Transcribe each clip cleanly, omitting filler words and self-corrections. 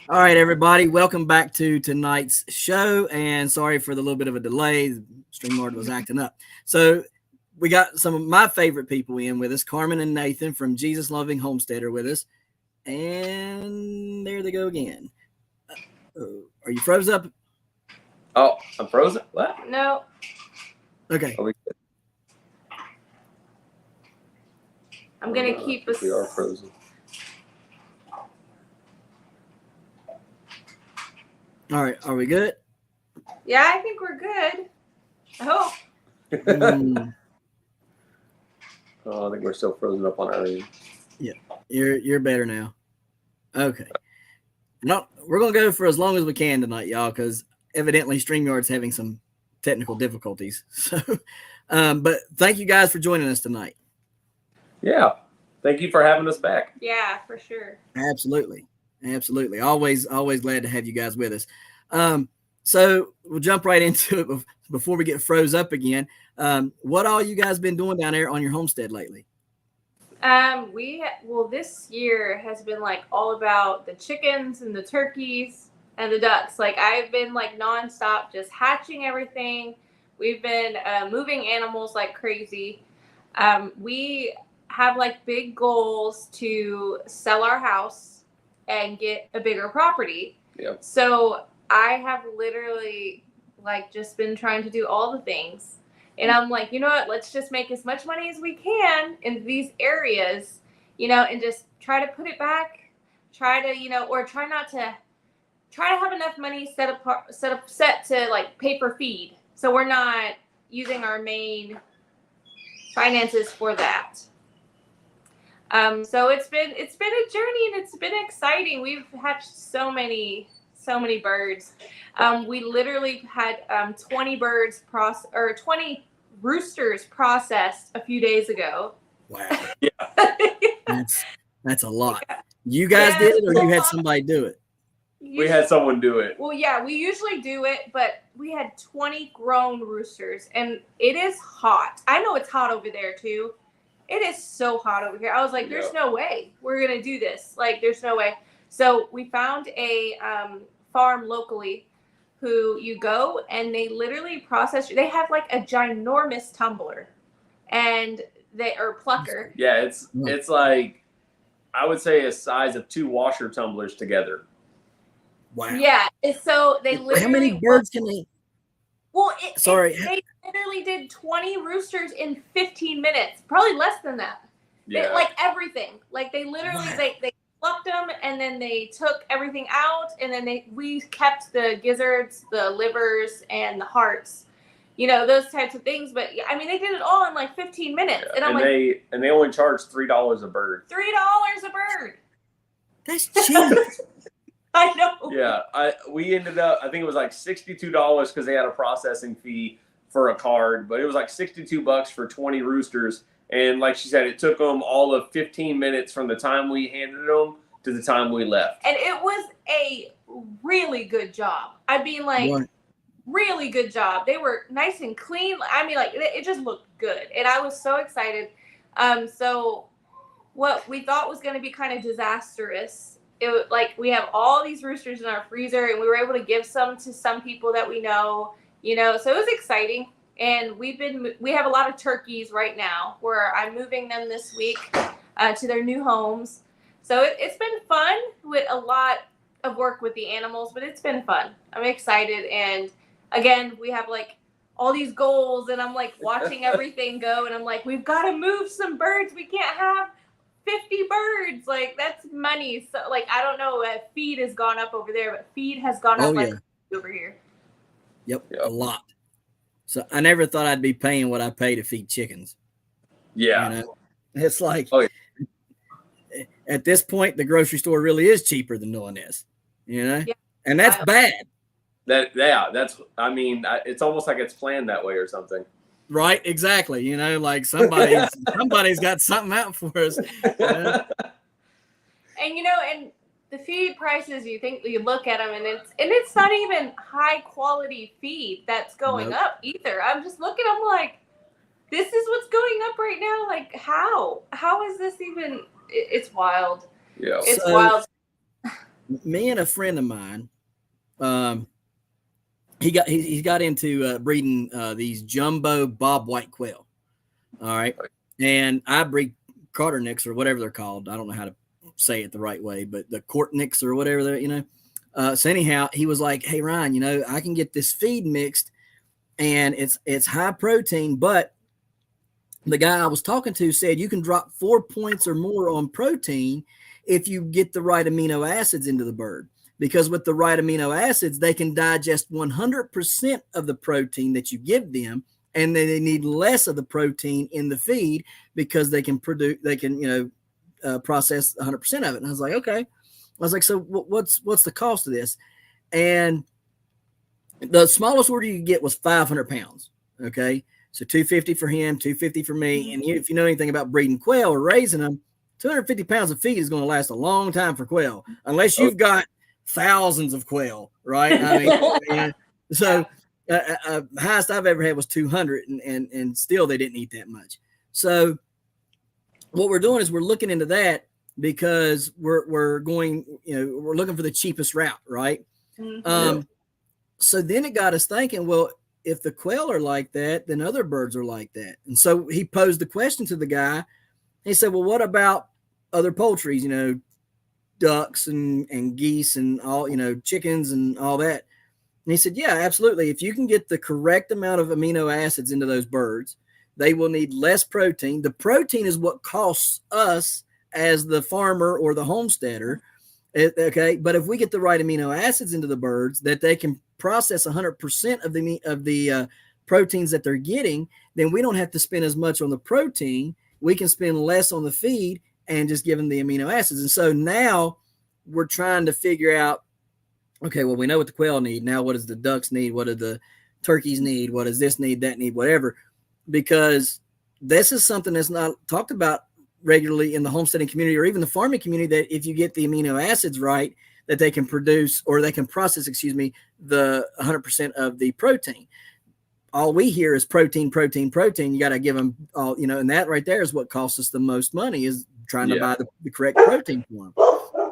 All right, everybody, welcome back to tonight's show. And sorry for the little bit of a delay. StreamYard was acting up. So we got some of my favorite people in with us. Carmen and Nathan from Jesus Loving Homestead are with us. And there they go again. Are you froze up? Oh, I'm frozen? What? No. Okay. I'm going to keep us. We are frozen. All right. Are we good? Yeah, I think we're good. I hope. Oh, I think we're still frozen up on our end. Yeah, you're better now. Okay. No, we're gonna go for as long as we can tonight, y'all, because evidently StreamYard's having some technical difficulties. So, but thank you guys for joining us tonight. Yeah, thank you for having us back. Yeah, for sure. Absolutely. Always glad to have you guys with us. So we'll jump right into it before we get froze up again. What all you guys been doing down there on your homestead lately? This year has been like all about the chickens and the turkeys and the ducks. Like I've been like nonstop just hatching everything. We've been moving animals like crazy. We have like big goals to sell our house and get a bigger property. Yep. So I have literally like just been trying to do all the things. And I'm like, you know what, let's just make as much money as we can in these areas, and just try to put it back, try to have enough money set to like pay for feed. So we're not using our main finances for that. So it's been a journey and it's been exciting. We've hatched so many birds. We literally had 20 roosters processed a few days ago. Wow. Yeah. That's a lot. You guys did it, or you had somebody do it? We had someone do it. Well, yeah, we usually do it, but we had 20 grown roosters, and it is hot. I know it's hot over there too. It is so hot over here. I was like, there's no way we're going to do this. Like, there's no way. So we found a farm locally who you go and they literally process. They have like a ginormous tumbler and plucker. Yeah, it's like, I would say a size of 2 washer tumblers together. Wow. Yeah. So they literally. How many birds can they? Well, they literally did 20 roosters in 15 minutes, probably less than that. Yeah. Like everything. Like they literally, they plucked them and then they took everything out and then we kept the gizzards, the livers, and the hearts, those types of things. But I mean, they did it all in like 15 minutes. Yeah. And they only charge $3 a bird. $3 a bird. That's cheap. I know. Yeah, we ended up, I think it was like $62 because they had a processing fee for a card, but it was like $62 for 20 roosters. And like she said, it took them all of 15 minutes from the time we handed them to the time we left. And it was a really good job. I mean, like, really good job. They were nice and clean. I mean, like, it just looked good. And I was so excited. So what we thought was going to be kind of disastrous, we have all these roosters in our freezer, and we were able to give some to some people that we know, so it was exciting. And we have a lot of turkeys right now where I'm moving them this week to their new homes. So it's been fun with a lot of work with the animals, but it's been fun. I'm excited. And again, we have like all these goals, and I'm like watching everything go, and I'm like, we've got to move some birds. We can't have 50 birds. Like, that's money. So like, I don't know if feed has gone up over there, but feed has gone up over here. Yep, a lot. So I never thought I'd be paying what I pay to feed chickens. Yeah. It's like, at this point, the grocery store really is cheaper than doing this, Yeah. And that's bad. It's almost like it's planned that way or something. Right, exactly. Like somebody's got something out for us. And and the feed prices, you look at them, and it's not even high quality feed that's going up either. I'm just looking, I'm like, this is what's going up right now. Like, how is this even? It's wild. Yeah, it's wild. me and a friend of mine, he got into breeding these jumbo bob white quail. All right. And I breed Carternicks or whatever they're called. I don't know how to say it the right way, but the Courtnicks or whatever they're, so anyhow, he was like, "Hey Ryan, I can get this feed mixed and it's high protein, but the guy I was talking to said you can drop 4 points or more on protein if you get the right amino acids into the bird. Because with the right amino acids, they can digest 100% of the protein that you give them, and they need less of the protein in the feed because they can process 100% of it." And I was like, okay. I was like, so what's the cost of this? And the smallest order you could get was 500 pounds. Okay. So 250 for him, 250 for me. And if you know anything about breeding quail or raising them, 250 pounds of feed is going to last a long time for quail, unless you've got thousands of quail, right? I mean, so highest I've ever had was 200, and still they didn't eat that much. So what we're doing is we're looking into that because we're going, we're looking for the cheapest route, right? Mm-hmm. So then it got us thinking, well, if the quail are like that, then other birds are like that. And so he posed the question to the guy. He said, well, what about other poultries, ducks and geese and all, chickens and all that? And he said, yeah, absolutely. If you can get the correct amount of amino acids into those birds, they will need less protein. The protein is what costs us as the farmer or the homesteader. Okay. But if we get the right amino acids into the birds that they can process 100% of the proteins that they're getting, then we don't have to spend as much on the protein. We can spend less on the feed and just give them the amino acids. And so now we're trying to figure out, okay, well, we know what the quail need. Now, what does the ducks need? What do the turkeys need? What does this need, that need, whatever? Because this is something that's not talked about regularly in the homesteading community or even the farming community, that if you get the amino acids right, that they can produce, or they can process, the 100% of the protein. All we hear is protein, protein, protein. You got to give them all, and that right there is what costs us the most money, is trying to buy the correct protein for them.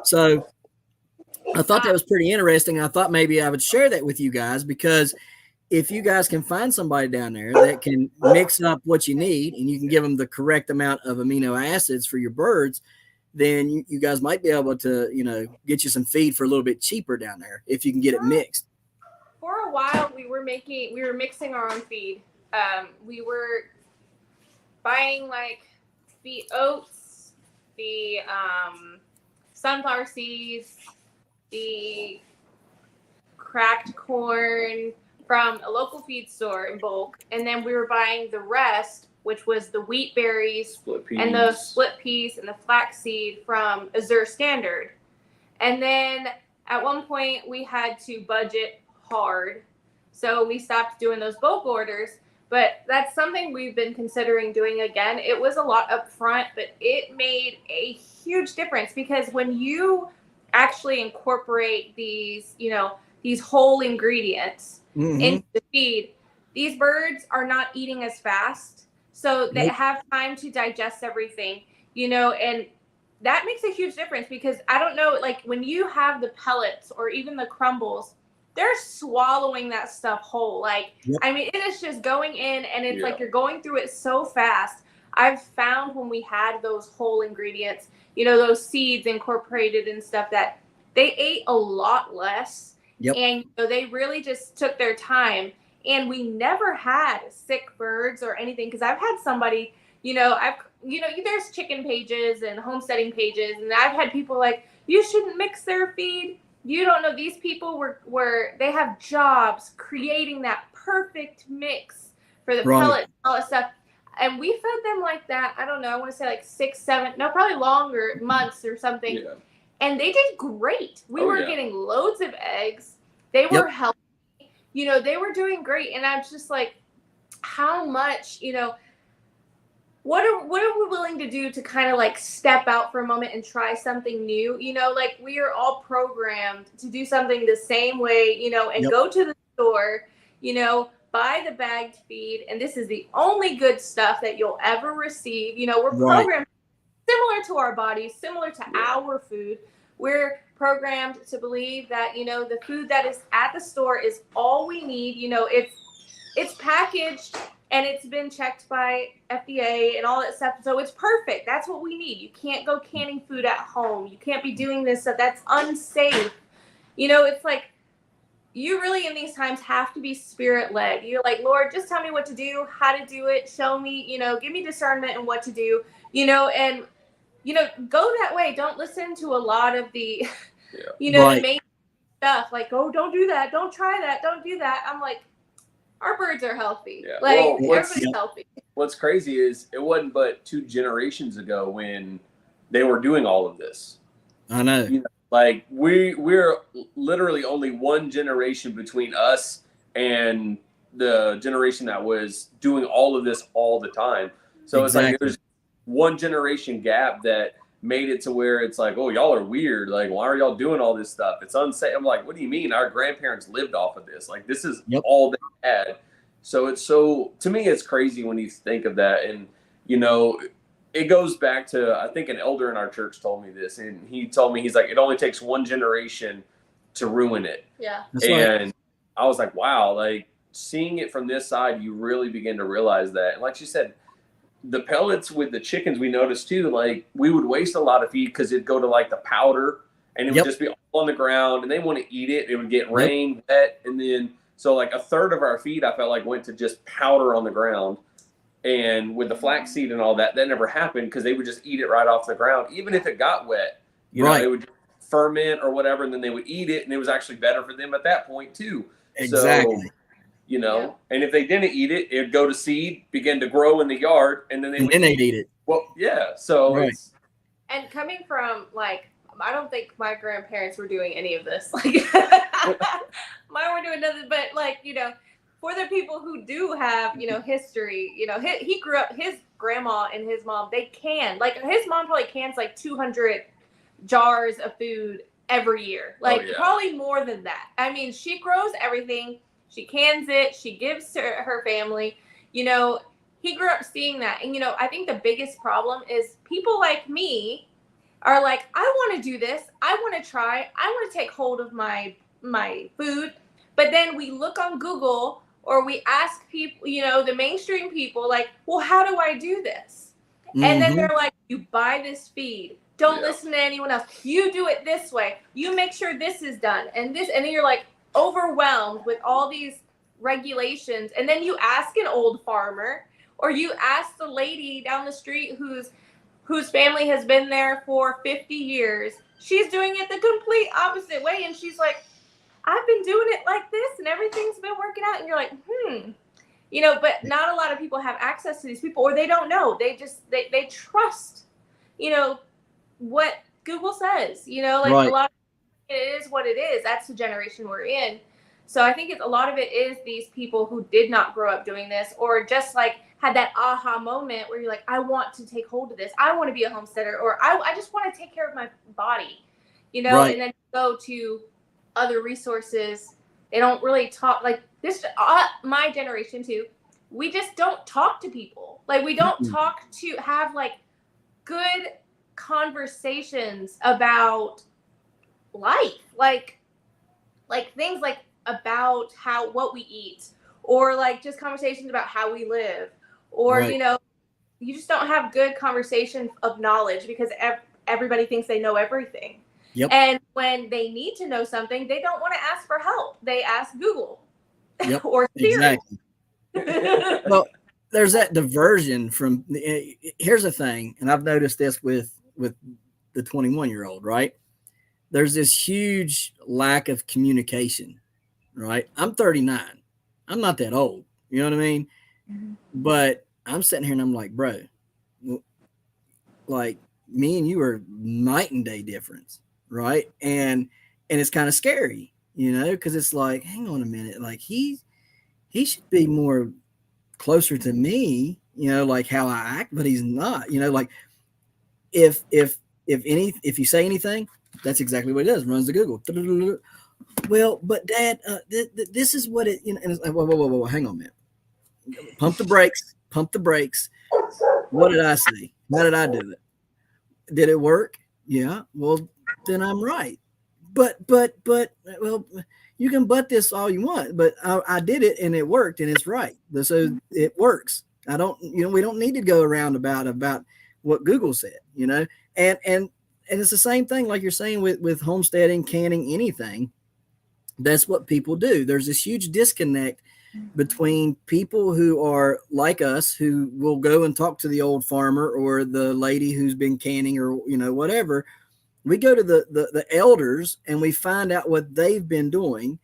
So I thought that was pretty interesting. I thought maybe I would share that with you guys, because if you guys can find somebody down there that can mix up what you need and you can give them the correct amount of amino acids for your birds, then you guys might be able to, get you some feed for a little bit cheaper down there if you can get it mixed. For a while, we were mixing our own feed. We were buying the oats, the sunflower seeds, the cracked corn from a local feed store in bulk, and then we were buying the rest, which was the wheat berries and the split peas and the flaxseed from Azure Standard. And then at one point we had to budget hard, so we stopped doing those bulk orders. But that's something we've been considering doing again. It was a lot up front, but it made a huge difference, because when you actually incorporate these, these whole ingredients into the feed, these birds are not eating as fast, so they have time to digest everything, and that makes a huge difference. Because I don't know, when you have the pellets or even the crumbles, they're swallowing that stuff whole. I mean, it is just going in, and it's like you're going through it so fast. I've found when we had those whole ingredients, those seeds incorporated and stuff, that they ate a lot less. And they really just took their time. And we never had sick birds or anything, because I've had somebody, there's chicken pages and homesteading pages, and I've had people like, you shouldn't mix their feed. You don't know, these people they have jobs creating that perfect mix for the pellets and all that stuff. And we fed them like that, I don't know, I want to say 6, 7, no, probably longer, months or something. Yeah. And they did great. We were getting loads of eggs. They were healthy. They were doing great. And I'm just like, how much, what are we willing to do to kind of step out for a moment and try something new? We are all programmed to do something the same way, and go to the store, buy the bagged feed. And this is the only good stuff that you'll ever receive. We're programmed similar to our bodies, similar to our food, where programmed to believe that, you know, the food that is at the store is all we need. You know, it's packaged and it's been checked by FDA and all that stuff. So it's perfect. That's what we need. You can't go canning food at home. You can't be doing this stuff. That's unsafe. You know, it's like, you really in these times have to be spirit led. You're like, Lord, just tell me what to do, how to do it. Show me, you know, give me discernment and what to do, you know, and, you know, go that way. Don't listen to a lot of the, you know, the main stuff like, oh, don't do that. Don't try that. Don't do that. I'm like, our birds are healthy. Yeah. Like, everybody's healthy. What's crazy is it wasn't but 2 generations ago when they were doing all of this. I know. You know, like we're literally only 1 generation between us and the generation that was doing all of this all the time. So it's like there's 1 generation gap that made it to where it's like, oh, y'all are weird. Like, why are y'all doing all this stuff? It's unsafe. I'm like, what do you mean? Our grandparents lived off of this. Like, this is all they had. So it's so, to me, it's crazy when you think of that. And, you know, it goes back to, I think an elder in our church told me this, and he told me, he's like, it only takes 1 generation to ruin it. Yeah. And I was like, wow, like seeing it from this side, you really begin to realize that. And like she said, the pellets with the chickens, we noticed too, like we would waste a lot of feed because it'd go to like the powder and it would just be all on the ground and they want to eat it. It would get rain, wet. And then, so like a third of our feed, I felt like went to just powder on the ground. And with the flaxseed and all that, that never happened because they would just eat it right off the ground. Even if it got wet, you know, it would ferment or whatever, and then they would eat it. And it was actually better for them at that point too. Exactly. So, you know, and if they didn't eat it, it'd go to seed, begin to grow in the yard, and then they'd eat it. Well, yeah. So, it's, and coming from like, I don't think my grandparents were doing any of this. Like, mine were doing nothing, but like, you know, for the people who do have, you know, history, you know, he grew up, his grandma and his mom, they can, like, his mom probably cans like 200 jars of food every year, like probably more than that. I mean, she grows everything. She cans it. She gives to her family. You know, he grew up seeing that. And, you know, I think the biggest problem is people like me are like, I want to do this. I want to try. I want to take hold of my food. But then we look on Google or we ask people, you know, the mainstream people like, well, how do I do this? And then they're like, you buy this feed. Don't listen to anyone else. You do it this way. You make sure this is done. And this, and then you're like, overwhelmed with all these regulations, and then you ask an old farmer or you ask the lady down the street whose family has been there for 50 years. She's doing it the complete opposite way, and she's like, I've been doing it like this and everything's been working out. And you're like, you know, but not a lot of people have access to these people, or they don't know. They just they trust, you know, what Google says, you know, like a lot of it is what it is. That's the generation we're in. So I think a lot of it is these people who did not grow up doing this, or just like had that aha moment where you're like, I want to take hold of this. I want to be a homesteader, or I just want to take care of my body, you know, and then go to other resources. They don't really talk like this. My generation too. We just don't talk to people. Like we don't talk to have like good conversations about life, like things like about what we eat, or like just conversations about how we live, or you know, you just don't have good conversation of knowledge because everybody thinks they know everything. And when they need to know something, they don't want to ask for help. They ask Google or Siri. Well, there's that diversion from. Here's the thing, and I've noticed this with the 21-year-old, right? There's this huge lack of communication, right? I'm 39. I'm not that old. You know what I mean? But I'm sitting here and I'm like, bro, like me and you are night and day difference, right? And it's kind of scary, you know, because it's like, hang on a minute, like he should be more closer to me, you know, like how I act, but he's not, you know, like if you say anything, that's exactly what it does. Runs to Google. Well, but Dad, this is what it. You know, and it's like, whoa, hang on a minute. Pump the brakes. What did I say? How did I do it? Did it work? Yeah. Well, then I'm right. but, well, you can butt this all you want, but I did it and it worked and it's right. So it works. I don't, we don't need to go around about what Google said, and it's the same thing, like you're saying with homesteading, canning, anything. That's what people do. There's this huge disconnect between people who are like us, who will go and talk to the old farmer or the lady who's been canning or, whatever. We go to the elders and we find out what they've been doing,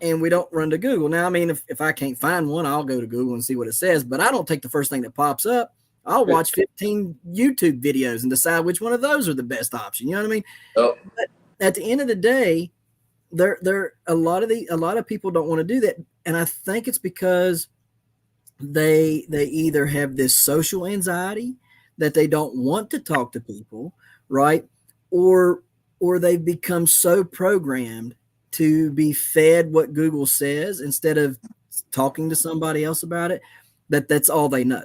and we don't run to Google. Now, I mean, if I can't find one, I'll go to Google and see what it says, but I don't take the first thing that pops up. I'll watch 15 YouTube videos and decide which one of those are the best option. You know what I mean? Oh. But at the end of the day, a lot of people don't want to do that. And I think it's because they either have this social anxiety that they don't want to talk to people, right? Or they've become so programmed to be fed what Google says instead of talking to somebody else about it, that's all they know.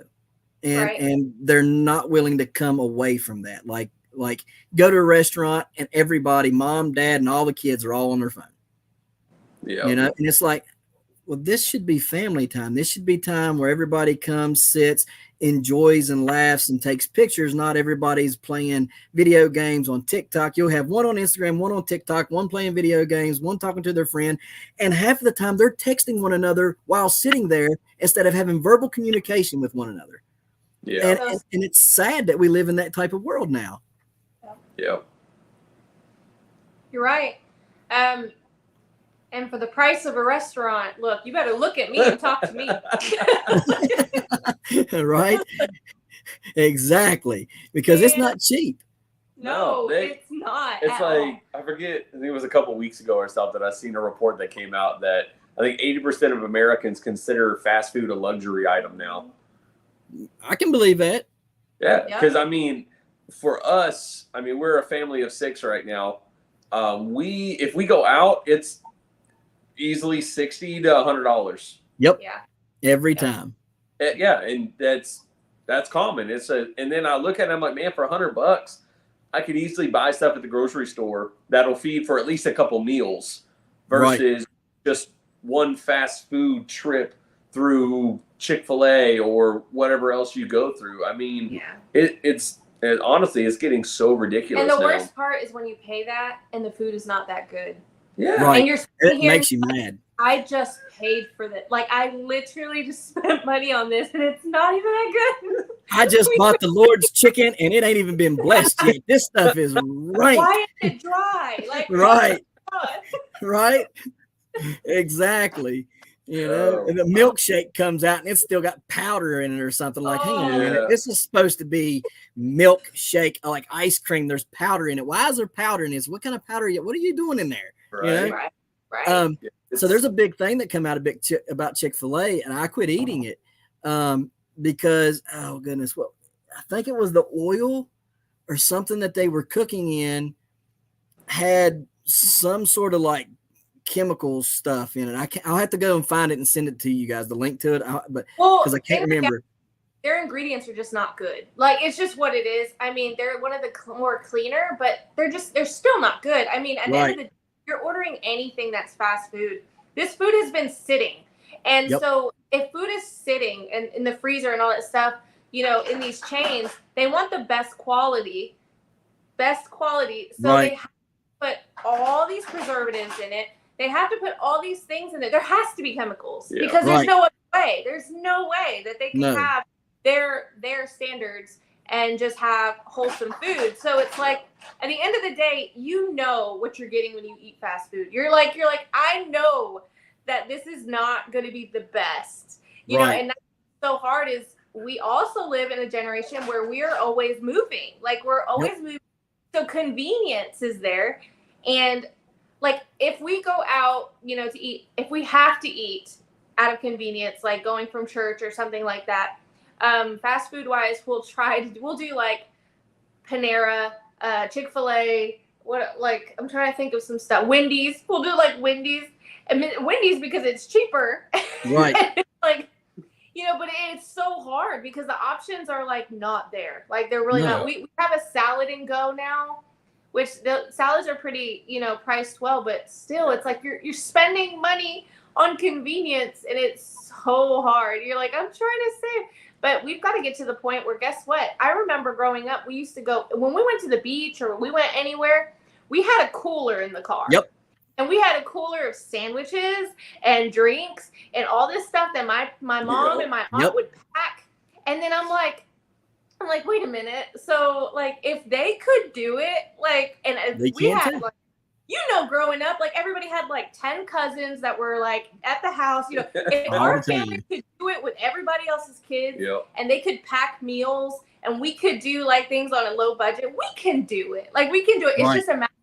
And they're not willing to come away from that. Like go to a restaurant and everybody, mom, dad, and all the kids are all on their phone. Yeah. And it's like, well, this should be family time. This should be time where everybody comes, sits, enjoys and laughs and takes pictures. Not everybody's playing video games on TikTok. You'll have one on Instagram, one on TikTok, one playing video games, one talking to their friend. And half of the time they're texting one another while sitting there instead of having verbal communication with one another. Yeah. And it's sad that we live in that type of world now. Yeah. You're right. And for the price of a restaurant, look, you better look at me and talk to me. Right? Exactly. Because it's not cheap. No, it's not. It's like, I forget, I think it was a couple weeks ago or something, I seen a report that came out that I think 80% of Americans consider fast food a luxury item now. I can believe that. Yeah, because I mean, for us, I mean, we're a family of 6 right now. If we go out, it's easily $60 to $100. Yep. Yeah. Every time. Yeah, and that's common. And then I look at it, I'm like, man, for $100, I could easily buy stuff at the grocery store that'll feed for at least a couple meals versus just one fast food trip through Chick-fil-A or whatever else you go through. I mean, it's honestly, it's getting so ridiculous. And the worst part is when you pay that and the food is not that good. Yeah. Right. And you're sitting here, makes you mad. I just paid for this. Like, I literally just spent money on this and it's not even that good. I just bought the Lord's chicken and it ain't even been blessed yet. This stuff is rank. Why is it dry? Like, right. Right. Exactly. And the milkshake comes out and it's still got powder in it or something. Like, hang on a minute. This is supposed to be milkshake, like ice cream. There's powder in it. Why is there powder in this? What kind of powder? What are you doing in there? Right. Right. So there's a big thing that come out about Chick-fil-A, and I quit eating it because, oh goodness, well, I think it was the oil or something that they were cooking in had some sort of like chemical stuff in it. I'll have to go and find it and send it to you guys, the link to it. But because I can't remember. Their ingredients are just not good. Like, it's just what it is. I mean, they're one of the more cleaner, but they're still not good. I mean, at the end of the day, you're ordering anything that's fast food. This food has been sitting. And so if food is sitting in the freezer and all that stuff, in these chains, they want the best quality. So they have to put all these preservatives in it. They have to put all these things in it. There has to be chemicals because there's no other way. There's no way that they can have their standards and just have wholesome food. So it's like, at the end of the day, you know what you're getting when you eat fast food. You're like, I know that this is not going to be the best, you know, and that's so hard is we also live in a generation where we are always moving. Like, we're always moving. So convenience is there. And like, if we go out, to eat, if we have to eat out of convenience, like going from church or something like that, fast food wise, we'll do like Panera, Chick-fil-A, I'm trying to think of some stuff. Wendy's, we'll do like Wendy's because it's cheaper. Right. Like, but it's so hard because the options are like not there. Like, they're really not. We have a salad and go now. which the salads are pretty, priced well, but still it's like you're spending money on convenience and it's so hard. You're like, I'm trying to save. But we've got to get to the point where, guess what? I remember growing up, we used to go, when we went to the beach or we went anywhere, we had a cooler in the car. Yep. And we had a cooler of sandwiches and drinks and all this stuff that my mom and my aunt would pack. And then I'm like, wait a minute. So like, if they could do it, like, and we had like, growing up, like everybody had like 10 cousins that were like at the house, if our family could do it with everybody else's kids and they could pack meals and we could do like things on a low budget, we can do it. Like we can do it. It's just a matter.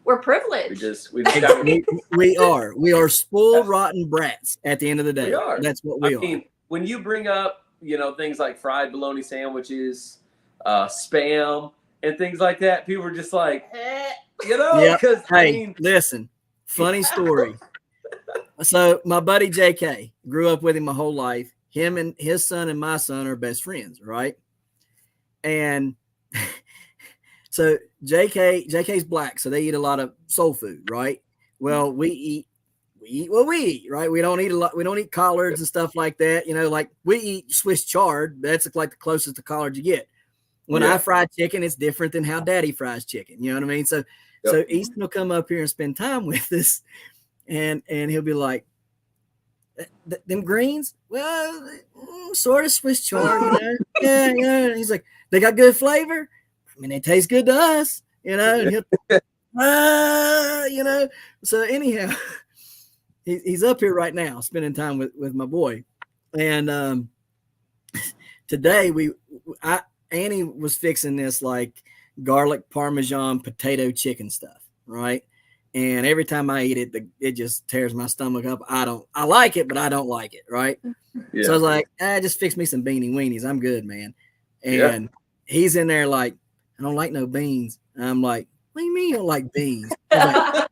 We're privileged. We are spoiled rotten brats at the end of the day. We are. That's what we are. Mean, when you bring up, things like fried bologna sandwiches, Spam and things like that, people are just like, because listen, funny story. So my buddy JK, grew up with him my whole life. Him and his son and my son are best friends, right? And so JK's black, so they eat a lot of soul food, right? Well, we eat what we eat, right? We don't eat a lot. We don't eat collards and stuff like that. Like we eat Swiss chard. That's like the closest to collard you get. When I fry chicken, it's different than how Daddy fries chicken. You know what I mean? So Easton will come up here and spend time with us, and he'll be like, "Them greens, well, sort of Swiss chard, yeah." And he's like, "They got good flavor. I mean, they taste good to us, And he'll, So anyhow, he's up here right now, spending time with my boy, and today Annie was fixing this like garlic Parmesan potato chicken stuff, right? And every time I eat it, it just tears my stomach up. I like it, but I don't like it, right? Yeah. So I was like, just fix me some beanie weenies. I'm good, man. And he's in there like, I don't like no beans. And I'm like, what do you mean you don't like beans? Like,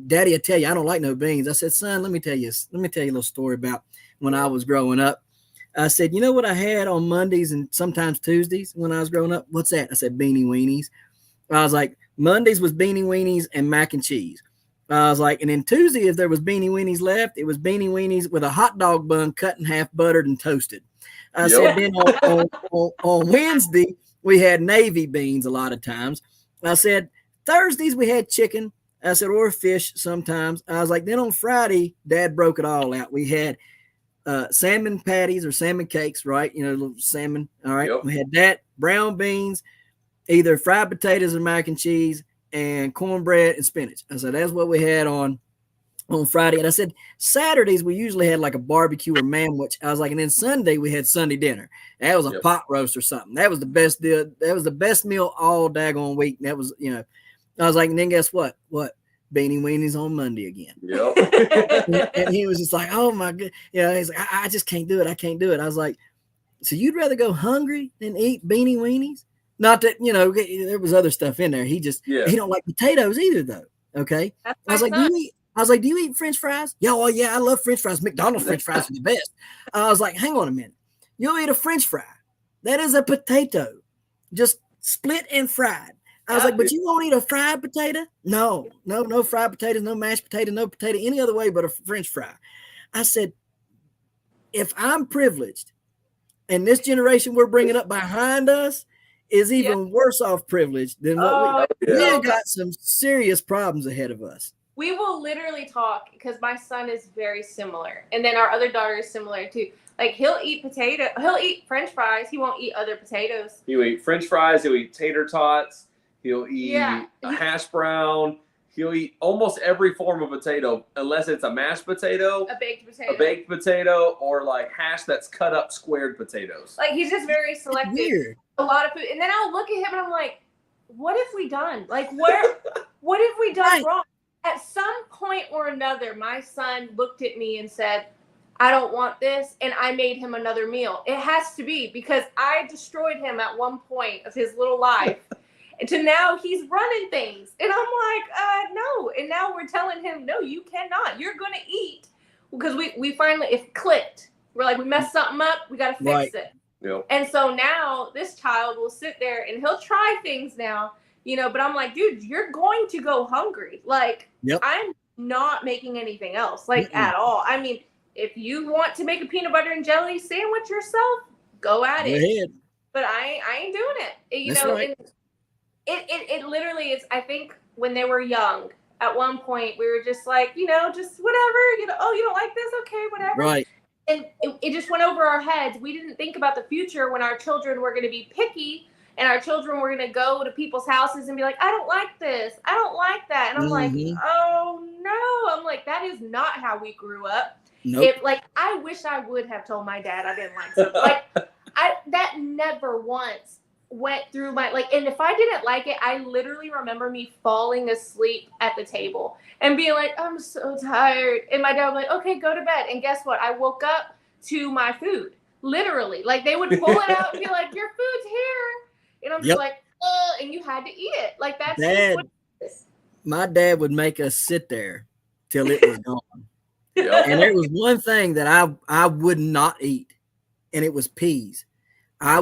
Daddy, I tell you, I don't like no beans. I said, son, let me tell you a little story about when I was growing up. I said, you know what I had on Mondays and sometimes Tuesdays when I was growing up? What's that? I said, beanie weenies. I was like, Mondays was beanie weenies and mac and cheese. I was like, and then Tuesday, if there was beanie weenies left, it was beanie weenies with a hot dog bun cut in half, buttered and toasted. I said, then on Wednesday, we had navy beans a lot of times. I said, Thursdays, we had chicken. I said, or fish sometimes. I was like, then on Friday, Dad broke it all out. We had salmon patties or salmon cakes, right? Little salmon. All right. Yep. We had that, brown beans, either fried potatoes or mac and cheese, and cornbread and spinach. I said, that's what we had on Friday. And I said, Saturdays, we usually had like a barbecue or manwich. I was like, and then Sunday, we had Sunday dinner. That was a pot roast or something. That was the best deal. That was the best meal all daggone week. That was, I was like, and then guess what? Beanie weenies on Monday again. Yep. And he was just like, oh my God. He's like, I just can't do it. I can't do it. I was like, so you'd rather go hungry than eat beanie weenies? Not that, there was other stuff in there. He just, he don't like potatoes either though. Okay. I was like, do you eat French fries? Yeah. Oh yeah. I love French fries. McDonald's French fries are the best. I was like, hang on a minute. You'll eat a French fry. That is a potato, just split and fried. I was like, but you won't eat a fried potato? No fried potatoes, no mashed potato, no potato any other way but a French fry. I said, if I'm privileged and this generation we're bringing up behind us is even worse off privileged than what we've got some serious problems ahead of us. We will literally talk because my son is very similar. And then our other daughter is similar too. Like he'll eat French fries. He won't eat other potatoes. He'll eat French fries. He'll eat tater tots. He'll eat a hash brown. He'll eat almost every form of potato, unless it's a mashed potato, a baked potato, or like hash that's cut up squared potatoes. Like he's just very selective. Weird. A lot of food. And then I'll look at him and I'm like, what have we done? Like what have we done wrong? At some point or another, my son looked at me and said, I don't want this. And I made him another meal. It has to be because I destroyed him at one point of his little life. And to now he's running things. And I'm like, no. And now we're telling him, no, you cannot. You're going to eat. Because we finally, it clicked. We're like, we messed something up. We got to fix it. Yep. And so now this child will sit there and he'll try things now but I'm like, dude, you're going to go hungry. Like, Yep. I'm not making anything else, like, at all. I mean, if you want to make a peanut butter and jelly sandwich yourself, go at it. Ahead. But I ain't doing it. That's right. It literally is. I think when they were young, at one point we were just like, just whatever, oh, you don't like this? Okay, whatever. Right. And it just went over our heads. We didn't think about the future when our children were going to be picky and our children were going to go to people's houses and be like, I don't like this. I don't like that. And I'm like, oh no. I'm like, that is not how we grew up. Nope. I wish I would have told my dad I didn't like something. Like, that never once went through my, and if I didn't like it, I literally remember me falling asleep at the table and being like, I'm so tired. And my dad was like, okay, go to bed. And guess what? I woke up to my food, literally. Like, they would pull it out and be like, your food's here. And I'm just like, and you had to eat it. Like, that's Dad, what it is. My dad would make us sit there till it was gone. And there was one thing that I would not eat, and it was peas. I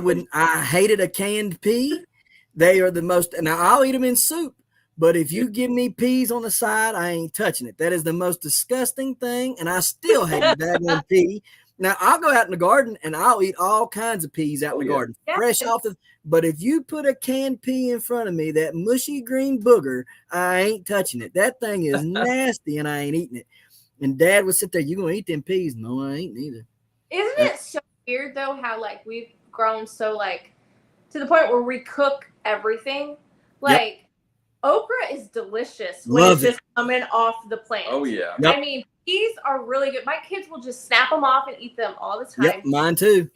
hated a canned pea. They are the most, and I'll eat them in soup. But if you give me peas on the side, I ain't touching it. That is the most disgusting thing. And I still hate the daggone pea. Now I'll go out in the garden and I'll eat all kinds of peas out in the garden, fresh off the. But if you put a canned pea in front of me, that mushy green booger, I ain't touching it. That thing is nasty, and I ain't eating it. And Dad would sit there. You gonna eat them peas? No, I ain't neither. Isn't it so weird though how we've grown so to the point where we cook everything? Okra is delicious when it's just coming off the plant. Oh yeah. I mean, peas are really good. My kids will just snap them off and eat them all the time. Yep, mine too.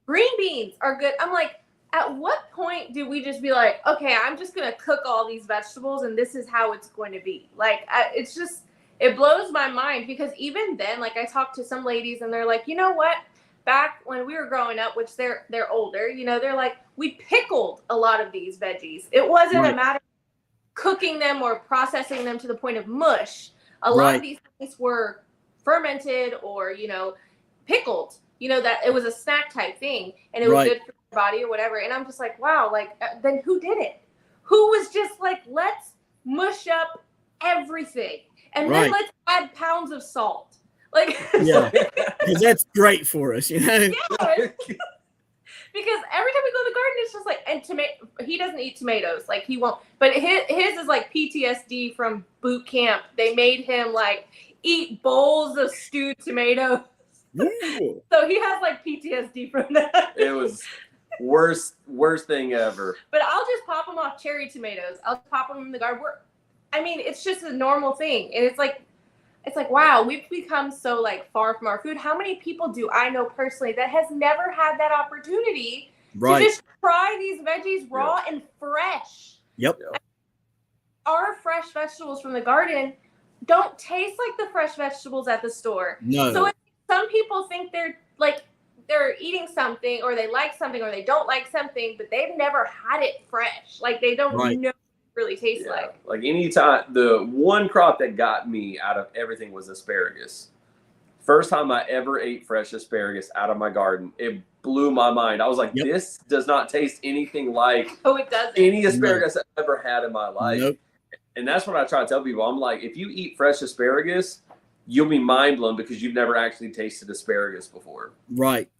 Green beans are good. I'm like, at what point do we just be like, okay, I'm just gonna cook all these vegetables and this is how it's going to be? It's just, it blows my mind, because even then, I talked to some ladies and they're like, you know what? Back when we were growing up, which they're older, they're like, we pickled a lot of these veggies. It wasn't a matter of cooking them or processing them to the point of mush. A lot of these things were fermented or, pickled, that it was a snack type thing and it was good for your body or whatever. And I'm just like, wow, then who did it? Who was just like, let's mush up everything and then let's add pounds of salt. Because that's great for us, Yes. Because every time we go to the garden, it's just and he doesn't eat tomatoes, he won't. But his is PTSD from boot camp. They made him eat bowls of stewed tomatoes. So he has PTSD from that. It was worst thing ever. But I'll just pop them off cherry tomatoes. I'll pop them in the garden. It's just a normal thing, and it's wow, we've become so far from our food. How many people do I know personally that has never had that opportunity to just try these veggies raw and fresh? Yep. Our fresh vegetables from the garden don't taste like the fresh vegetables at the store. No. So some people think they're eating something, or they like something, or they don't like something, but they've never had it fresh. They don't know really tastes like anytime. The one crop that got me out of everything was asparagus. First time I ever ate fresh asparagus out of my garden, it blew my mind. I was like, this does not taste anything like it doesn't. Any asparagus I've ever had in my life. Nope. And that's what I try to tell people. I'm like, if you eat fresh asparagus, you'll be mind blown because you've never actually tasted asparagus before. Right.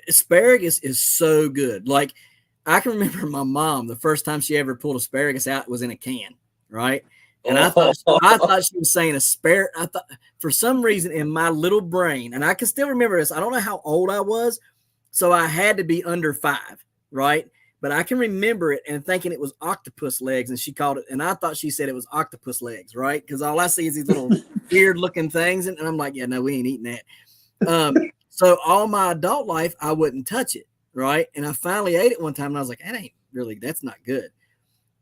Asparagus is so good. I can remember my mom, the first time she ever pulled asparagus out was in a can, right? And I thought she was saying asparagus. I thought, for some reason in my little brain, and I can still remember this, I don't know how old I was, so I had to be under 5, right? But I can remember it and thinking it was octopus legs, and she called it, and I thought she said it was octopus legs, right? Because all I see is these little weird looking things, and I'm like, yeah, no, we ain't eating that. So all my adult life, I wouldn't touch it. Right. And I finally ate it one time and I was like, that's not good.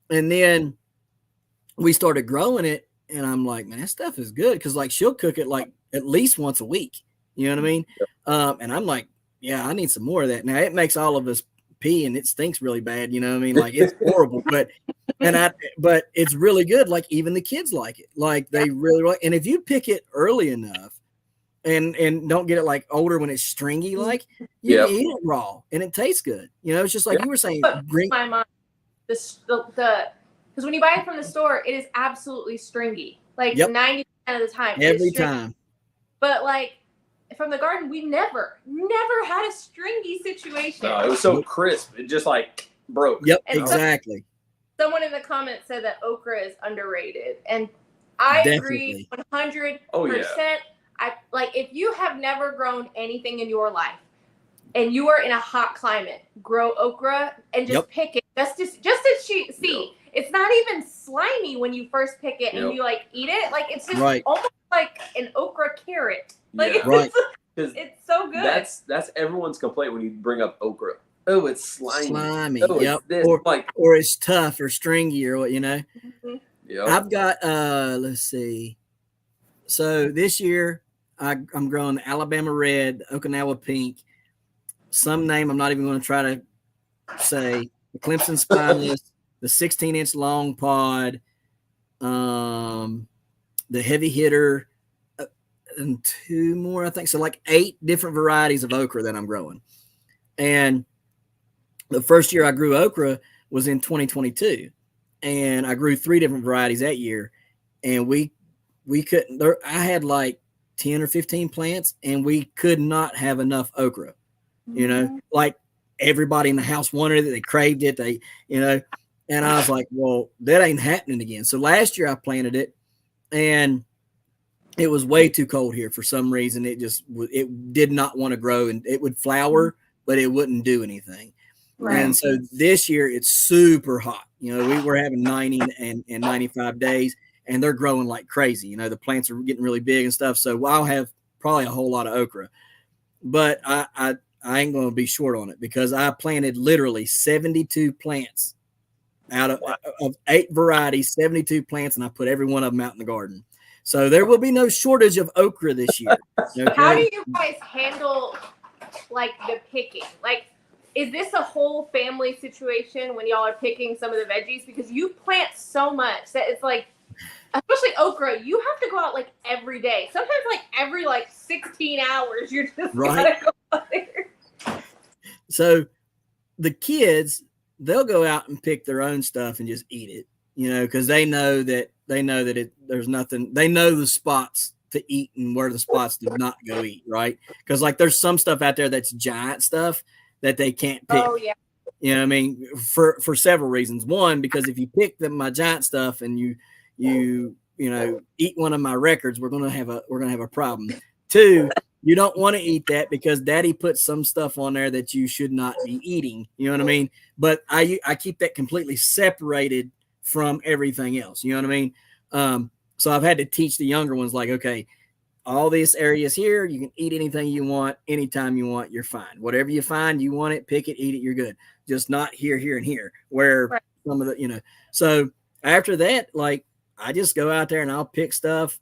And then we started growing it and I'm like, man, that stuff is good. Cause she'll cook it at least once a week. You know what I mean? And I'm like, yeah, I need some more of that. Now it makes all of us pee and it stinks really bad. You know what I mean? It's horrible, but it's really good. Even the kids like it. They really like, and if you pick it early enough, and don't get it older when it's stringy, you can eat it raw and it tastes good. It's just you were saying. My mom, the Because when you buy it from the store, it is absolutely stringy. Like 90% of the time. Every time. But like from the garden, we never had a stringy situation. No, it was so crisp. It just like broke. Yep, and exactly. Someone in the comments said that okra is underrated. And I agree 100%. Oh, yeah. If you have never grown anything in your life and you are in a hot climate, grow okra and just pick it. Just to see. It's not even slimy when you first pick it and you like eat it. Like it's just almost like an okra carrot. Like it's so good. That's everyone's complaint when you bring up okra. Oh, it's slimy. Oh, or it's tough or stringy or what, you know. Mm-hmm. Yep. I've got let's see. So this year I'm growing the Alabama Red, Okinawa Pink, some name I'm not even going to try to say, the Clemson Spineless, the 16-inch long pod, the heavy hitter, and 2 more, I think. So like 8 different varieties of okra that I'm growing. And the first year I grew okra was in 2022. And I grew 3 different varieties that year. And we couldn't, I had like 10 or 15 plants, and we could not have enough okra. You know, like everybody in the house wanted it. They craved it. And I was like, well, that ain't happening again. So last year I planted it, and it was way too cold here for some reason. It did not want to grow, and it would flower, but it wouldn't do anything. Right. And so this year it's super hot. You know, we were having 90 and 95 days, and they're growing like crazy. You know, the plants are getting really big and stuff. So I'll have probably a whole lot of okra, but I ain't going to be short on it because I planted literally 72 plants out of 8 varieties, 72 plants, and I put every one of them out in the garden. So there will be no shortage of okra this year. Okay? How do you guys handle like the picking? Like, is this a whole family situation when y'all are picking some of the veggies? Because you plant so much that it's like, especially okra, you have to go out like every day. Sometimes like every 16 hours, you're just gotta go out there. So the kids, they'll go out and pick their own stuff and just eat it, you know, because they know that there's nothing. They know the spots to eat and where the spots do not go eat, right? Because like there's some stuff out there that's giant stuff that they can't pick. Oh yeah. You know what I mean? For several reasons. One, because if you pick my giant stuff and you eat one of my records, we're gonna have a problem. 2, you don't want to eat that because Daddy put some stuff on there that you should not be eating. You know what I mean? But I keep that completely separated from everything else. You know what I mean? So I've had to teach the younger ones, like, okay, all this areas here, you can eat anything you want, anytime you want, you're fine. Whatever you find, you want it, pick it, eat it, you're good. Just not here, and here, where some of the, So after that, like, I just go out there and I'll pick stuff.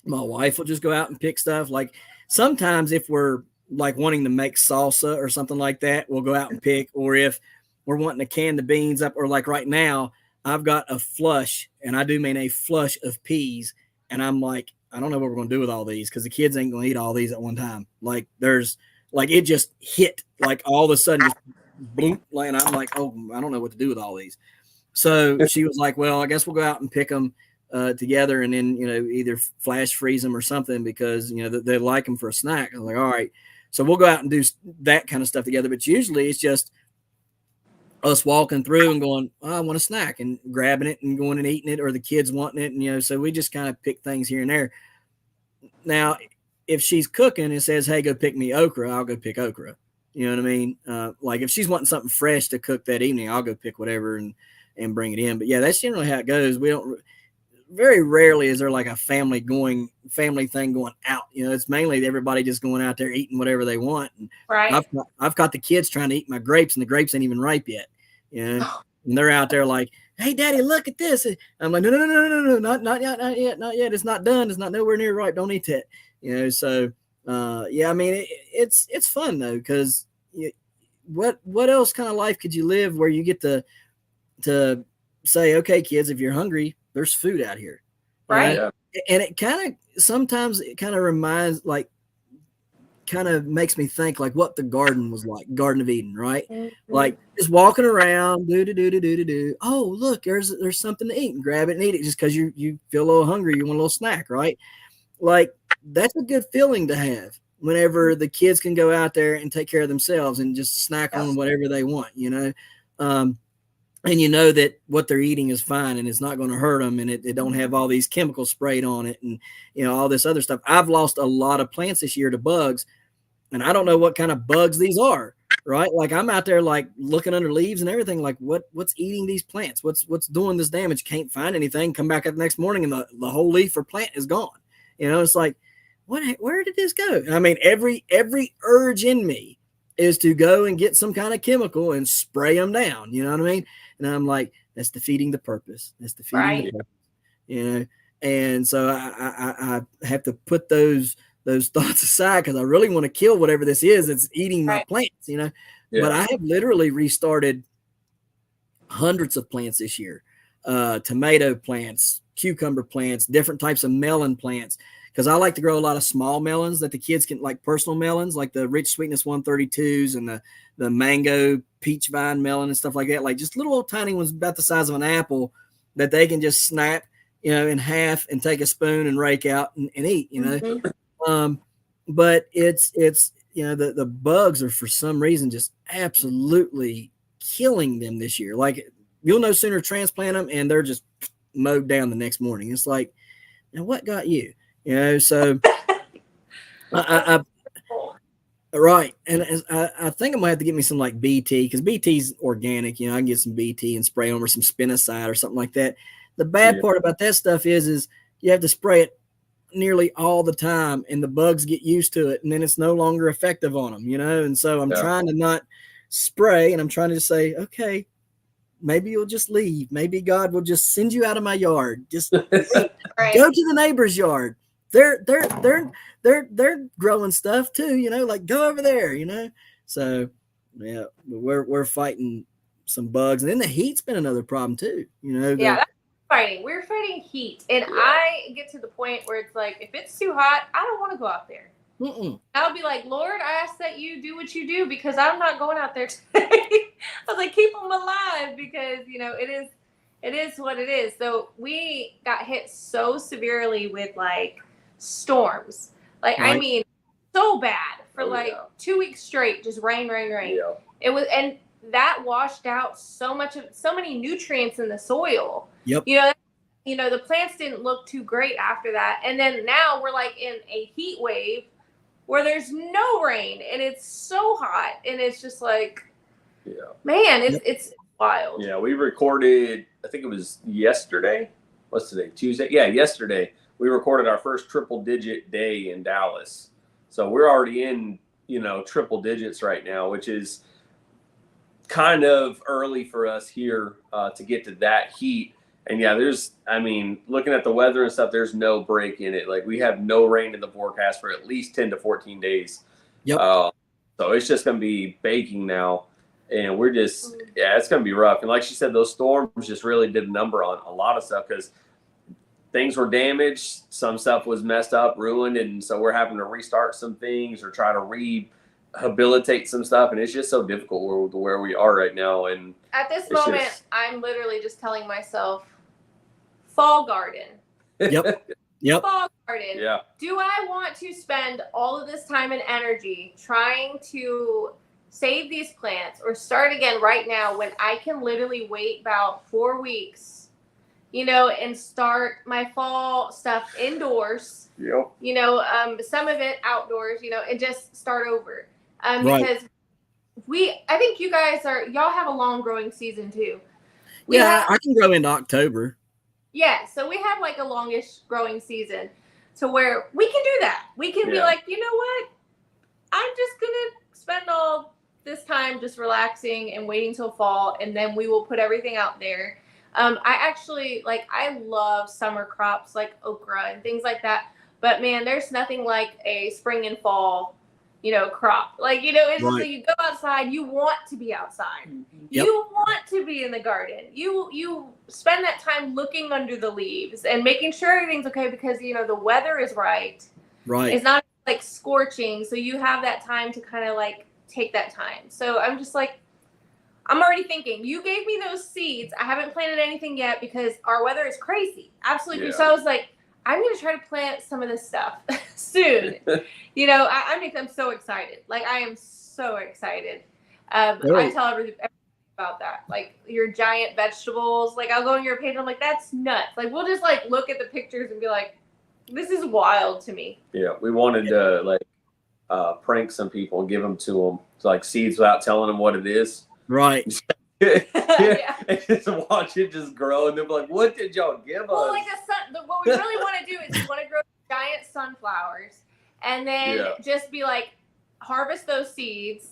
My wife will just go out and pick stuff. Like sometimes if we're like wanting to make salsa or something like that, we'll go out and pick. Or if we're wanting to can the beans up, or like right now, I've got a flush, and I do mean a flush of peas. And I'm like, I don't know what we're going to do with all these because the kids ain't going to eat all these at one time. Like it just hit like all of a sudden, just bloop, and I'm like, oh, I don't know what to do with all these. So she was like, well, I guess we'll go out and pick them together and then, either flash freeze them or something because, they like them for a snack. I was like, all right. So we'll go out and do that kind of stuff together. But usually it's just us walking through and going, oh, I want a snack, and grabbing it and going and eating it, or the kids wanting it. And, so we just kind of pick things here and there. Now, if she's cooking and says, hey, go pick me okra, I'll go pick okra. You know what I mean? Like if she's wanting something fresh to cook that evening, I'll go pick whatever and bring it in. But yeah, that's generally how it goes. Very rarely is there like a family thing going out. It's mainly everybody just going out there eating whatever they want. And I've got the kids trying to eat my grapes, and the grapes ain't even ripe yet. And they're out there like, hey, Daddy, look at this. I'm like, no, not yet. It's not done. It's not nowhere near ripe. Don't eat that. So yeah, I mean, it's fun though, because what else kind of life could you live where you get to say, okay, kids, if you're hungry, there's food out here. Right. Yeah. And it kind of, sometimes it kind of reminds, like, kind of makes me think like what the garden was like, Garden of Eden, right? Mhm. Like just walking around, do. Oh, look, there's something to eat, and grab it and eat it just because you feel a little hungry, you want a little snack, right? Like that's a good feeling to have whenever the kids can go out there and take care of themselves and just snack on whatever they want, you know. And you know that what they're eating is fine and it's not going to hurt them, and it don't have all these chemicals sprayed on it and, you know, all this other stuff. I've lost a lot of plants this year to bugs, and I don't know what kind of bugs these are, right? Like I'm out there like looking under leaves and everything, like what's eating these plants? What's doing this damage? Can't find anything. Come back up the next morning and the whole leaf or plant is gone. You know, it's like, where did this go? I mean, every urge in me is to go and get some kind of chemical and spray them down. You know what I mean? And I'm like, that's defeating the purpose. That's defeating the purpose, you know? And so I have to put those thoughts aside because I really want to kill whatever this is that's eating my plants, you know? Yeah. But I have literally restarted hundreds of plants this year, tomato plants, cucumber plants, different types of melon plants. Because I like to grow a lot of small melons that the kids can, like personal melons, like the Rich Sweetness 132s and the mango peach vine melon and stuff like that. Like just little old tiny ones about the size of an apple that they can just snap, you know, in half and take a spoon and rake out and eat, you know. Mm-hmm. But it's you know, the bugs are for some reason just absolutely killing them this year. Like you'll no sooner transplant them and they're just mowed down the next morning. It's like, now what got you? You know, so right. And I think I'm gonna have to get me some like BT because BT's organic. You know, I can get some BT and spray them or some spinoside or something like that. The bad part about that stuff is you have to spray it nearly all the time and the bugs get used to it and then it's no longer effective on them, you know? And so I'm trying to not spray and I'm trying to just say, okay, maybe you'll just leave. Maybe God will just send you out of my yard. Just go to the neighbor's yard. They're growing stuff too, you know, like go over there, you know? So yeah, we're fighting some bugs. And then the heat's been another problem too, you know? That's fighting. We're fighting heat. And I get to the point where it's like, if it's too hot, I don't want to go out there. I'll be like, Lord, I ask that you do what you do because I'm not going out there today. I was like, keep them alive because, you know, it is what it is. So we got hit so severely with like storms. Like, I mean, so bad for 2 weeks straight, just rain. Yeah. It was, and that washed out so many nutrients in the soil. Yep. You know, the plants didn't look too great after that. And then now we're like in a heat wave where there's no rain and it's so hot and it's just like, man, it's wild. Yeah, we recorded, I think it was yesterday. What's today? Tuesday? Yeah, yesterday. We recorded our first triple digit day in Dallas. So we're already in, you know, triple digits right now, which is kind of early for us here to get to that heat. And looking at the weather and stuff, there's no break in it. Like we have no rain in the forecast for at least 10 to 14 days. Yep. So it's just going to be baking now. And we're just, it's going to be rough. And like she said, those storms just really did a number on a lot of stuff because things were damaged. Some stuff was messed up, ruined. And so we're having to restart some things or try to rehabilitate some stuff. And it's just so difficult where we are right now. And at this moment, I'm literally just telling myself, fall garden. Yep. Fall garden. Yeah. Do I want to spend all of this time and energy trying to save these plants or start again right now when I can literally wait about 4 weeks, you know, and start my fall stuff indoors? Yep. You know, some of it outdoors, you know, and just start over. Because I think you guys y'all have a long growing season too. I can grow into October. Yeah, so we have like a longish growing season to where we can do that. We can be like, you know what? I'm just going to spend all this time just relaxing and waiting till fall, and then we will put everything out there. I love summer crops like okra and things like that. But man, there's nothing like a spring and fall, you know, crop. Like, you know, it's just like you go outside, you want to be outside. Yep. You want to be in the garden. You spend that time looking under the leaves and making sure everything's okay because, you know, the weather is right. Right. It's not like scorching, so you have that time to kind of like take that time. So I'm just like, I'm already thinking, you gave me those seeds. I haven't planted anything yet because our weather is crazy. Absolutely crazy. So I was like, I'm going to try to plant some of this stuff soon. You know, I'm so excited. Like, I am so excited. I tell everybody about that. Like, your giant vegetables. Like, I'll go on your page and I'm like, that's nuts. Like, we'll just, like, look at the pictures and be like, this is wild to me. Yeah, we wanted to, like, prank some people and give them to them. Like, seeds without telling them what it is. Right. Yeah. And just watch it just grow, and they'll be like, "What did y'all give us?" Well, like what we really want to do is we want to grow giant sunflowers, and then just be like, harvest those seeds,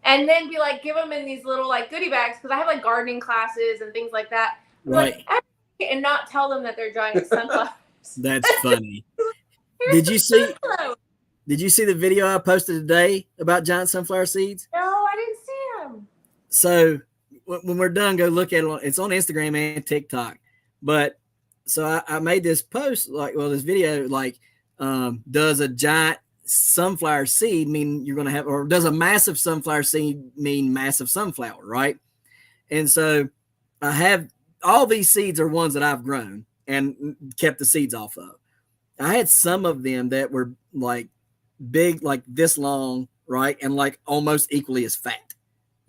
and then be like, give them in these little like goodie bags, because I have like gardening classes and things like that. Right. Like, and not tell them that they're giant sunflowers. That's funny. Did you see the video I posted today about giant sunflower seeds? No, I didn't see them. So when we're done, go look at it. It's on Instagram and TikTok. But so I made this post, this video, does a giant sunflower seed mean you're going to have, or does a massive sunflower seed mean massive sunflower, right? And so I have all these seeds are ones that I've grown and kept the seeds off of. I had some of them that were like big, like this long, right? And like almost equally as fat.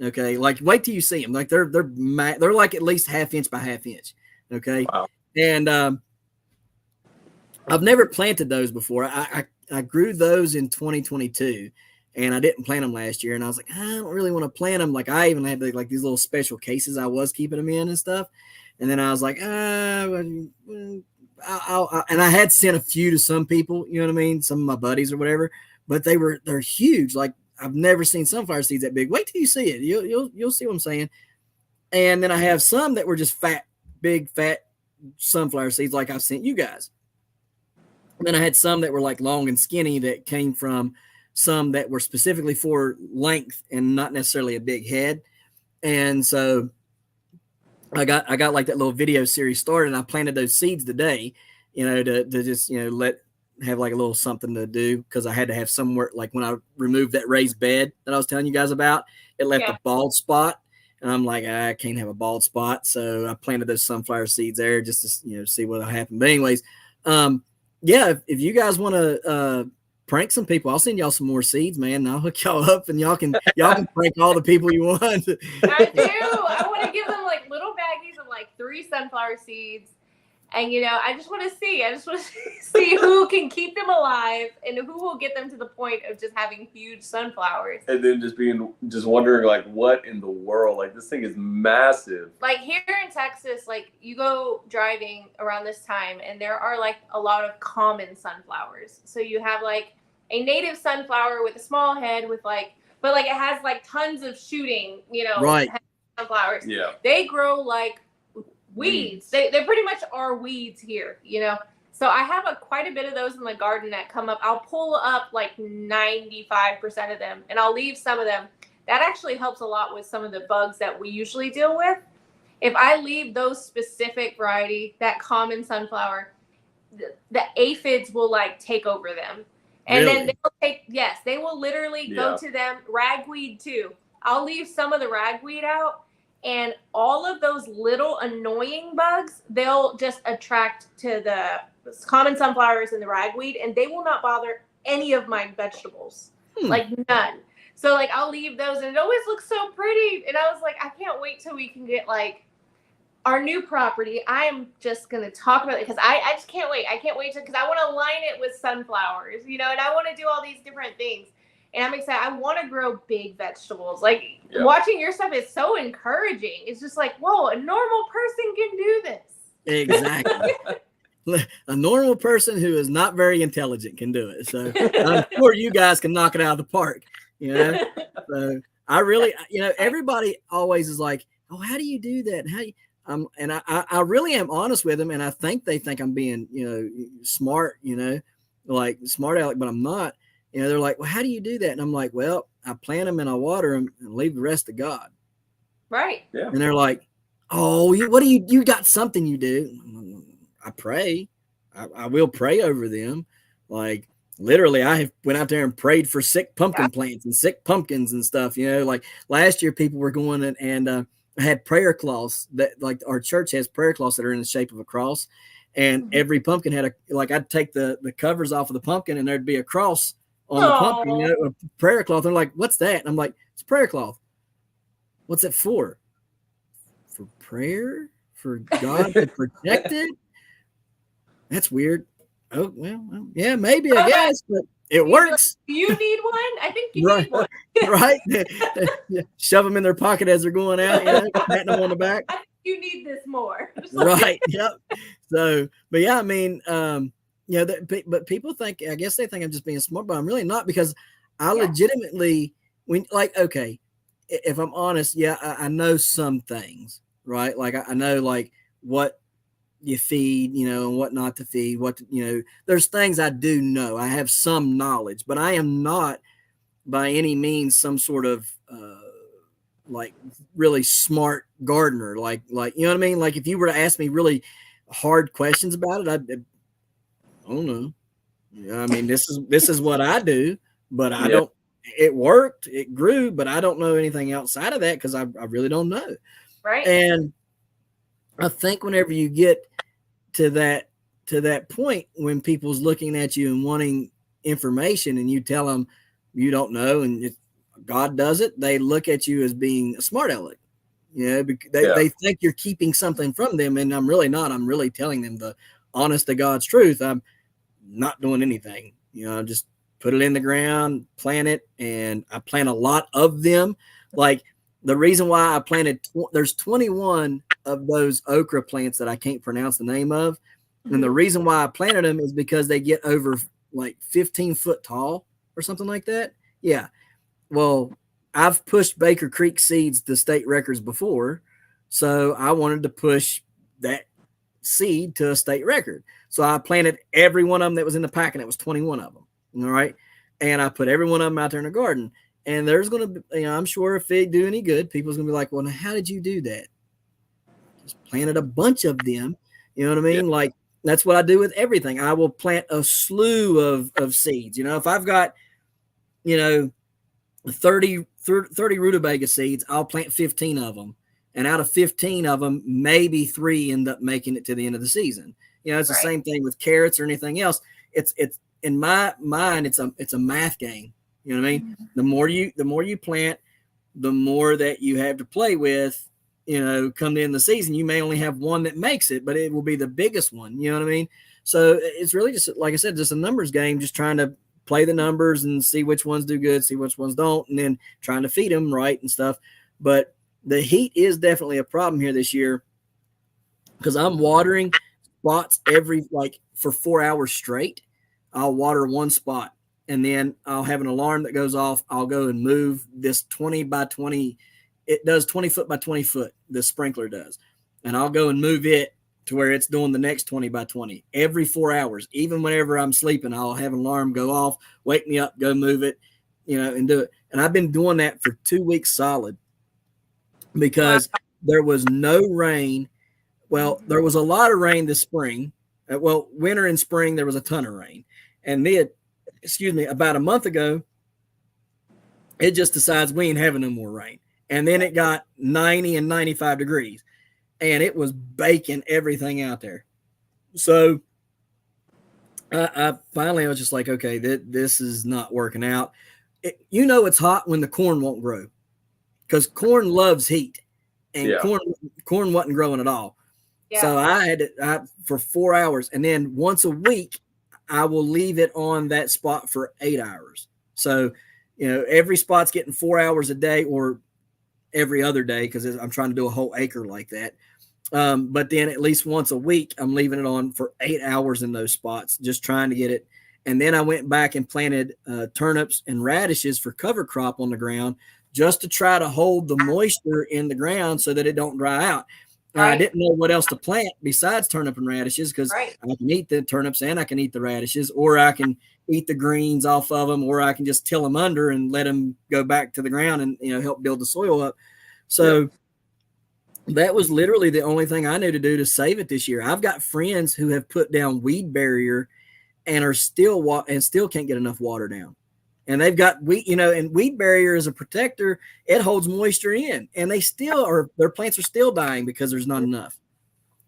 Okay, like wait till you see them. Like they're like at least ½ inch by ½ inch. Okay, wow. And I've never planted those before. I grew those in 2022, and I didn't plant them last year. And I was like, I don't really want to plant them. Like I even had like these little special cases I was keeping them in and stuff. And then I was like, and I had sent a few to some people, you know what I mean, some of my buddies or whatever. But they're huge. Like I've never seen sunflower seeds that big. Wait till you see it. You'll see what I'm saying. And then I have some that were just big fat sunflower seeds like I've sent you guys. And then I had some that were like long and skinny that came from some that were specifically for length and not necessarily a big head. And so I got like that little video series started, and I planted those seeds today, you know, to just, you know, have like a little something to do, because I had to have somewhere, like when I removed that raised bed that I was telling you guys about, it left a bald spot, and I'm like, I can't have a bald spot, so I planted those sunflower seeds there just to, you know, see what will happen. But anyways, if you guys want to prank some people, I'll send y'all some more seeds, man, and I'll hook y'all up, and y'all can prank all the people you want. I do. I want to give them like little baggies of like 3 sunflower seeds. And, you know, I just want to see who can keep them alive and who will get them to the point of just having huge sunflowers. And then just wondering, like, what in the world? Like, this thing is massive. Like, here in Texas, like, you go driving around this time, and there are, like, a lot of common sunflowers. So you have, like, a native sunflower with a small head with, like, but, like, it has, like, tons of shooting, you know, right. sunflowers. Yeah. They grow, like, weeds. They pretty much are weeds here, you know. So I have quite a bit of those in the garden that come up. I'll pull up like 95% of them, and I'll leave some of them. That actually helps a lot with some of the bugs that we usually deal with. If I leave those specific variety, that common sunflower, the aphids will like take over them. And then they will literally go to them. Ragweed too. I'll leave some of the ragweed out. And all of those little annoying bugs, they'll just attract to the common sunflowers and the ragweed, and they will not bother any of my vegetables, like none. So like I'll leave those, and it always looks so pretty. And I was like, I can't wait till we can get like our new property. I am just gonna talk about it because I just can't wait. I can't wait because I want to line it with sunflowers, you know, and I want to do all these different things. And I'm excited. I want to grow big vegetables. Like watching your stuff is so encouraging. It's just like, whoa, a normal person can do this. Exactly. A normal person who is not very intelligent can do it. So I'm sure you guys can knock it out of the park. You know, so I really, you know, everybody always is like, oh, how do you do that? How do you, and I really am honest with them, and I think they think I'm being, you know, smart, you know, like smart aleck, but I'm not. You know, they're like, well, how do you do that? And I'm like, well, I plant them and I water them and leave the rest to God. Right. Yeah. And they're like, oh, what do you got something you do? I pray. I will pray over them. Like, literally I have went out there and prayed for sick pumpkin plants and sick pumpkins and stuff. Like last year people were going and had prayer cloths that, like, our church has prayer cloths that are in the shape of a cross, and every pumpkin had I'd take the covers off of the pumpkin and there'd be a cross on the pumpkin, a prayer cloth. They're like, what's that? And I'm like, it's a prayer cloth. What's it for? For prayer? For God to protect it? That's weird. Oh, well, yeah, maybe, I guess, but it works. Do you need one? I think you need one. Right? Shove them in their pocket as they're going out, patting them on the back. I think you need this more. Right. Yep. So, but yeah, I mean, but people think, I guess they think I'm just being smart, but I'm really not, because I legitimately, okay, if I'm honest, I know some things, right? Like I know like what you feed, and what not to feed, there's things I do know. I have some knowledge, but I am not by any means some sort of like really smart gardener. Like, you know what I mean? Like if you were to ask me really hard questions about it, I don't know. I mean, this is what I do, but I don't, it worked, it grew, but I don't know anything outside of that because I really don't know. Right. And I think whenever you get to that point when people's looking at you and wanting information and you tell them you don't know and God does it, they look at you as being a smart aleck. They think you're keeping something from them, and I'm really not. I'm really telling them the honest to God's truth. I'm not doing anything. Just put it in the ground, plant it, and I plant a lot of them. Like the reason why I planted, there's 21 of those okra plants that I can't pronounce the name of. And the reason why I planted them is because they get over like 15 foot tall or something like that. Yeah. Well, I've pushed Baker Creek seeds to state records before. So I wanted to push that seed to a state record. So I planted every one of them that was in the pack, and it was 21 of them. All right. And I put every one of them out there in the garden. And there's going to be, I'm sure if they do any good, people's going to be like, well, now how did you do that? Just planted a bunch of them. You know what I mean? Yeah. Like that's what I do with everything. I will plant a slew of seeds. If I've got, 30 rutabaga seeds, I'll plant 15 of them. And out of 15 of them, maybe 3 end up making it to the end of the season. It's the same thing with carrots or anything else. It's in my mind, it's a math game. You know what I mean? The more you plant, the more that you have to play with, come the end of the season. You may only have one that makes it, but it will be the biggest one. You know what I mean? So it's really just, like I said, just a numbers game, just trying to play the numbers and see which ones do good, see which ones don't, and then trying to feed them right and stuff. But the heat is definitely a problem here this year because I'm watering spots for 4 hours straight. I'll water one spot. And then I'll have an alarm that goes off. I'll go and move this 20 by 20. It does 20 foot by 20 foot. The sprinkler does. And I'll go and move it to where it's doing the next 20 by 20 every 4 hours. Even whenever I'm sleeping, I'll have an alarm go off, wake me up, go move it, and do it. And I've been doing that for 2 weeks solid because there was no rain. Well, there was a lot of rain this spring. Winter and spring, there was a ton of rain. And then, about a month ago, it just decides we ain't having no more rain. And then it got 90 and 95 degrees and it was baking everything out there. So I finally was just like, okay, this is not working out. It's hot when the corn won't grow because corn loves heat and corn wasn't growing at all. Yeah. So I had to, for 4 hours, and then once a week, I will leave it on that spot for 8 hours. So, every spot's getting 4 hours a day or every other day because I'm trying to do a whole acre like that. But then at least once a week, I'm leaving it on for 8 hours in those spots, just trying to get it. And then I went back and planted turnips and radishes for cover crop on the ground just to try to hold the moisture in the ground so that it don't dry out. Right. I didn't know what else to plant besides turnip and radishes because I can eat the turnips and I can eat the radishes, or I can eat the greens off of them, or I can just till them under and let them go back to the ground and help build the soil up. So that was literally the only thing I knew to do to save it this year. I've got friends who have put down weed barrier and are still still can't get enough water down. And they've got wheat, and weed barrier is a protector. It holds moisture in, and their plants are still dying because there's not enough.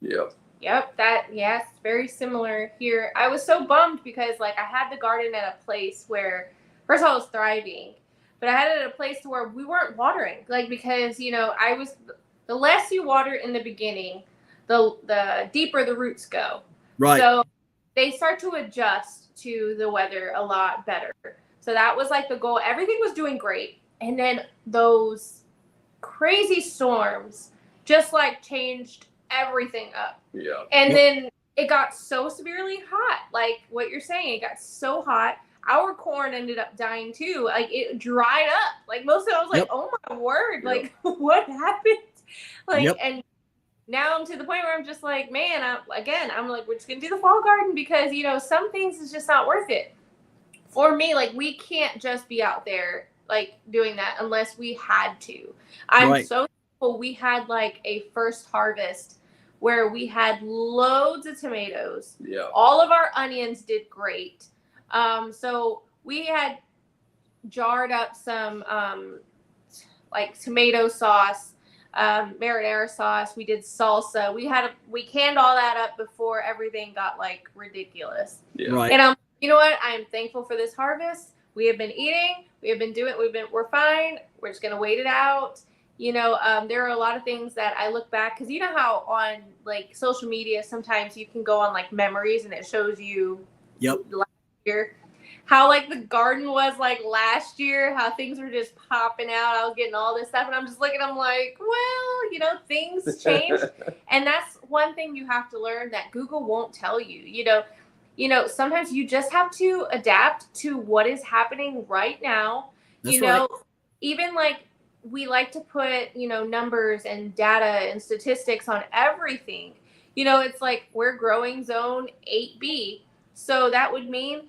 Yep. Yes, very similar here. I was so bummed because like I had the garden at a place where first of all it was thriving, but I had it at a place where we weren't watering. Like because, the less you water in the beginning, the deeper the roots go. Right. So they start to adjust to the weather a lot better. So that was like the goal. Everything was doing great. And then those crazy storms just like changed everything up. Yeah. And then it got so severely hot. Like what you're saying, it got so hot. Our corn ended up dying too. Like it dried up. Like most of it, I was like, oh my word, like what happened? Like, and now I'm to the point where I'm just like, man, I'm like, we're just going to do the fall garden because, some things is just not worth it. For me, like we can't just be out there like doing that unless we had to. I'm so thankful we had like a first harvest where we had loads of tomatoes. Yeah. All of our onions did great. So we had jarred up some like tomato sauce, marinara sauce. We did salsa. We canned all that up before everything got like ridiculous. Yeah. Right. And you know what? I'm thankful for this harvest. We have been eating. We have been doing. We're fine. We're just gonna wait it out. There are a lot of things that I look back because you know how on like social media sometimes you can go on like memories and it shows you last year how like the garden was like last year, how things were just popping out. I was getting all this stuff and I'm just looking, I'm like, well, things change. And that's one thing you have to learn that Google won't tell you. Sometimes you just have to adapt to what is happening right now. That's right. Even like we like to put, numbers and data and statistics on everything. It's like we're growing zone 8B. So that would mean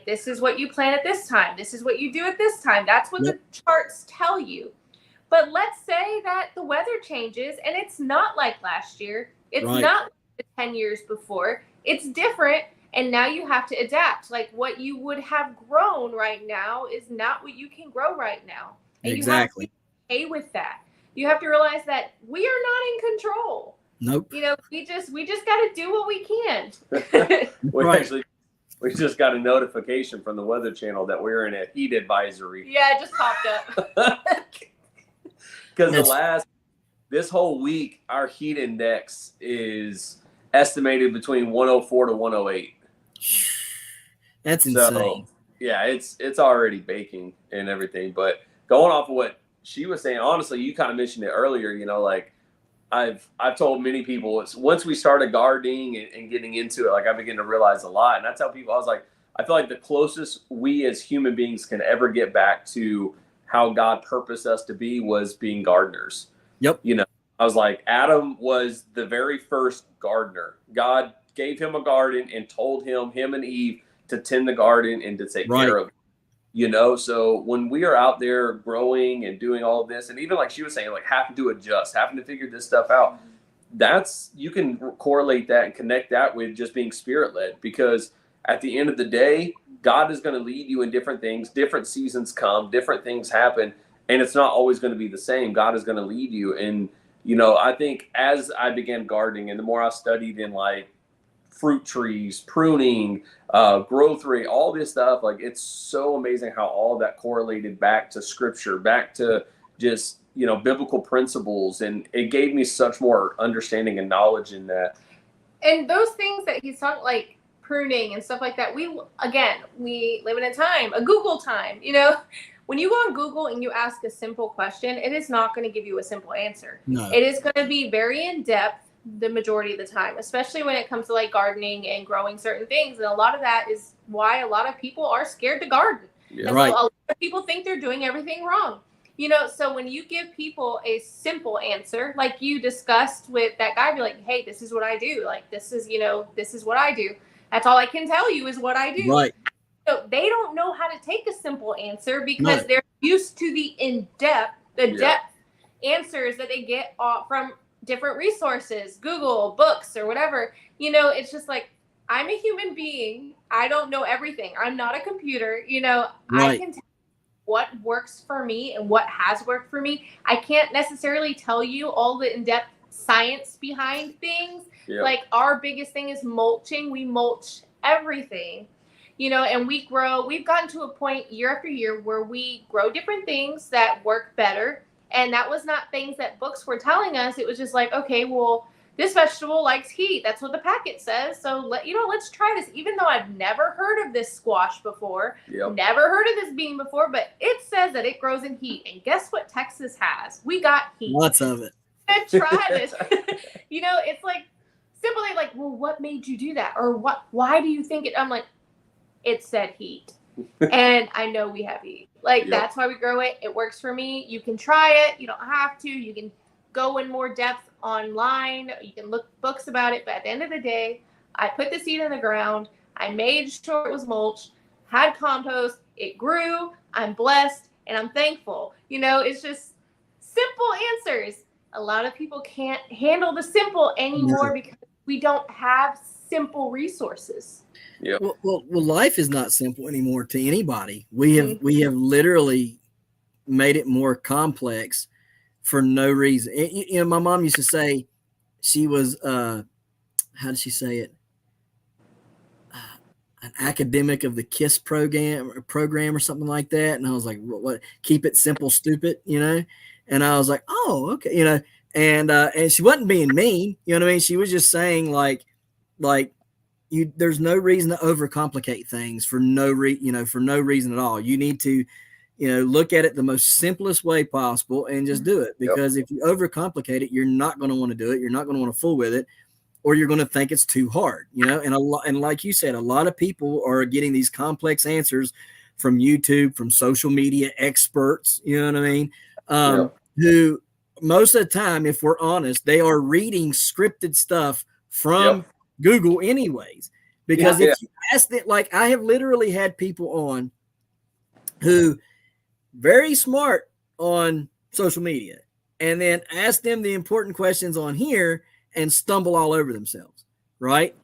this is what you plant at this time. This is what you do at this time. That's what the charts tell you. But let's say that the weather changes and it's not like last year. It's not like the 10 years before. It's different. And now you have to adapt. Like what you would have grown right now is not what you can grow right now. And exactly. You have to be okay with that. You have to realize that we are not in control. Nope. We just got to do what we can. We just got a notification from the Weather Channel that we're in a heat advisory. Yeah, it just popped up. Because this whole week, our heat index is estimated between 104 to 108. That's insane. So, yeah, it's already baking and everything. But going off of what she was saying, honestly, you kind of mentioned it earlier. Like I've told many people, it's once we started gardening and getting into it, like I began to realize a lot. And I tell people, I was like, I feel like the closest we as human beings can ever get back to how God purposed us to be was being gardeners. Yep. I was like, Adam was the very first gardener. God gave him a garden and told him and Eve to tend the garden and to take care of it. So when we are out there growing and doing all of this, and even like she was saying, like having to adjust, having to figure this stuff out, you can correlate that and connect that with just being spirit-led, because at the end of the day, God is going to lead you in different things. Different seasons come, different things happen, and it's not always going to be the same. God is going to lead you. And, I think as I began gardening and the more I studied in like fruit trees, pruning, growth rate, all this stuff, like it's so amazing how all that correlated back to scripture, back to just, biblical principles. And it gave me such more understanding and knowledge in that. And those things that he's talking, like pruning and stuff like that, we live in a Google time, When you go on Google and you ask a simple question, it is not going to give you a simple answer. No. It is going to be very in-depth the majority of the time, especially when it comes to like gardening and growing certain things. And a lot of that is why a lot of people are scared to garden. Yeah. And so a lot of people think they're doing everything wrong. So when you give people a simple answer, like you discussed with that guy, be like, hey, this is what I do. Like, this is what I do. That's all I can tell you is what I do. Right. So they don't know how to take a simple answer because they're used to the depth answers that they get from different resources, Google, books, or whatever. It's just like, I'm a human being I don't know everything. I'm not a computer. Right. I can tell what works for me and what has worked for me. I can't necessarily tell you all the in-depth science behind things. Yep. Like our biggest thing is mulching. We mulch everything, and we grow. We've gotten to a point year after year where we grow different things that work better. And that was not things that books were telling us. It was just like, okay, well, this vegetable likes heat. That's what the packet says. So let's try this. Even though I've never heard of this squash before, never heard of this bean before, but it says that it grows in heat. And guess what Texas has? We got heat. Lots of it. Try this. It's like simply like, well, what made you do that? Or why do you think it? I'm like, it said heat. And I know we have heat. That's why we grow it. It works for me. You can try it. You don't have to. You can go in more depth online. You can look books about it. But at the end of the day, I put the seed in the ground. I made sure it was mulched, had compost. It grew. I'm blessed and I'm thankful. It's just simple answers. A lot of people can't handle the simple anymore because we don't have simple resources. Yeah. Well, life is not simple anymore to anybody. We have literally made it more complex for no reason. My mom used to say she was how did she say it? An academic of the KISS program or something like that. And I was like, what? Keep it simple, stupid, And I was like, oh, okay, and she wasn't being mean, you know what I mean? She was just saying like there's no reason to overcomplicate things for no reason at all. You need to, look at it the most simplest way possible and just do it. Because if you overcomplicate it, you're not going to want to do it. You're not going to want to fool with it, or you're going to think it's too hard, and like you said, a lot of people are getting these complex answers from YouTube, from social media experts, you know what I mean? Who most of the time, if we're honest, they are reading scripted stuff from Google anyways, because if you ask it, like I have literally had people on who very smart on social media and then ask them the important questions on here and stumble all over themselves. Right.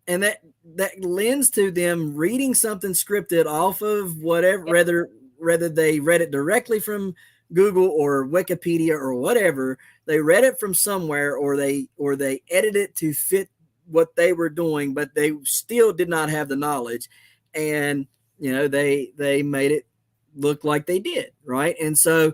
And that lends to them reading something scripted off of whatever, whether they read it directly from Google or Wikipedia or whatever, they read it from somewhere, or they edit it to fit what they were doing, but they still did not have the knowledge, and they made it look like they did, right? And so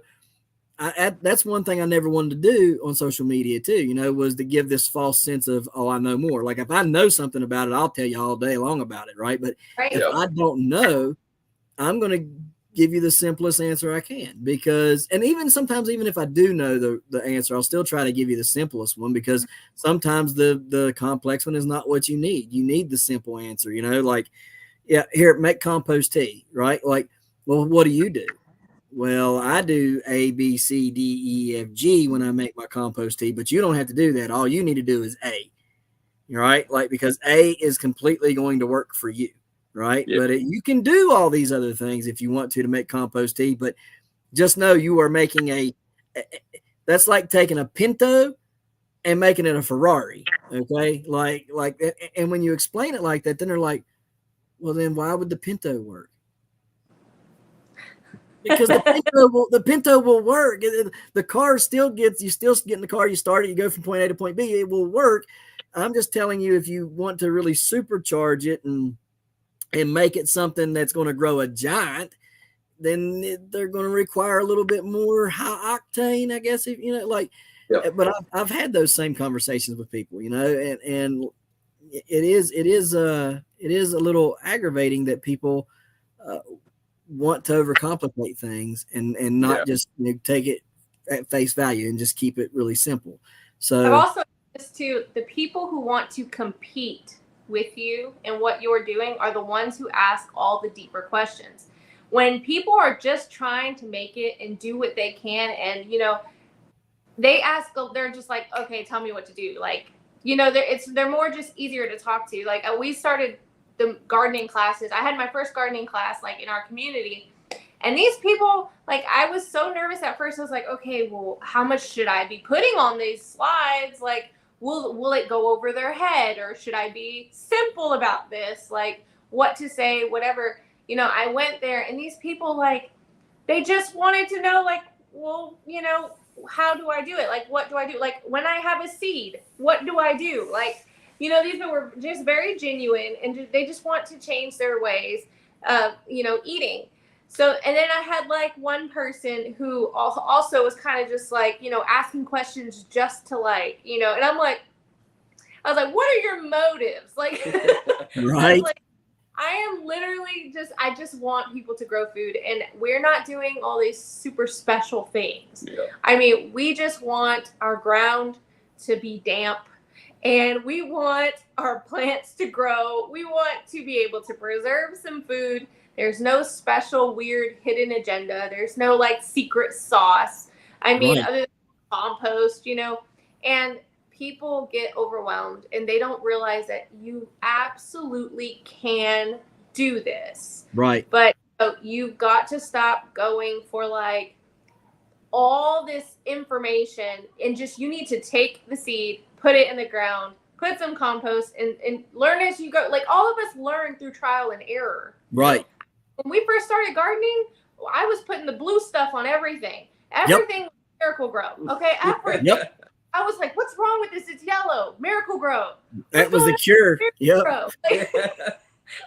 that's one thing I never wanted to do on social media too, was to give this false sense of, oh, I know more. Like if I know something about it, I'll tell you all day long about it, right? But if I don't know, I'm going to give you the simplest answer I can, because, and even sometimes, even if I do know the answer, I'll still try to give you the simplest one, because sometimes the complex one is not what you need. You need the simple answer, here, make compost tea, right? Like, well, what do you do? Well, I do A, B, C, D, E, F, G when I make my compost tea, but you don't have to do that. All you need to do is A, right? Like, because A is completely going to work for you. Right. Yep. But you can do all these other things if you want to make compost tea, but just know you are making that's like taking a Pinto and making it a Ferrari. Okay. Like, and when you explain it like that, then they're like, well, then why would the Pinto work? Because the Pinto will work. The car you still get in the car, you start it, you go from point A to point B, it will work. I'm just telling you, if you want to really supercharge it and make it something that's going to grow a giant, then they're going to require a little bit more high octane, I guess, but I've had those same conversations with people, and it is a little aggravating that people want to overcomplicate things and not just take it at face value and just keep it really simple. So I've also noticed too, the people who want to compete with you and what you're doing are the ones who ask all the deeper questions. When people are just trying to make it and do what they can, and they're just like, okay, tell me what to do. Like, they're more just easier to talk to. Like, we started the gardening classes. I had my first gardening class like in our community, and these people, like, I was so nervous at first. I was like, okay, well, how much should I be putting on these slides? Like, will it go over their head, or should I be simple about this? Like, what to say, whatever. You know, I went there and these people, like, they just wanted to know, like, well, you know, how do I do it? Like, what do I do? Like, when I have a seed, what do I do? Like, you know, these people were just very genuine and they just want to change their ways of, you know, eating. So, and then I had like one person who also was kind of just like, you know, asking questions just to like, you know, and I was like, what are your motives? Like, right. I was like, I am literally I just want people to grow food, and we're not doing all these super special things. Yeah. I mean, we just want our ground to be damp, and we want our plants to grow. We want to be able to preserve some food. There's no special weird hidden agenda. There's no like secret sauce. I mean, other than compost, you know, and people get overwhelmed and they don't realize that you absolutely can do this. Right. But you've got to stop going for like all this information and just, you need to take the seed, put it in the ground, put some compost and learn as you go. Like all of us learn through trial and error. Right. When we first started gardening, I was putting the blue stuff on everything. Everything was Miracle Grow. Okay. Yep. I was like, what's wrong with this? It's yellow. Miracle Grow. That was the cure. Yep.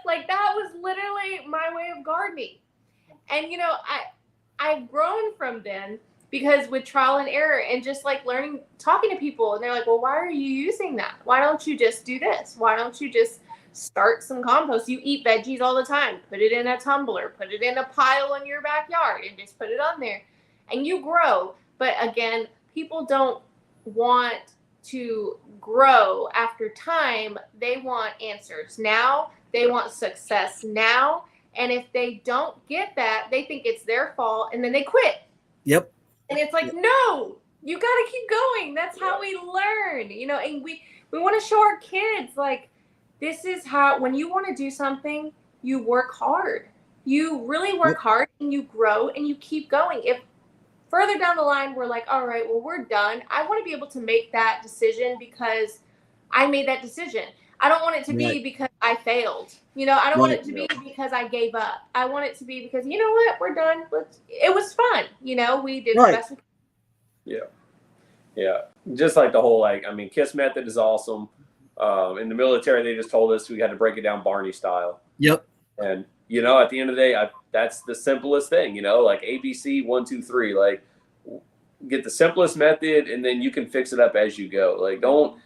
Like that was literally my way of gardening. And you know, I've grown from then because with trial and error and just like learning, talking to people, and they're like, well, why are you using that? Why don't you just do this? Why don't you just start some compost? You eat veggies all the time. Put it in a tumbler, put it in a pile in your backyard and just put it on there and you grow. But again, people don't want to grow after time. They want answers now. They want success now. And if they don't get that, they think it's their fault and then they quit. Yep. And it's like, no, you got to keep going. That's how we learn, you know, and we want to show our kids, like, this is how, when you want to do something, you work hard. You really work hard and you grow and you keep going. If further down the line, we're like, all right, well, we're done. I want to be able to make that decision because I made that decision. I don't want it to be because I failed. You know, I don't want it to be because I gave up. I want it to be because, you know what, we're done. It was fun. You know, we did the best we could. Yeah. Yeah. Just like the whole, like, I mean, KISS method is awesome. In the military, they just told us we had to break it down Barney style. Yep. And, you know, at the end of the day, that's the simplest thing, you know, like ABC 1, 2, 3, like get the simplest method and then you can fix it up as you go. Like, don't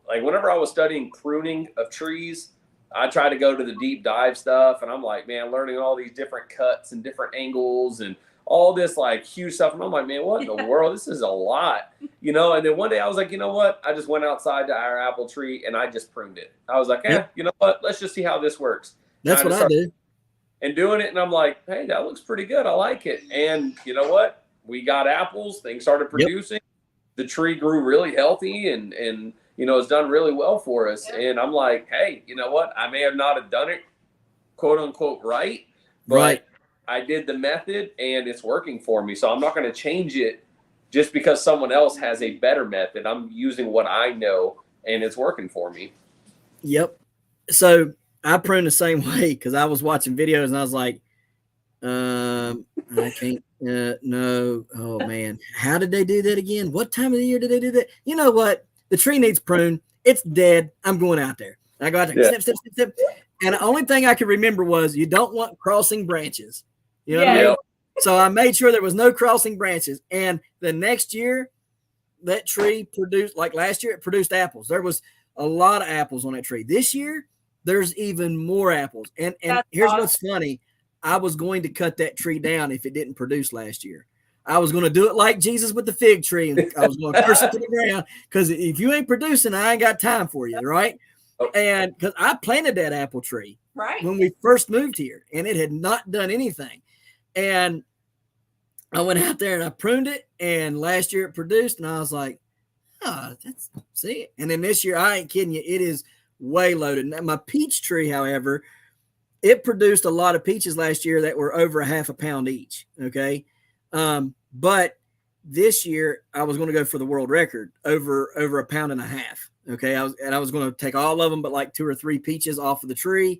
like whenever I was studying pruning of trees, I tried to go to the deep dive stuff and I'm like, man, learning all these different cuts and different angles and all this like huge stuff. And I'm like, man, what in the world? This is a lot, you know? And then one day I was like, you know what? I just went outside to our apple tree and I just pruned it. I was like, you know what? Let's just see how this works. That's what I do. And doing it. And I'm like, hey, that looks pretty good. I like it. And you know what? We got apples. Things started producing. The tree grew really healthy and, you know, it's done really well for us. And I'm like, hey, you know what? I may have not have done it, quote unquote, right. But I did the method and it's working for me. So I'm not going to change it just because someone else has a better method. I'm using what I know and it's working for me. Yep. So I prune the same way because I was watching videos and I was like, I can't, no. Oh man. How did they do that again? What time of the year did they do that? You know what? The tree needs prune. It's dead. I'm going out there. I go out there, snip. And the only thing I could remember was you don't want crossing branches. You know what I mean? So I made sure there was no crossing branches. And the next year, that tree produced, like last year, it produced apples. There was a lot of apples on that tree. This year, there's even more apples. And here's what's funny. I was going to cut that tree down if it didn't produce last year. I was going to do it like Jesus with the fig tree. And I was going to curse it to the ground because if you ain't producing, I ain't got time for you, right? And because I planted that apple tree when we first moved here, and it had not done anything. And I went out there and I pruned it, and last year it produced, and I was like, oh, see? And then this year, I ain't kidding you, it is way loaded. Now, my peach tree, however, it produced a lot of peaches last year that were over 1/2 pound each, okay? But this year I was going to go for the world record over 1.5 pounds. Okay. I was going to take all of them, but like 2 or 3 peaches off of the tree.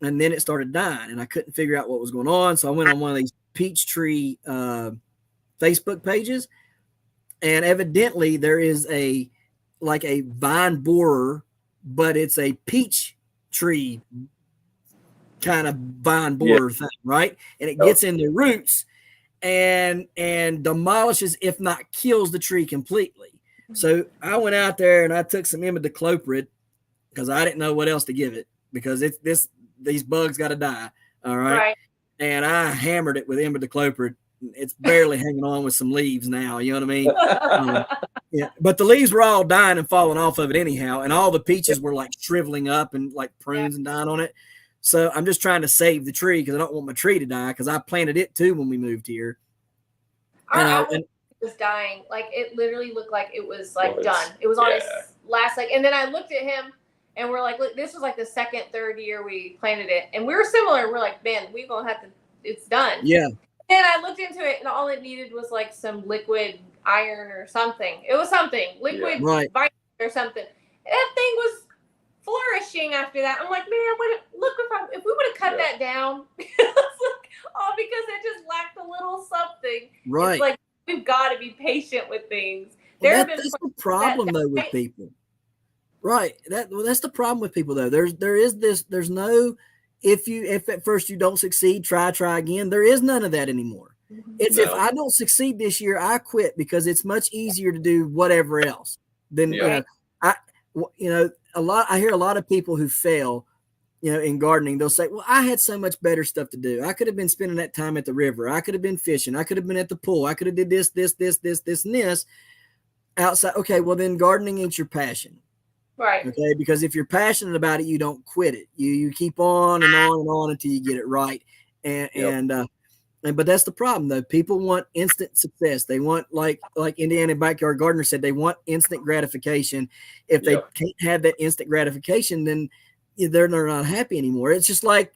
and then it started dying, and I couldn't figure out what was going on. So I went on one of these peach tree Facebook pages, and evidently there is a vine borer, but it's a peach tree kind of vine borer thing, right? And it gets in the roots and demolishes, if not kills, the tree completely. So I went out there and I took some imidacloprid because I didn't know what else to give it, because these bugs got to die. All right. And I hammered it with imidacloprid. It's barely hanging on with some leaves now. You know what I mean? Yeah. But the leaves were all dying and falling off of it anyhow. And all the peaches were like shriveling up and like prunes and dying on it. So I'm just trying to save the tree because I don't want my tree to die, because I planted it too when we moved here. Our apple was dying. Like, it literally looked like it was like done. It was on its last, like, and then I looked at him and we're like, look, this was like the second, third year we planted it. And we were similar. We're like, man, we're going to have to, it's done. Yeah. And I looked into it and all it needed was like some liquid iron or something. It was something, liquid vitamin or something. That thing was flourishing after that. I'm like, man, look, if we would have cut that down, all because it just lacked a little something. Right. It's like, we've got to be patient with things. Well, that's the problem though with people. Right. That's the problem with people though. There's no, if at first you don't succeed, try again. There is none of that anymore. It's if I don't succeed this year, I quit, because it's much easier to do whatever else than I hear a lot of people who fail, in gardening. They'll say, well, I had so much better stuff to do. I could have been spending that time at the river. I could have been fishing. I could have been at the pool. I could have did this, and this outside. Okay. Well, then gardening ain't your passion. Right. Okay. Because if you're passionate about it, you don't quit it. You keep on and on and on until you get it right. But that's the problem though. People want instant success. They want, like Indiana Backyard Gardener said, they want instant gratification. If they can't have that instant gratification, then they're not happy anymore. It's just like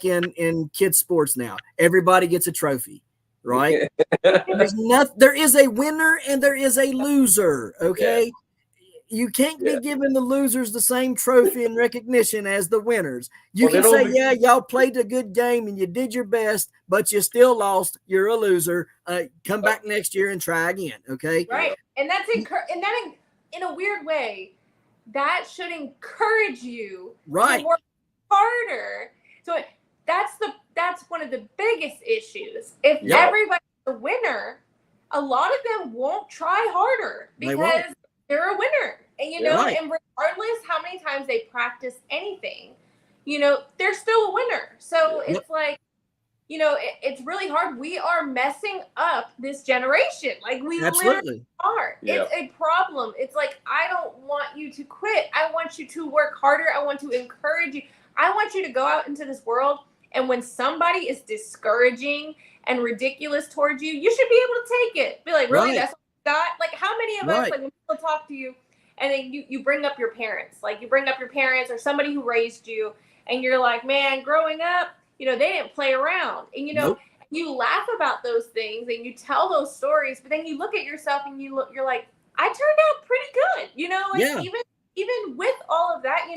in kids sports now. Everybody gets a trophy, right? There is a winner and there is a loser. Okay. Yeah. You can't be giving the losers the same trophy and recognition as the winners. You can say, y'all played a good game and you did your best, but you still lost. You're a loser. Come back next year and try again. Okay. Right. And that's in a weird way, that should encourage you to work harder. So that's one of the biggest issues. If everybody's a winner, a lot of them won't try harder because they're a winner. And, and regardless how many times they practice anything, they're still a winner. So it's like, it's really hard. We are messing up this generation. Like, we literally are. Yep. It's a problem. It's like, I don't want you to quit. I want you to work harder. I want to encourage you. I want you to go out into this world, and when somebody is discouraging and ridiculous towards you, you should be able to take it. Be like, really? That's what you got? Like, how many of us, like, when people talk to you, and then you bring up your parents. Like, you bring up your parents or somebody who raised you, and you're like, man, growing up, they didn't play around. And, you laugh about those things and you tell those stories, but then you look at yourself and you're like, I turned out pretty good. Even with all of that,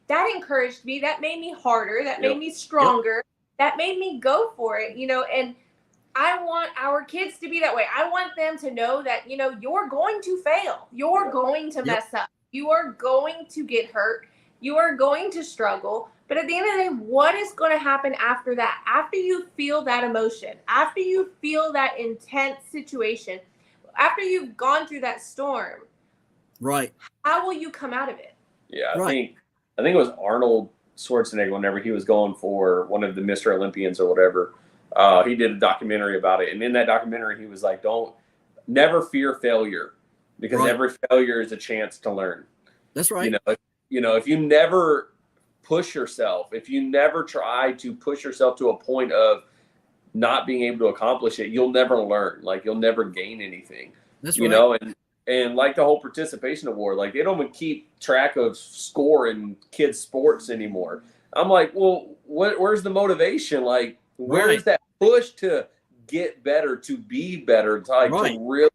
that encouraged me. That made me harder. That made me stronger. That made me go for it, and I want our kids to be that way. I want them to know that, you're going to fail. You're going to mess up. You are going to get hurt. You are going to struggle. But at the end of the day, what is going to happen after that? After you feel that emotion, after you feel that intense situation, after you've gone through that storm, how will you come out of it? Yeah, I think it was Arnold Schwarzenegger, whenever he was going for one of the Mr. Olympians or whatever. He did a documentary about it. And in that documentary, he was like, never fear failure, because every failure is a chance to learn. That's right. If you never push yourself, if you never try to push yourself to a point of not being able to accomplish it, you'll never learn. Like, you'll never gain anything. That's right. And like the whole participation award, like, they don't even keep track of score in kids sports anymore. I'm like, well, where's the motivation? Like, where's that push to get better, to be better, to really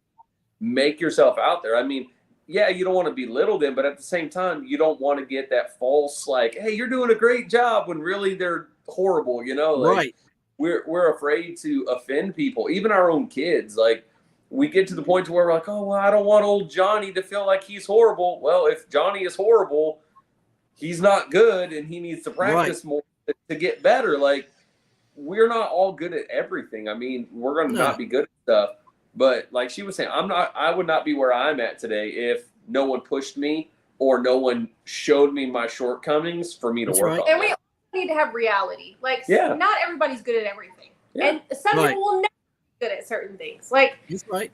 make yourself out there? I mean, you don't want to belittle them, but at the same time, you don't want to get that false, like, hey, you're doing a great job, when really they're horrible, you know, like right. we're afraid to offend people, even our own kids. Like we get to the point to where we're like, oh, well, I don't want old Johnny to feel like he's horrible. Well, if Johnny is horrible, he's not good and he needs to practice more to get better. Like we're not all good at everything. I mean, we're going to not be good at stuff. But like she was saying, I would not be where I'm at today if no one pushed me or no one showed me my shortcomings for me to work on. And we need to have reality. Like, not everybody's good at everything. Yeah. And some people will never be good at certain things. Like,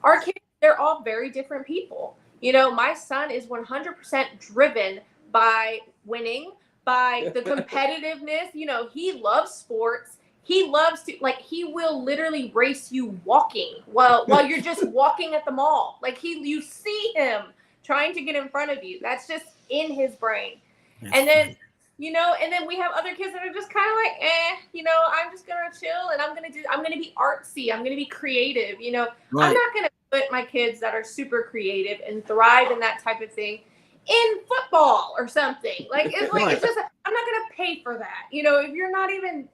our kids, they're all very different people. You know, my son is 100% driven by winning, by the competitiveness. You know, he loves sports. He loves to, like, he will literally race you walking while you're just walking at the mall. Like, you see him trying to get in front of you. That's just in his brain. And then, you know, and then we have other kids that are just kind of like, you know, I'm just going to chill and I'm going to be artsy. I'm going to be creative. You know, I'm not going to put my kids that are super creative and thrive in that type of thing in football or something. Like, it's like, it's just, I'm not going to pay for that. You know, if you're not even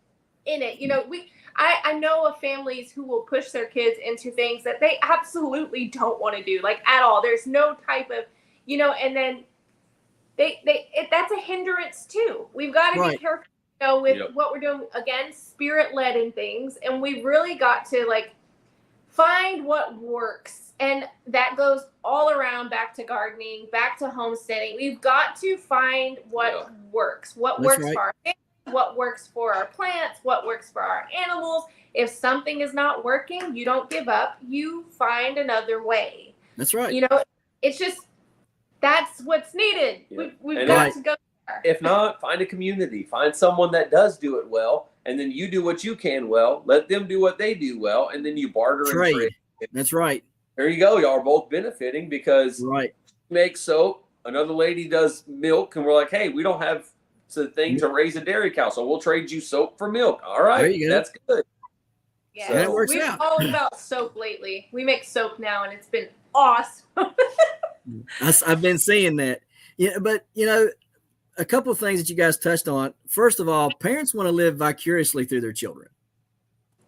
in it, you know, I know of families who will push their kids into things that they absolutely don't want to do, like at all. There's no type of, you know, and then that's a hindrance too. We've got to be careful, you know, with what we're doing, again, spirit-led in things. And we've really got to like find what works. And that goes all around back to gardening, back to homesteading. We've got to find what works, what works for our family, what works for our plants, what works for our animals. If something is not working, you don't give up. You find another way. That's right. You know, it's just, that's what's needed. We've got to go there. If not, find a community. Find someone that does do it well, and then you do what you can well. Let them do what they do well, and then you barter and trade. That's right. There you go. Y'all are both benefiting because you make soap, another lady does milk, and we're like, hey, we don't have the thing to raise a dairy cow, so we'll trade you soap for milk. All right, there you go. That's good. Yeah, so, that works out. We're all about soap lately. We make soap now, and it's been awesome. I've been seeing that. Yeah, but you know, a couple of things that you guys touched on. First of all, parents want to live vicariously through their children.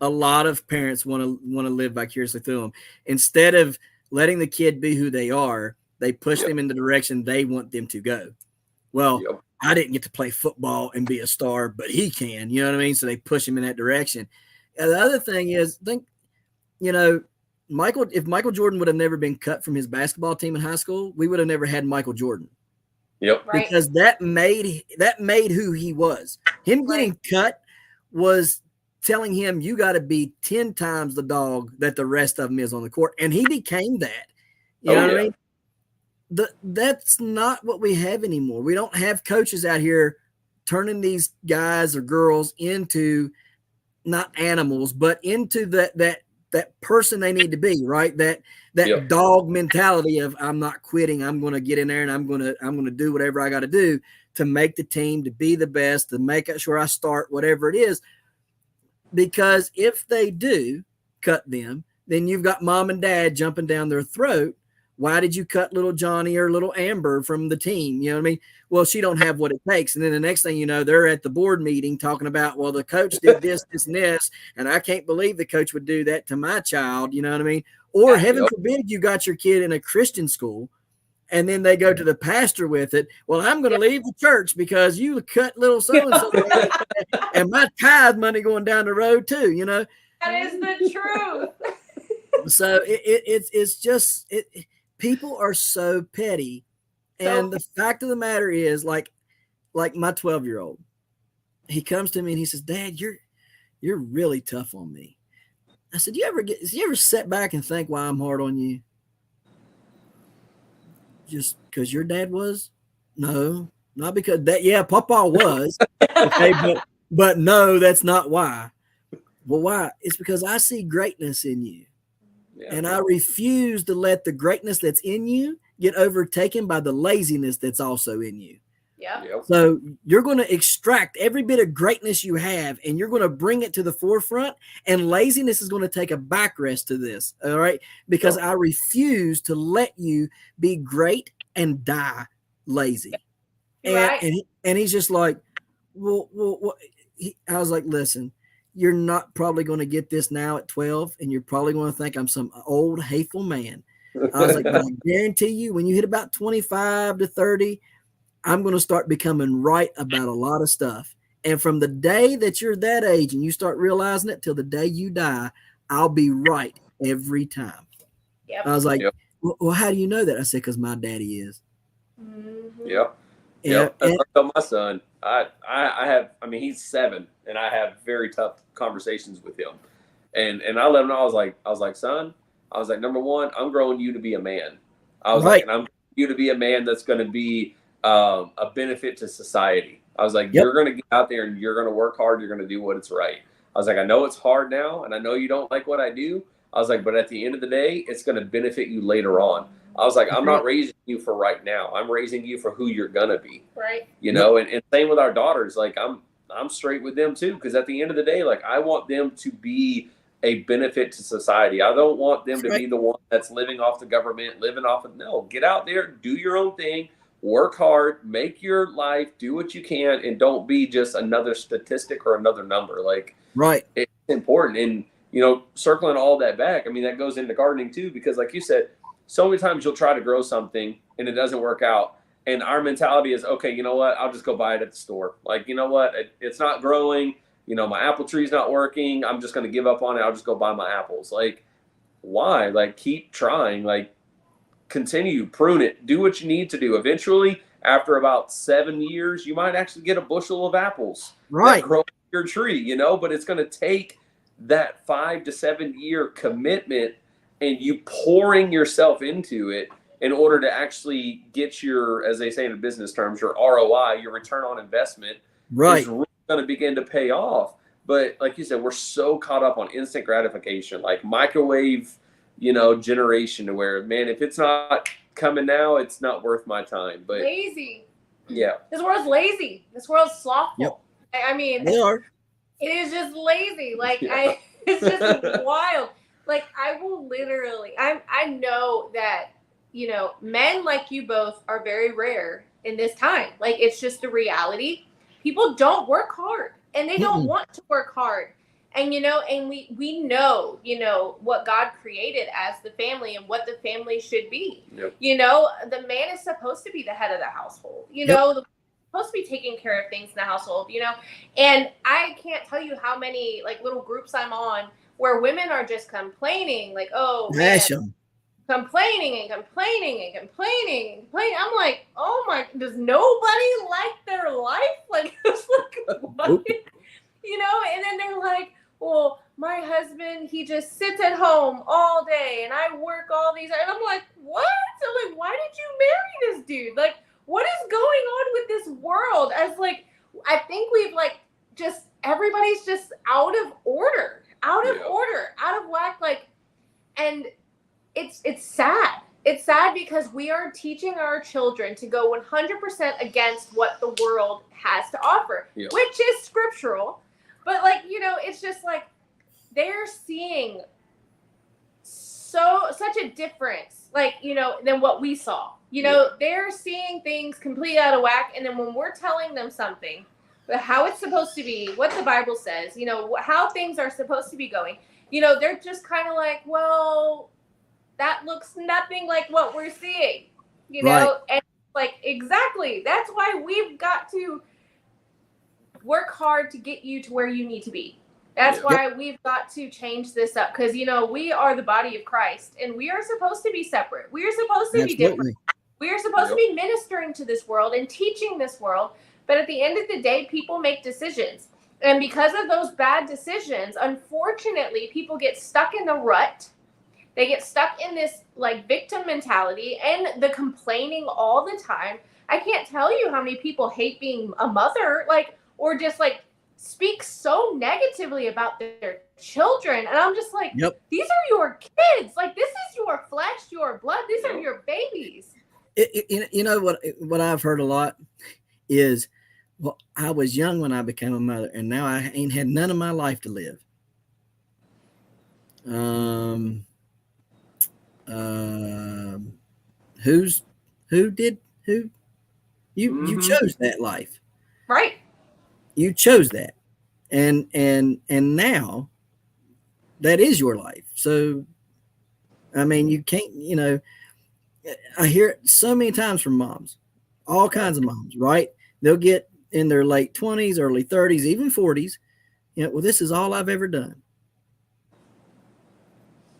A lot of parents want to live vicariously through them. Instead of letting the kid be who they are, they push them in the direction they want them to go. Well, I didn't get to play football and be a star, but he can, you know what I mean? So they push him in that direction. And the other thing is, you know, if Michael Jordan would have never been cut from his basketball team in high school, we would have never had Michael Jordan. Because that made who he was. Him getting cut was telling him you got to be 10 times the dog that the rest of them is on the court. And he became that. You know what I mean? That's not what we have anymore. We don't have coaches out here turning these guys or girls into not animals, but into that person they need to be, right? That dog mentality of I'm not quitting. I'm going to get in there and I'm going to do whatever I got to do to make the team, to be the best, to make sure I start whatever it is. Because if they do cut them, then you've got mom and dad jumping down their throat. Why did you cut little Johnny or little Amber from the team? You know what I mean? Well, she don't have what it takes. And then the next thing you know, they're at the board meeting talking about, well, the coach did this, this, and this, and I can't believe the coach would do that to my child. You know what I mean? Or heaven forbid you got your kid in a Christian school and then they go to the pastor with it. Well, I'm going to leave the church because you cut little so-and-so and my tithe money going down the road too, you know? That is the truth. So it's just people are so petty. And the fact of the matter is, like my 12-year-old, he comes to me and he says, Dad, you're really tough on me. I said, you ever sit back and think why I'm hard on you? Just because your dad was? No, not because that. Yeah, Papa was. Okay, but no, that's not why. Well, why? It's because I see greatness in you. Yeah. And I refuse to let the greatness that's in you get overtaken by the laziness that's also in you. Yeah. So you're going to extract every bit of greatness you have and you're going to bring it to the forefront, and laziness is going to take a backrest to this. All right. Because I refuse to let you be great and die lazy. And he's just like, well, I was like, listen, you're not probably going to get this now at 12, and you're probably going to think I'm some old hateful man. I was like, but I guarantee you, when you hit about 25 to 30, I'm going to start becoming right about a lot of stuff. And from the day that you're that age and you start realizing it till the day you die, I'll be right every time. Yep. I was like, well, how do you know that? I said, because my daddy is. Mm-hmm. Yep. Yep. That's what I tell my son. I have, I mean, he's 7 and I have very tough conversations with him. And I let him know, I was like, son, I was like, number one, I'm growing you to be a man. I was like, and I'm you to be a man that's going to be a benefit to society. I was like, you're going to get out there and you're going to work hard. You're going to do what is right. I was like, I know it's hard now and I know you don't like what I do. I was like, but at the end of the day, it's going to benefit you later on. I was like, I'm not raising you for right now. I'm raising you for who you're going to be. Right. You know, and same with our daughters. Like I'm straight with them too. Cause at the end of the day, like I want them to be a benefit to society. I don't want them to be the one that's living off the government, living off of, no, get out there, do your own thing, work hard, make your life, do what you can. And don't be just another statistic or another number. Like, it's important. And, you know, circling all that back, I mean, that goes into gardening too, because like you said, so many times you'll try to grow something and it doesn't work out. And our mentality is, okay, you know what? I'll just go buy it at the store. Like, you know what? It's not growing. You know, my apple tree's not working. I'm just going to give up on it. I'll just go buy my apples. Like, why? Like, keep trying. Like, continue, prune it. Do what you need to do. Eventually, after about 7 years, you might actually get a bushel of apples that grow your tree, you know, but it's going to take that 5 to 7 year commitment and you pouring yourself into it in order to actually get your, as they say in business terms, your ROI, your return on investment, is really going to begin to pay off. But like you said, we're so caught up on instant gratification, like microwave, you know, generation, to where, man, if it's not coming now, it's not worth my time. But lazy. Yeah. This world's lazy. This world's slothful. Yep. I mean, they are. It is just lazy. Like it's just wild. Like I will literally, I know that, you know, men like you both are very rare in this time. Like it's just the reality. People don't work hard and they don't want to work hard. And, you know, and we know, you know, what God created as the family and what the family should be. Yep. You know, the man is supposed to be the head of the household, you know, supposed to be taking care of things in the household, you know. And I can't tell you how many like little groups I'm on where women are just complaining, like, oh man, complaining and complaining and complaining and complaining. I'm like, oh my, does nobody like their life? Like, it's like what? You know, and then they're like, well, my husband, he just sits at home all day and I work all these, and I'm like, what? So like, why did you marry this dude? Like, what is going on with this world? As like, I think we've like just, everybody's just out of order, out of whack. Like, and it's sad. It's sad because we are teaching our children to go 100% against what the world has to offer, which is scriptural. But like, you know, it's just like they're seeing such a difference, like, you know, than what we saw. You know, they're seeing things completely out of whack. And then when we're telling them something, how it's supposed to be, what the Bible says, you know, how things are supposed to be going, you know, they're just kind of like, well, that looks nothing like what we're seeing, you know, and like, exactly. That's why we've got to work hard to get you to where you need to be. That's why we've got to change this up. Because, you know, we are the body of Christ and we are supposed to be separate. We are supposed to be different. We are supposed to be ministering to this world and teaching this world. But at the end of the day, people make decisions. And because of those bad decisions, unfortunately, people get stuck in the rut. They get stuck in this like victim mentality and the complaining all the time. I can't tell you how many people hate being a mother, like, or just like speak so negatively about their children. And I'm just like, these are your kids. Like, this is your flesh, your blood. These are your babies. You know what I've heard a lot is, well, I was young when I became a mother, and now I ain't had none of my life to live. You chose that life, right? You chose that. and now that is your life. So I mean, you can't, I hear it so many times from moms, all kinds of moms, right? They'll get in their late 20s, early 30s, even 40s. Well, this is all I've ever done.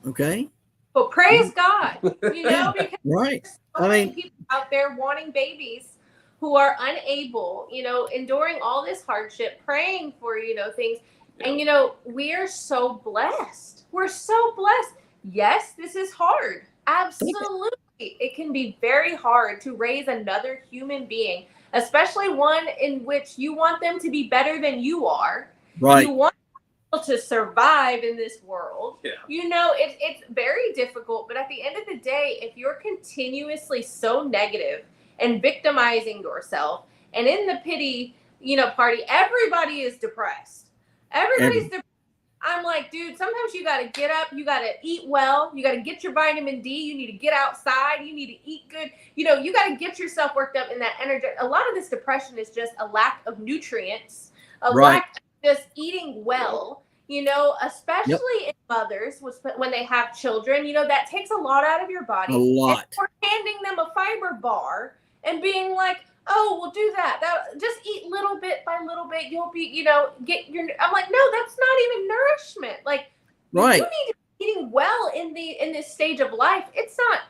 Okay. Well, praise God, because right. there's so many people out there wanting babies who are unable, enduring all this hardship, praying for, things. And, we are so blessed. We're so blessed. Yes, this is hard. Absolutely. It can be very hard to raise another human being, especially one in which you want them to be better than you are. Right. You want to survive in this world. It's very difficult, but at the end of the day, if you're continuously so negative and victimizing yourself, and in the pity party, everybody is depressed. Everybody's depressed. I'm like, dude, sometimes you got to get up, you got to eat well, you got to get your vitamin D, you need to get outside, you need to eat good, you got to get yourself worked up in that energy. A lot of this depression is just a lack of nutrients, lack of just eating well, especially in mothers when they have children, that takes a lot out of your body. A lot. And we're handing them a fiber bar and being like, oh, we'll do that. Just eat little bit by little bit. You'll be, get your. I'm like, no, that's not even nourishment. Like, right. You need to be eating well in this stage of life. It's not,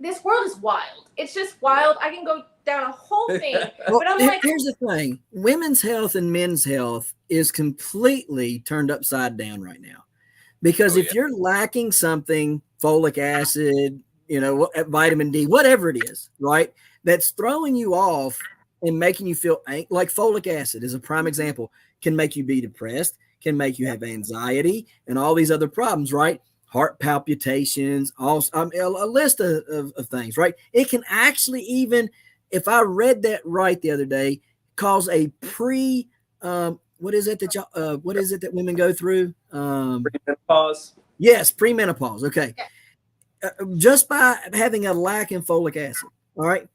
this world is wild. It's just wild. I can go down a whole thing. Well, but I'm like, here's the thing: women's health and men's health is completely turned upside down right now. Because if you're lacking something, folic acid, vitamin D, whatever it is, right? That's throwing you off and making you feel like folic acid is a prime example, can make you be depressed, can make you have anxiety and all these other problems, right? Heart palpitations, also a list of things, right? It can actually even, if I read that right the other day, cause a what is it that women go through? Premenopause. Yes, premenopause. Okay. Just by having a lack in folic acid. All right.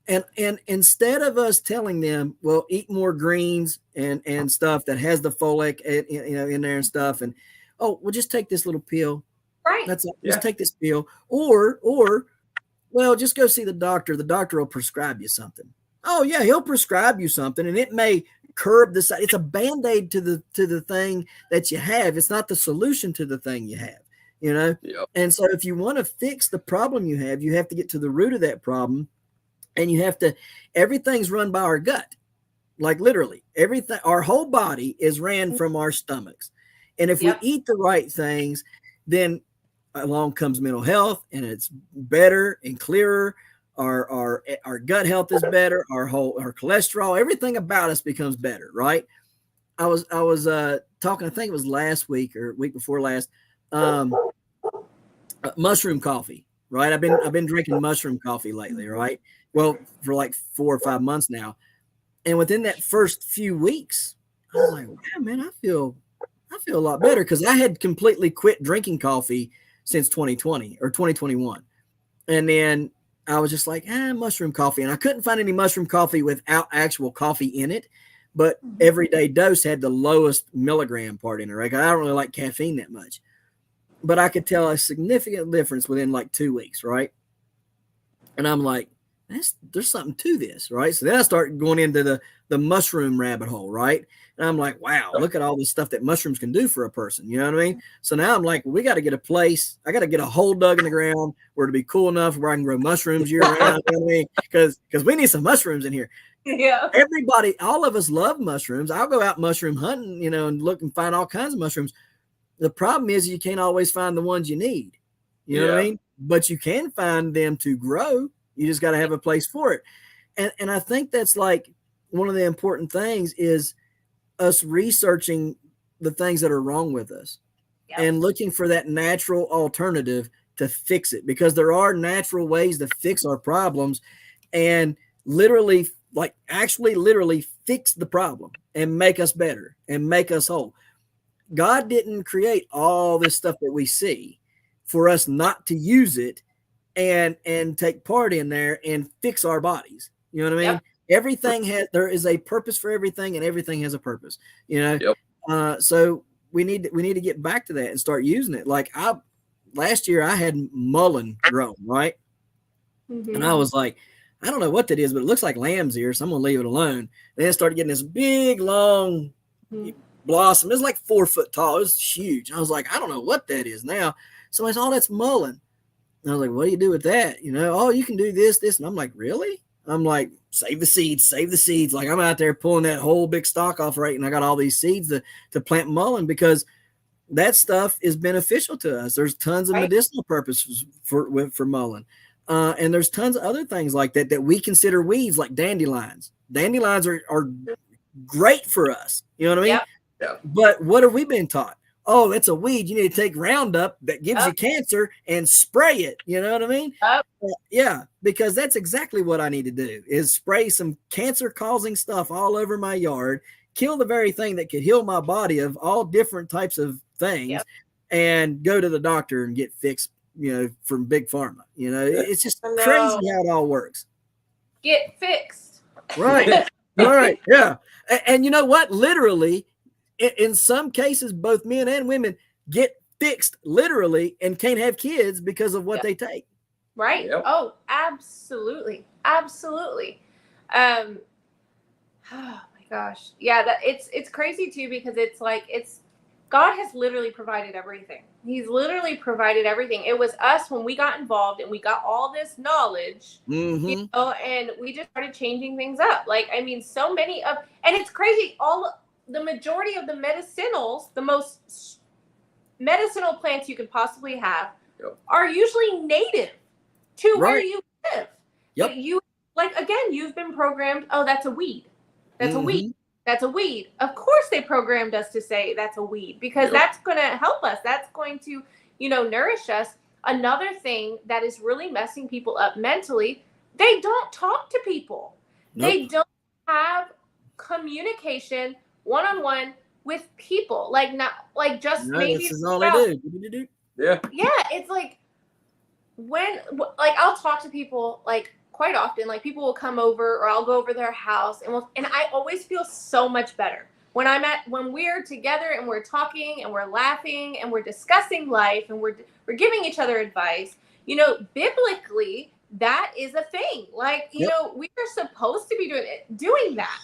And instead of us telling them, well, eat more greens and stuff that has the folic, in there and stuff, and well, just take this little pill. Right. Just take this pill, or well, just go see the doctor. The doctor will prescribe you something. Oh yeah, he'll prescribe you something, and it may curb the side. It's a band-aid to the thing that you have. It's not the solution to the thing you have. Yep. And so if you want to fix the problem you have to get to the root of that problem. And everything's run by our gut, like literally everything. Our whole body is ran from our stomachs. And if we eat the right things, then along comes mental health, and it's better and clearer. Our gut health is better. Our cholesterol, everything about us becomes better. Right. I was talking, I think it was last week or week before last, mushroom coffee. Right. I've been drinking mushroom coffee lately. Right. Well, for like 4 or 5 months now. And within that first few weeks, I was like, wow, man, I feel a lot better, because I had completely quit drinking coffee since 2020 or 2021. And then I was just like, mushroom coffee. And I couldn't find any mushroom coffee without actual coffee in it. But Everyday Dose had the lowest milligram part in it, right? I don't really like caffeine that much. But I could tell a significant difference within like 2 weeks, right? And I'm like, there's something to this, right? So then I start going into the mushroom rabbit hole, right? And I'm like, wow, look at all the stuff that mushrooms can do for a person. You know what I mean? So now I'm like, well, we got to get a place. I got to get a hole dug in the ground where it'll be cool enough where I can grow mushrooms year round. You know what I mean? Because we need some mushrooms in here. Yeah. Everybody, all of us love mushrooms. I'll go out mushroom hunting, and look and find all kinds of mushrooms. The problem is you can't always find the ones you need. You know what I mean? But you can find them to grow. You just got to have a place for it. And I think that's like one of the important things is us researching the things that are wrong with us and looking for that natural alternative to fix it, because there are natural ways to fix our problems and literally fix the problem and make us better and make us whole. God didn't create all this stuff that we see for us not to use it and take part in there and fix our bodies. You know what I mean? Everything there is a purpose for everything, and everything has a purpose, you know? Yep. So we need to get back to that and start using it. Like last year I had mullein growing, right? Mm-hmm. And I was like, I don't know what that is, but it looks like lamb's ear, so I'm gonna leave it alone. Then it started getting this big, long blossom. It was like 4 foot tall. It was huge. I was like, I don't know what that is now. Somebody said, oh, that's mullein. And I was like, what do you do with that? You know, oh, you can do this. And I'm like, really? I'm like, save the seeds. Like I'm out there pulling that whole big stalk off, right? And I got all these seeds to plant mullein because that stuff is beneficial to us. There's tons of medicinal purposes for mullein. And there's tons of other things like that we consider weeds, like dandelions. Dandelions are great for us. You know what I mean? Yep. But what have we been taught? Oh, it's a weed. You need to take Roundup that gives you cancer and spray it. You know what I mean? Yeah, because that's exactly what I need to do is spray some cancer-causing stuff all over my yard, kill the very thing that could heal my body of all different types of things, and go to the doctor and get fixed, you know, from Big Pharma. You know, it's just crazy how it all works. Get fixed. Right. Right. Yeah. And you know what? Literally, in some cases, both men and women get fixed literally and can't have kids because of what they take. Right. Yep. Oh, absolutely. Absolutely. Oh my gosh. Yeah, it's crazy too, because it's like God has literally provided everything. He's literally provided everything. It was us when we got involved and we got all this knowledge, you know, and we just started changing things up. Like, I mean, so many and it's crazy. The majority of the medicinals, the most medicinal plants you can possibly have are usually native to where you live. Yep. But you, like, again, you've been programmed, oh, that's a weed. That's a weed. That's a weed. Of course they programmed us to say that's a weed because that's going to help us. That's going to, you know, nourish us. Another thing that is really messing people up mentally, they don't talk to people. Nope. They don't have communication one-on-one with people. Like, not like just maybe this is all they do. Yeah. Yeah, it's like I'll talk to people like quite often. Like people will come over or I'll go over their house and I always feel so much better when we're together and we're talking and we're laughing and we're discussing life and we're giving each other advice. You know, biblically, that is a thing. Like, you know, we are supposed to be doing that.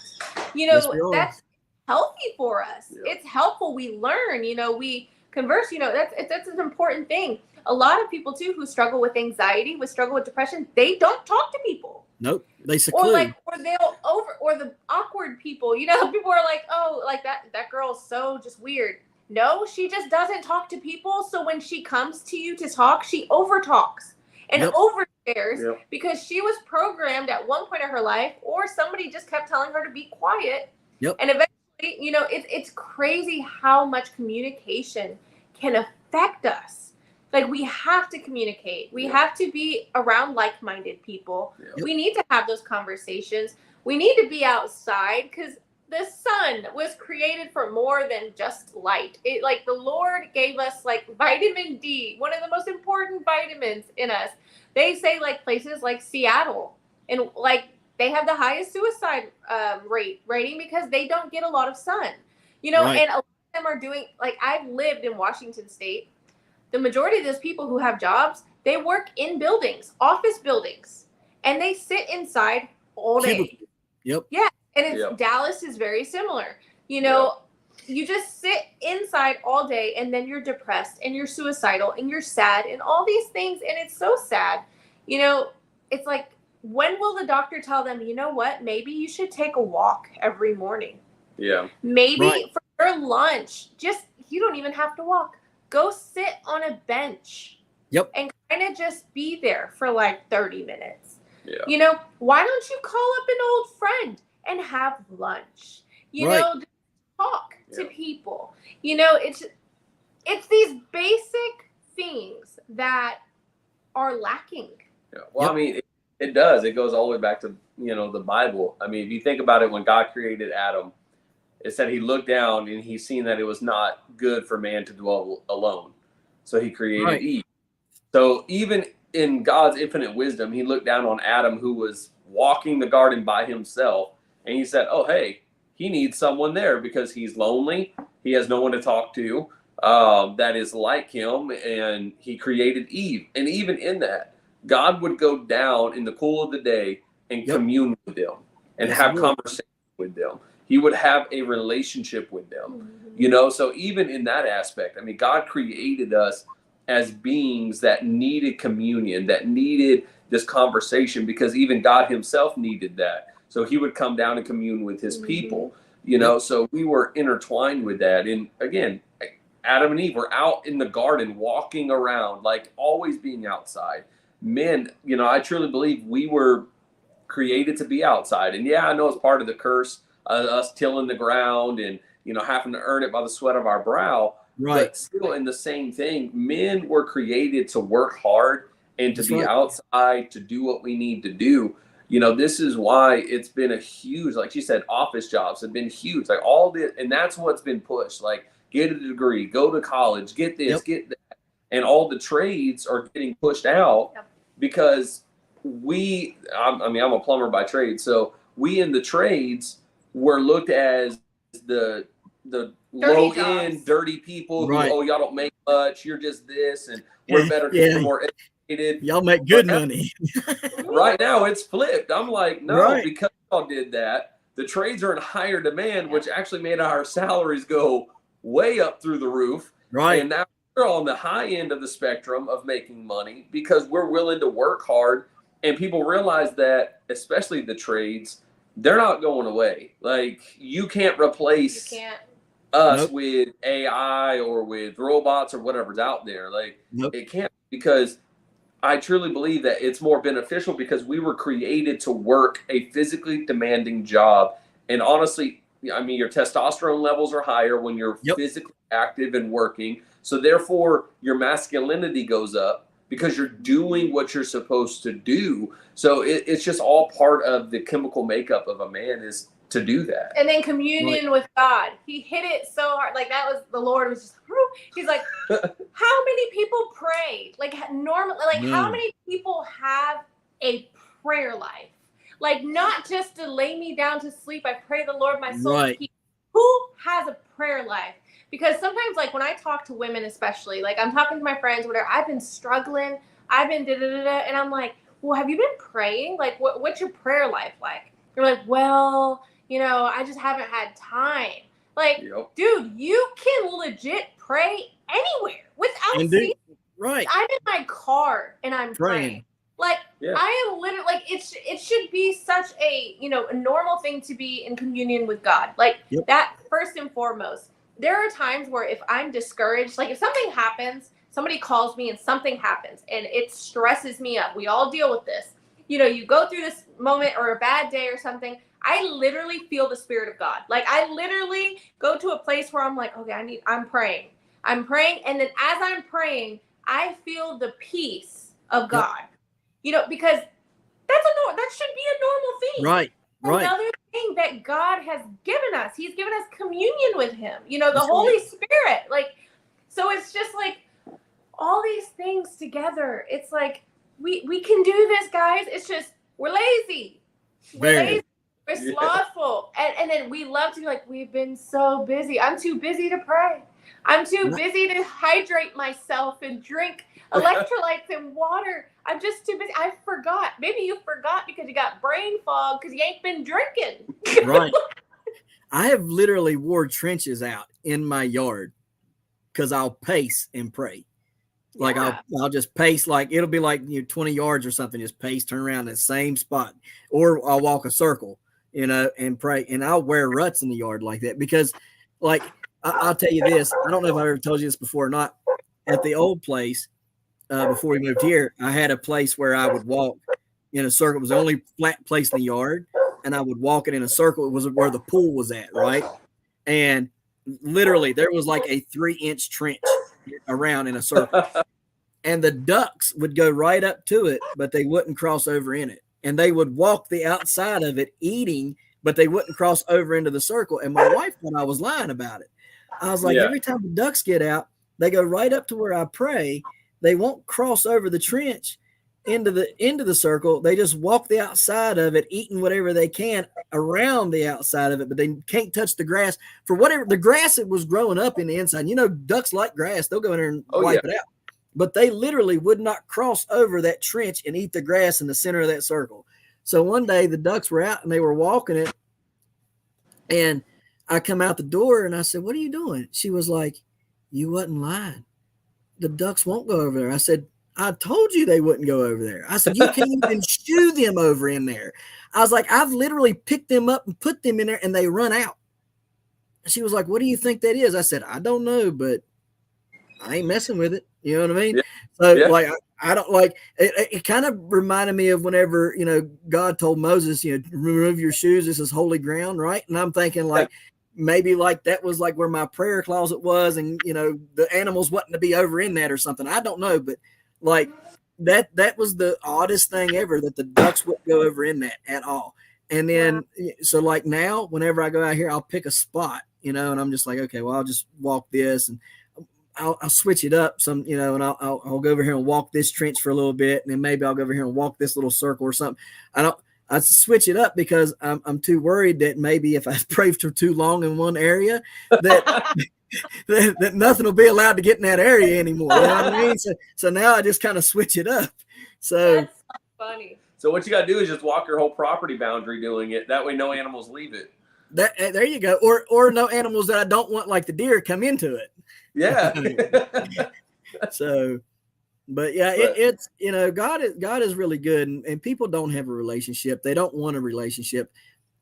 You know, that's healthy for us. It's helpful. We learn, you know, we converse, you know, that's an important thing. A lot of people too who struggle with anxiety, struggle with depression, they don't talk to people. Nope. They seclude. Or the awkward people, you know, people are like, oh, like that girl's so just weird. No, she just doesn't talk to people. So when she comes to you to talk, she overtalks and overshares because she was programmed at one point of her life, or somebody just kept telling her to be quiet. And eventually, you know, it's crazy how much communication can affect us. Like, we have to communicate. We have to be around like-minded people. We need to have those conversations. We need to be outside because the sun was created for more than just light. Like, the Lord gave us, like, vitamin D, one of the most important vitamins in us. They say, like, places like Seattle, and, like, they have the highest suicide rating because they don't get a lot of sun. You know, and a lot of them are doing, like, I've lived in Washington State. The majority of those people who have jobs, they work in buildings, office buildings, and they sit inside all day. Yep. Yeah. And Dallas is very similar. You know, you just sit inside all day and then you're depressed and you're suicidal and you're sad and all these things. And it's so sad. You know, it's like, when will the doctor tell them, you know what, maybe you should take a walk every morning? Yeah. Maybe for your lunch, you don't even have to walk. Go sit on a bench and kind of just be there for like 30 minutes. Yeah. You know, why don't you call up an old friend and have lunch? You know, just talk to people. You know, it's these basic things that are lacking. Yeah. Well, I mean, it does. It goes all the way back to, you know, the Bible. I mean, if you think about it, when God created Adam, it said he looked down and he seen that it was not good for man to dwell alone. So he created Eve. So even in God's infinite wisdom, he looked down on Adam, who was walking the garden by himself. And he said, oh, hey, he needs someone there because he's lonely. He has no one to talk to that is like him. And he created Eve. And even in that, God would go down in the cool of the day and commune with them and have conversation with them. He would have a relationship with them, you know? So even in that aspect, I mean, God created us as beings that needed communion, that needed this conversation, because even God himself needed that. So he would come down and commune with his people, you know? So we were intertwined with that. And again, Adam and Eve were out in the garden, walking around, like always being outside. Men, you know, I truly believe we were created to be outside. And yeah, I know it's part of the curse, us tilling the ground and, you know, having to earn it by the sweat of our brow. Right. But still in the same thing, men were created to work hard and to be outside, to do what we need to do. You know, this is why it's been a huge, like she said, office jobs have been huge, like all this, and that's what's been pushed. Like, get a degree, go to college, get this, get that. And all the trades are getting pushed out because I'm a plumber by trade. So we in the trades were looked as the low end dirty people who, oh, y'all don't make much, you're just this, and we're better, more educated. Y'all make good money. Right now it's flipped. I'm like, no, because y'all did that, the trades are in higher demand, which actually made our salaries go way up through the roof. Right. And now we're on the high end of the spectrum of making money because we're willing to work hard. And people realize that, especially the trades, they're not going away. Like, you can't replace us with AI or with robots or whatever's out there. Like, it can't, because I truly believe that it's more beneficial because we were created to work a physically demanding job. And honestly, I mean, your testosterone levels are higher when you're physically active and working. So therefore, your masculinity goes up because you're doing what you're supposed to do. So it's just all part of the chemical makeup of a man is to do that. And then communion with God. He hit it so hard. Like, that was, the Lord was just, he's like, how many people pray? Like, normally, like, how many people have a prayer life? Like, not just to lay me down to sleep. I pray the Lord my soul to keep. Who has a prayer life? Because sometimes, like, when I talk to women, especially, like, I'm talking to my friends, whatever, I've been struggling, I've been da-da-da-da, and I'm like, well, have you been praying? Like, what's your prayer life like? They're like, well, you know, I just haven't had time. Like, dude, you can legit pray anywhere without seeing. Right. I'm in my car and I'm praying. Like, I am literally, like, it should be such a, you know, a normal thing to be in communion with God. Like, that first and foremost. There are times where if I'm discouraged, like if something happens, somebody calls me and something happens and it stresses me up. We all deal with this. You know, you go through this moment or a bad day or something. I literally feel the Spirit of God. Like, I literally go to a place where I'm like, okay, I'm praying. I'm praying. And then as I'm praying, I feel the peace of God. You know, because that should be a normal thing. Right. Another thing that God has given us, he's given us communion with him, you know, the Holy Spirit. Like, so it's just like all these things together. It's like, we can do this, guys. It's just, we're lazy. We're slothful. And then we love to be like, we've been so busy. I'm too busy to pray. I'm too busy to hydrate myself and drink electrolytes and water. I'm just too busy. I forgot. Maybe you forgot because you got brain fog because you ain't been drinking. Right. I have literally wore trenches out in my yard because I'll pace and pray. Like, I'll just pace, like it'll be like 20 yards or something, just pace, turn around in the same spot, or I'll walk a circle, you know, and pray. And I'll wear ruts in the yard like that because, like, I'll tell you this. I don't know if I ever told you this before or not. At the old place, before we moved here, I had a place where I would walk in a circle. It was the only flat place in the yard, and I would walk it in a circle. It was where the pool was at, right? And literally, there was like a 3-inch trench around in a circle. And the ducks would go right up to it, but they wouldn't cross over in it. And they would walk the outside of it eating, but they wouldn't cross over into the circle. And my wife thought I was lying about it. I was like, every time the ducks get out, they go right up to where I pray. They won't cross over the trench. into the circle. They just walk the outside of it, eating whatever they can around the outside of it, but they can't touch the grass for whatever the grass that was growing up in the inside. You know, ducks like grass; they'll go in there and wipe it out. But they literally would not cross over that trench and eat the grass in the center of that circle. So one day the ducks were out and they were walking it, and I come out the door and I said, "What are you doing?" She was like, "You wasn't lying. The ducks won't go over there." I said, "I told you they wouldn't go over there." I said, "You can't even shoo them over in there." I was like, "I've literally picked them up and put them in there and they run out." She was like, "What do you think that is?" I said, "I don't know, but I ain't messing with it." You know what I mean? Yeah. So like, I don't like it kind of reminded me of whenever, you know, God told Moses, you know, remove your shoes. This is holy ground. Right. And I'm thinking like, maybe like that was like where my prayer closet was. And, you know, the animals wasn't to be over in that or something. I don't know. But like that was the oddest thing ever, that the ducks wouldn't go over in that at all. And then, so like now, whenever I go out here, I'll pick a spot, you know, and I'm just like, okay, well, I'll just walk this and I'll switch it up some, you know, and I'll go over here and walk this trench for a little bit. And then maybe I'll go over here and walk this little circle or something. I switch it up because I'm too worried that maybe if I pray for too long in one area, that that nothing will be allowed to get in that area anymore. You know what I mean? So now I just kind of switch it up. So that's funny. So what you got to do is just walk your whole property boundary doing it. That way no animals leave it. There you go. Or no animals that I don't want, like the deer, come into it. Yeah. So, but yeah, it's, you know, God is really good, and people don't have a relationship. They don't want a relationship.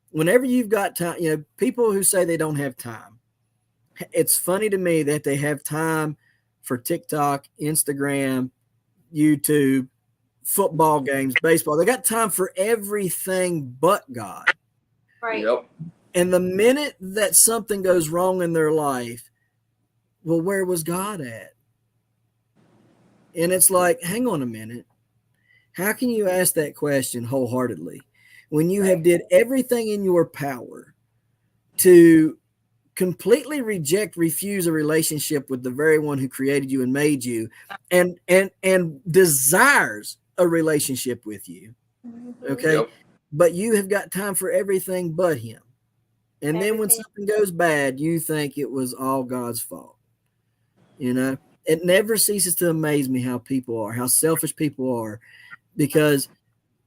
Whenever you've got time, you know, people who say they don't have time, it's funny to me that they have time for TikTok, Instagram, YouTube, football games, baseball. They got time for everything but God. Right. Yep. And the minute that something goes wrong in their life, well, where was God at? And it's like, hang on a minute. How can you ask that question wholeheartedly when you have did everything in your power to completely refuse a relationship with the very one who created you and made you, and desires a relationship with you? Okay. Yep. But you have got time for everything but him. And then when something goes bad, you think it was all God's fault. You know, it never ceases to amaze me how people are, how selfish people are, because,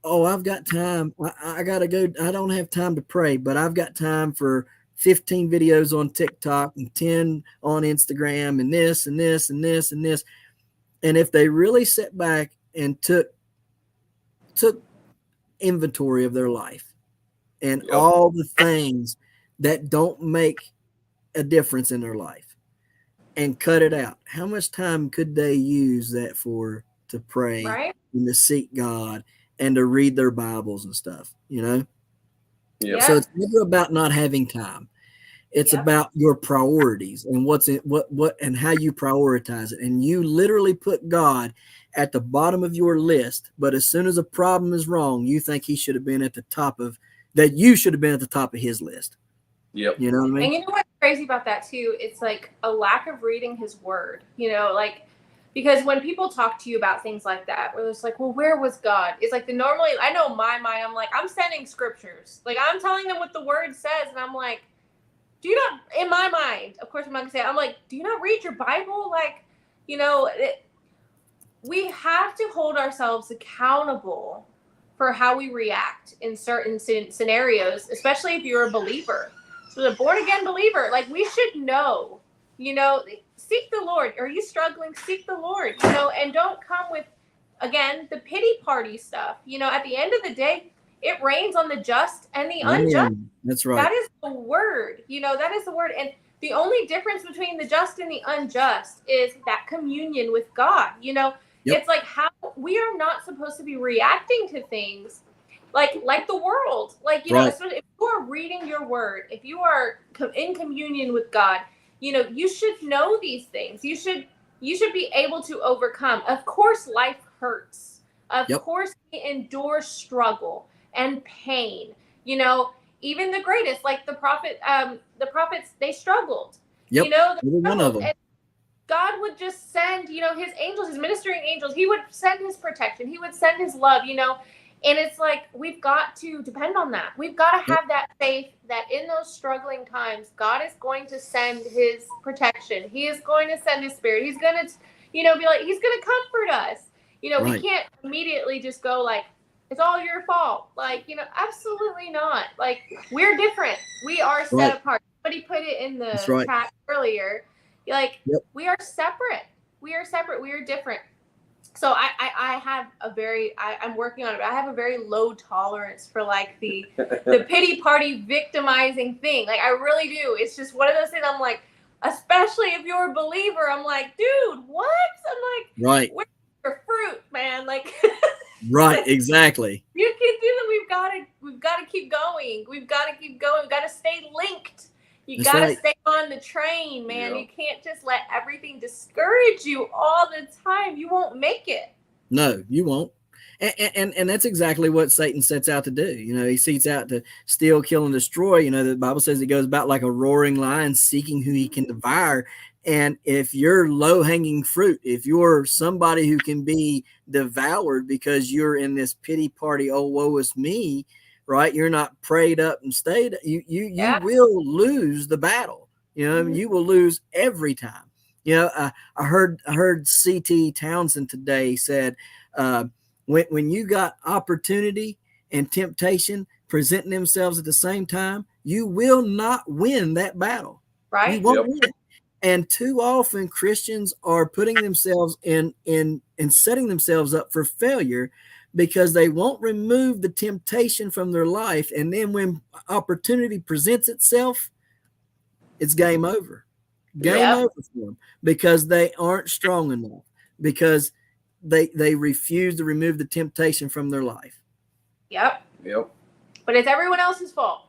oh, I've got time. I got to go. I don't have time to pray, but I've got time for 15 videos on TikTok and 10 on Instagram and this and this and this and this. And if they really sat back and took inventory of their life and all the things that don't make a difference in their life, and cut it out, how much time could they use that for, to pray and to seek God and to read their Bibles and stuff, you know? Yep. So it's never about not having time. It's about your priorities and what and how you prioritize it. And you literally put God at the bottom of your list, but as soon as a problem is wrong, you think he should have been at the top of that. You should have been at the top of his list. Yep. You know what I mean? And you know what's crazy about that too? It's like a lack of reading his word, you know, like, because when people talk to you about things like that, where it's like, well, where was God? It's like normally, I know my mind, I'm like, I'm sending scriptures. Like, I'm telling them what the word says. And I'm like, do you not, in my mind, of course I'm not gonna say it, I'm like, do you not read your Bible? Like, you know, we have to hold ourselves accountable for how we react in certain scenarios, especially if you're a believer. So the born again believer, like, we should know, you know, seek the Lord. Are you struggling? Seek the Lord, you know, and don't come with, again, the pity party stuff. You know, at the end of the day, it rains on the just and the unjust. That's right. That is the word, you know, that is the word. And the only difference between the just and the unjust is that communion with God, you know. It's like how we are not supposed to be reacting to things like the world, like, you know, if you are reading your word, if you are in communion with God, you know, you should know these things. You should be able to overcome. Of course, life hurts. Of course, we endure struggle and pain. You know, even the greatest, like the prophets, they struggled. You know, one of them. God would just send, his angels, his ministering angels. He would send his protection. He would send his love, And it's like, we've got to depend on that. We've got to have that faith that in those struggling times, God is going to send his protection. He is going to send his spirit. He's going to, be like, he's going to comfort us. We can't immediately just go like, it's all your fault. Like, absolutely not. Like, we're different. We are set apart. Somebody put it in the chat earlier. Like, we are separate. We are separate. We are different. So I have I'm working on it. But I have a very low tolerance for like the pity party victimizing thing. Like, I really do. It's just one of those things. I'm like, especially if you're a believer, I'm like, dude, what? I'm like, where's your fruit, man? Like, right, exactly. You can do that. We've got to keep going. We've got to keep going. We've got to stay linked. You got to stay on the train, man. Yeah. You can't just let everything discourage you all the time. You won't make it. No, you won't. And that's exactly what Satan sets out to do. He sets out to steal, kill, and destroy. The Bible says he goes about like a roaring lion seeking who he can devour. And if you're low-hanging fruit, if you're somebody who can be devoured because you're in this pity party, oh, woe is me, right? You're not prayed up and stayed. You will lose the battle. You will lose every time. I heard C.T. Townsend today said, when you got opportunity and temptation presenting themselves at the same time, you will not win that battle. Right. You won't win. And too often Christians are putting themselves in setting themselves up for failure because they won't remove the temptation from their life. And then when opportunity presents itself, it's game over. Game over for them because they aren't strong enough, because they refuse to remove the temptation from their life. Yep. But it's everyone else's fault.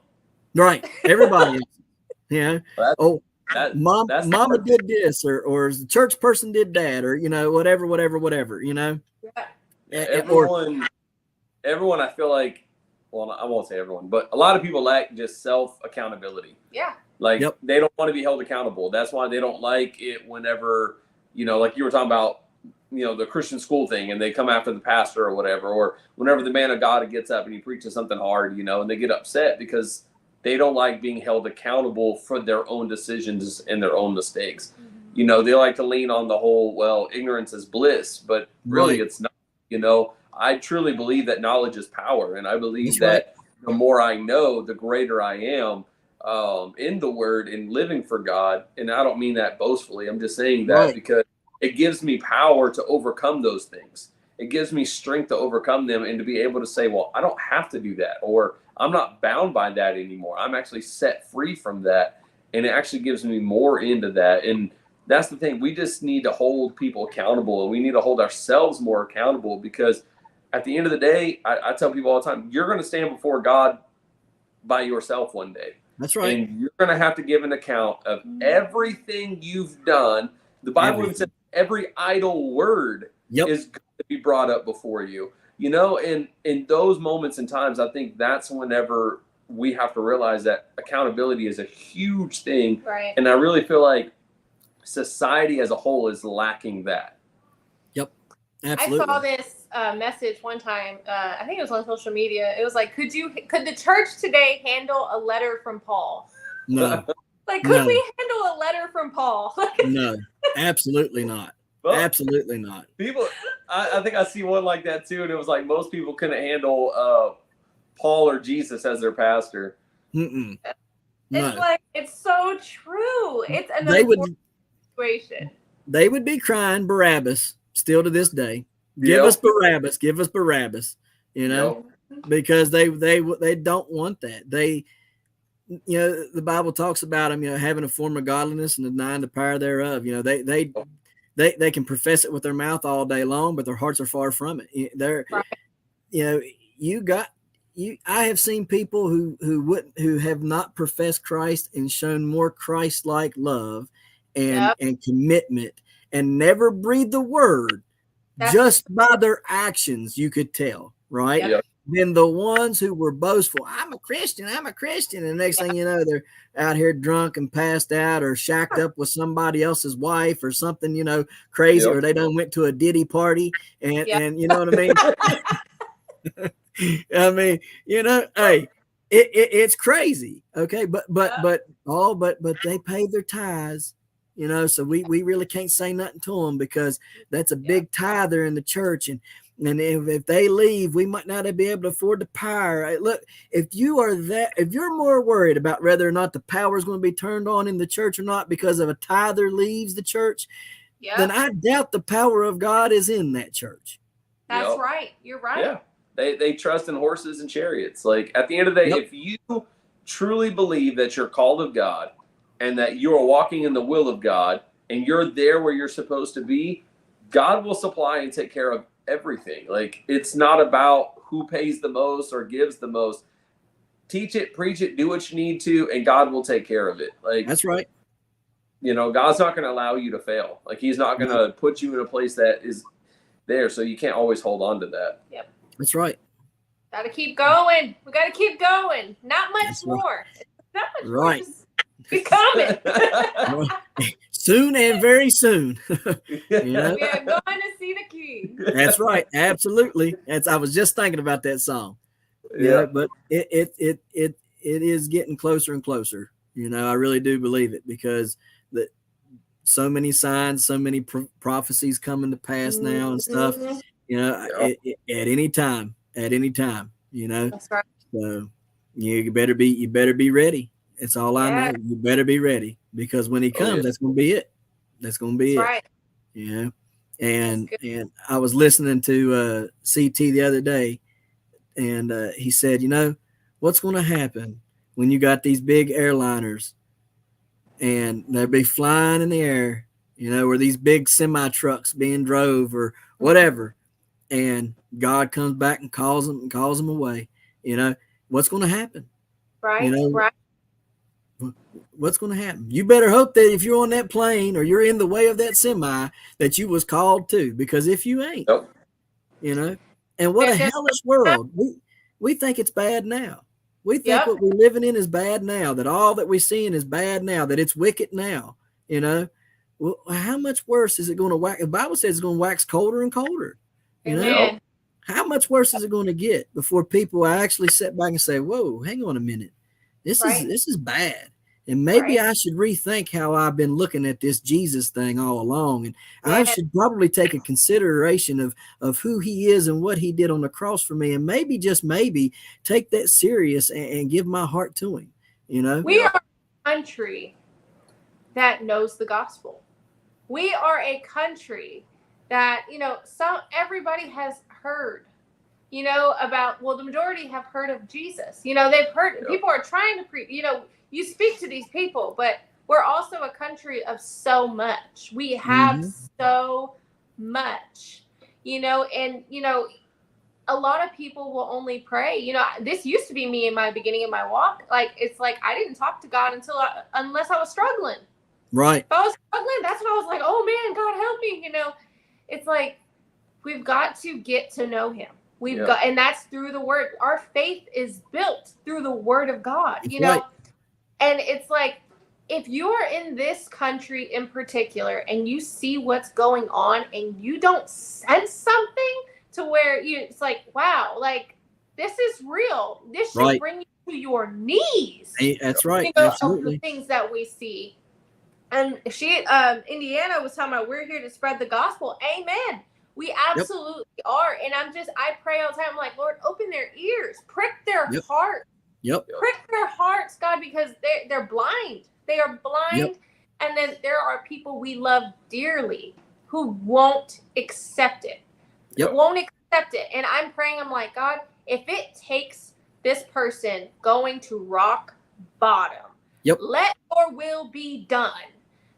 Right. Everybody. Mama did this, or the church person did that, or whatever. Everyone, I feel like, well, I won't say everyone, but a lot of people lack just self accountability. Yeah. Like they don't want to be held accountable. That's why they don't like it whenever, like you were talking about, the Christian school thing, and they come after the pastor or whatever, or whenever the man of God gets up and he preaches something hard, and they get upset because they don't like being held accountable for their own decisions and their own mistakes. Mm-hmm. They like to lean on the whole, well, ignorance is bliss, but really it's not. I truly believe that knowledge is power. And I believe that the more I know, the greater I am in the word and living for God. And I don't mean that boastfully. I'm just saying that because it gives me power to overcome those things. It gives me strength to overcome them and to be able to say, well, I don't have to do that, or I'm not bound by that anymore. I'm actually set free from that. And it actually gives me more into that. And that's the thing. We just need to hold people accountable, and we need to hold ourselves more accountable, because at the end of the day, I tell people all the time, you're going to stand before God by yourself one day. That's right. And you're going to have to give an account of everything you've done. The Bible even says every idle word is going to be brought up before you. And in those moments and times, I think that's whenever we have to realize that accountability is a huge thing. Right. And I really feel like society as a whole is lacking that. Yep. Absolutely. I saw this message one time. I think it was on social media. It was like, could the church today handle a letter from Paul? No. Could we handle a letter from Paul? No, absolutely not. Well, absolutely not. People, I think I see one like that too, and it was like most people couldn't handle Paul or Jesus as their pastor. No. It's like, it's so true. It's another situation. They would be crying Barabbas still to this day. Give us Barabbas, because they don't want that. The Bible talks about them, having a form of godliness and denying the power thereof. They can profess it with their mouth all day long, but their hearts are far from it. I have seen people who have not professed Christ and shown more Christ-like love and commitment and never breathed a word. Just by their actions, you could tell, right? Yep. than the ones who were boastful. I'm a Christian. I'm a Christian. And next thing you know, they're out here drunk and passed out or shacked up with somebody else's wife or something, crazy, or they done went to a Diddy party and you know what I mean? I mean, hey, it's crazy. Okay. But they paid their tithes, so we really can't say nothing to them because that's a big tither in the church. And if they leave, we might not be able to afford the power. Look, if you're more worried about whether or not the power is going to be turned on in the church or not because of a tither leaves the church, then I doubt the power of God is in that church. That's right. You're right. Yeah. They trust in horses and chariots. Like at the end of the day, if you truly believe that you're called of God and that you are walking in the will of God and you're there where you're supposed to be, God will supply and take care of everything. Like it's not about who pays the most or gives the most. Teach it, preach it, do what you need to, and God will take care of it. Like that's right. God's not going to allow you to fail. Like he's not going to put you in a place that is there. So you can't always hold on to that. Yep. That's right. Got to keep going. We got to keep going. Not much more. Not much more. Just keep coming. Soon and very soon. We are going to see the King. That's right. Absolutely. I was just thinking about that song. But it is getting closer and closer. I really do believe it because so many signs, so many prophecies coming to pass now and stuff. At any time. That's right. So you better be ready. That's all I know. You better be ready because when he comes, that's going to be it. That's going to be right. And I was listening to CT the other day, and he said, what's going to happen when you got these big airliners and they'll be flying in the air, or these big semi trucks being drove or whatever, and God comes back and calls them away. What's going to happen? Right. Right. What's going to happen? You better hope that if you're on that plane or you're in the way of that semi, that you was called to, because if you ain't, and what a hellish world. We think it's bad now. We think what we're living in is bad now, that all that we're seeing is bad now, that it's wicked now, Well, how much worse is it going to wax? The Bible says it's going to wax colder and colder, How much worse is it going to get before people actually sit back and say, whoa, hang on a minute. This is bad. And maybe I should rethink how I've been looking at this Jesus thing all along. And I should probably take a consideration of who he is and what he did on the cross for me. And maybe, just maybe, take that serious and give my heart to him. We are a country that knows the gospel. We are a country that, everybody has heard, about, the majority have heard of Jesus. They've heard, people are trying to preach, you speak to these people, but we're also a country of so much. We have so much, and, a lot of people will only pray. This used to be me in my beginning of my walk. Like, it's like, I didn't talk to God unless I was struggling. Right. If I was struggling, that's when I was like, oh man, God help me. It's like, we've got to get to know him. We've got, and that's through the word. Our faith is built through the word of God, Right. And it's like, if you are in this country in particular and you see what's going on and you don't sense something to where it's like, wow, like this is real. This should bring you to your knees. That's right. Absolutely. Of the things that we see. And Indiana was talking about, we're here to spread the gospel. Amen. We absolutely are. And I pray all the time. I'm like, Lord, open their ears, prick their heart. Prick their hearts, God, because they're blind. They are blind. And then there are people we love dearly who won't accept it. Won't accept it. And I'm praying, I'm like, God, if it takes this person going to rock bottom, let your will be done.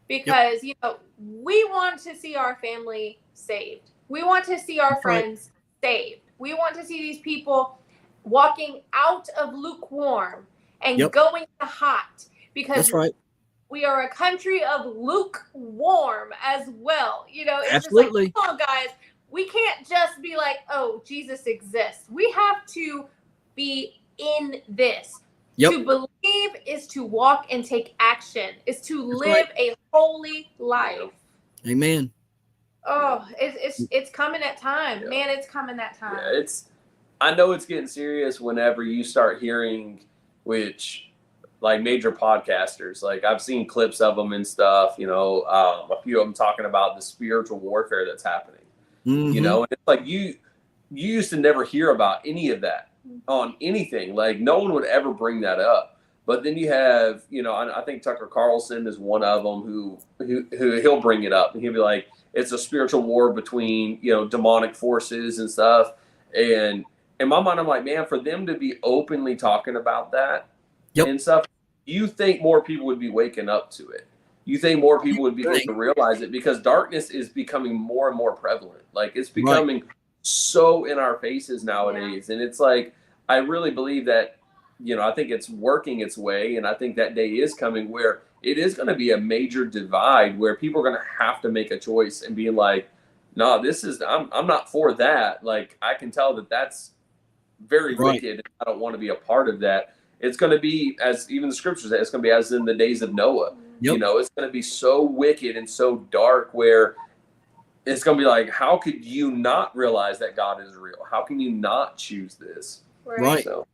Because, we want to see our family saved. We want to see our friends saved. We want to see these people walking out of lukewarm and going to hot, because we are a country of lukewarm as well. It's absolutely. just like, come on, guys, we can't just be like, oh, Jesus exists. We have to be in this. Yep. To believe is to walk and take action, is to live a holy life. Amen. Oh, it's coming that time. Man, it's coming that time. Yeah, I know it's getting serious whenever you start hearing, which like major podcasters, like I've seen clips of them and stuff, a few of them talking about the spiritual warfare that's happening, Mm-hmm. And it's like you used to never hear about any of that on anything. Like no one would ever bring that up. But then you have, I think Tucker Carlson is one of them who he'll bring it up and he'll be like, it's a spiritual war between, demonic forces and stuff. And in my mind, I'm like, man, for them to be openly talking about that and stuff, you think more people would be waking up to it. You think more people would be able to realize it because darkness is becoming more and more prevalent. Like it's becoming so in our faces nowadays. Yeah. And it's like, I really believe that, I think it's working its way. And I think that day is coming where it is going to be a major divide where people are going to have to make a choice and be like, no, I'm not for that. Like, I can tell that that's very wicked. I don't want to be a part of that. It's going to be, as even the scriptures say, it's going to be as in the days of Noah. Yep. It's going to be so wicked and so dark where it's going to be like, how could you not realize that God is real? How can you not choose this? Right. So,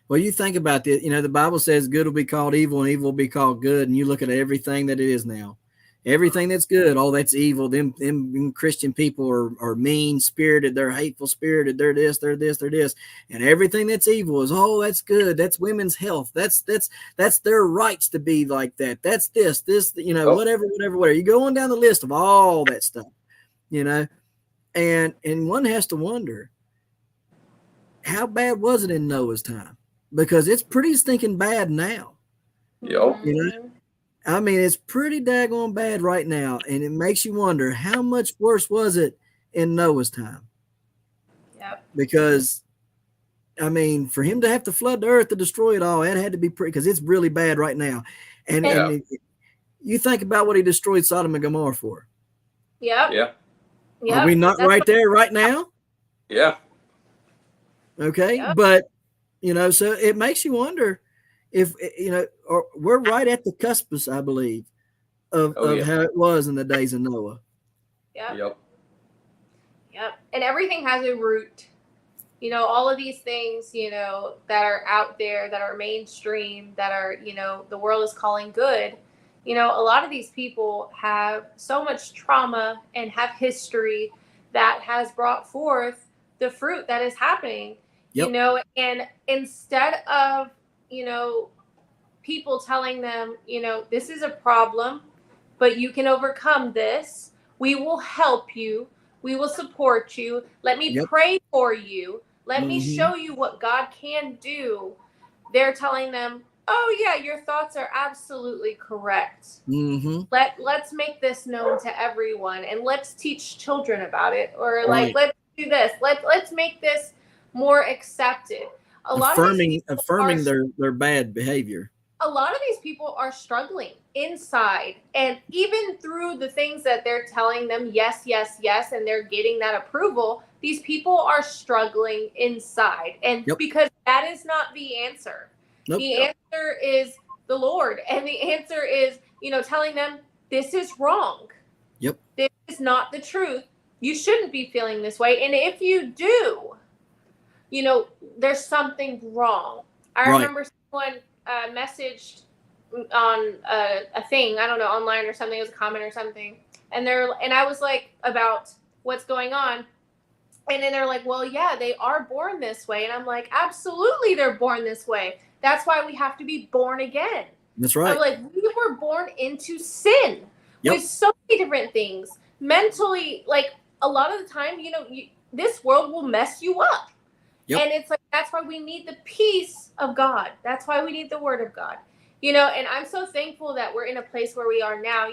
well, you think about this, the Bible says good will be called evil and evil will be called good. And you look at everything that it is now. Everything that's good, oh, that's evil. Them Christian people are mean-spirited. They're hateful-spirited. They're this, they're this, they're this. And everything that's evil is, oh, that's good. That's women's health. That's their rights to be like that. That's this, whatever. You go on down the list of all that stuff, and one has to wonder, how bad was it in Noah's time? Because it's pretty stinking bad now. Yep. I mean, it's pretty daggone bad right now, and it makes you wonder how much worse was it in Noah's time? Yep. Because, I mean, for him to have to flood the earth to destroy it all, it had to be pretty, because it's really bad right now. And you think about what he destroyed Sodom and Gomorrah for. Yep. Yeah. Are we not there right now? Yeah. Okay. Yep. But, so it makes you wonder if, we're right at the cusp, I believe, of how it was in the days of Noah. Yep. And everything has a root. All of these things, that are out there, that are mainstream, that are, the world is calling good. A lot of these people have so much trauma and have history that has brought forth the fruit that is happening, and instead of, people telling them, this is a problem, but you can overcome this. We will help you. We will support you. Let me pray for you. Let me show you what God can do. They're telling them, oh yeah, your thoughts are absolutely correct. Mm-hmm. Let's make this known to everyone and let's teach children about it. Or let's do this. Let's make this more accepted. Affirming their bad behavior. A lot of these people are struggling inside, and even through the things that they're telling them, yes, and they're getting that approval, these people are struggling inside. And because that is not the answer. Nope. The answer is the Lord. And the answer is, telling them this is wrong. Yep. This is not the truth. You shouldn't be feeling this way. And if you do, there's something wrong. I remember someone messaged on a thing, I don't know, online or something, it was a comment or something. And I was like, about what's going on. And then they're like, well, yeah, they are born this way. And I'm like, absolutely, they're born this way. That's why we have to be born again. That's right. I'm like, we were born into sin with so many different things. Mentally, like a lot of the time, this world will mess you up. Yep. And it's like, that's why we need the peace of God. That's why we need the word of God. And I'm so thankful that we're in a place where we are now,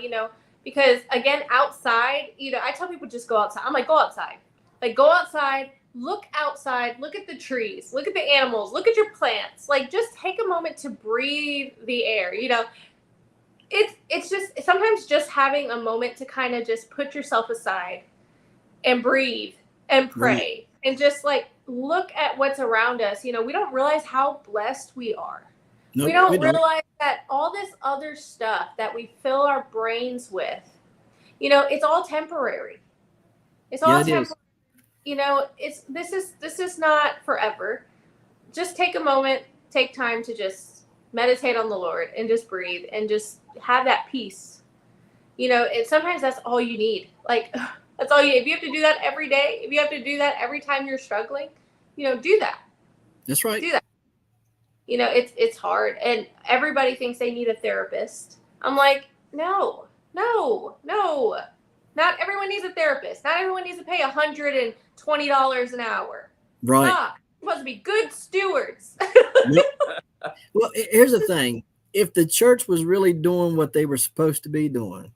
because again, outside, I tell people just go outside. I'm like, go outside. Like, go outside, look outside, look at the trees, look at the animals, look at your plants. Like, just take a moment to breathe the air. It's just sometimes just having a moment to kind of just put yourself aside and breathe and pray Right. and just like look at what's around us. You know, we don't realize how blessed we are. No, We don't realize that all this other stuff that we fill our brains with, you know, it's all temporary. It's all temporary. You know, this is not forever. Just take a moment, take time to just meditate on the Lord and just breathe and just have that peace. You know, and sometimes that's all you need. Like, that's all you need. If you have to do that every day, if you have to do that every time you're struggling, you know, do that. That's right. Do that. You know, it's hard. And everybody thinks they need a therapist. I'm like, no. Not everyone needs a therapist. Not everyone needs to pay $120 an hour. Right. You're supposed to be good stewards. Yep. Well, here's the thing. If the church was really doing what they were supposed to be doing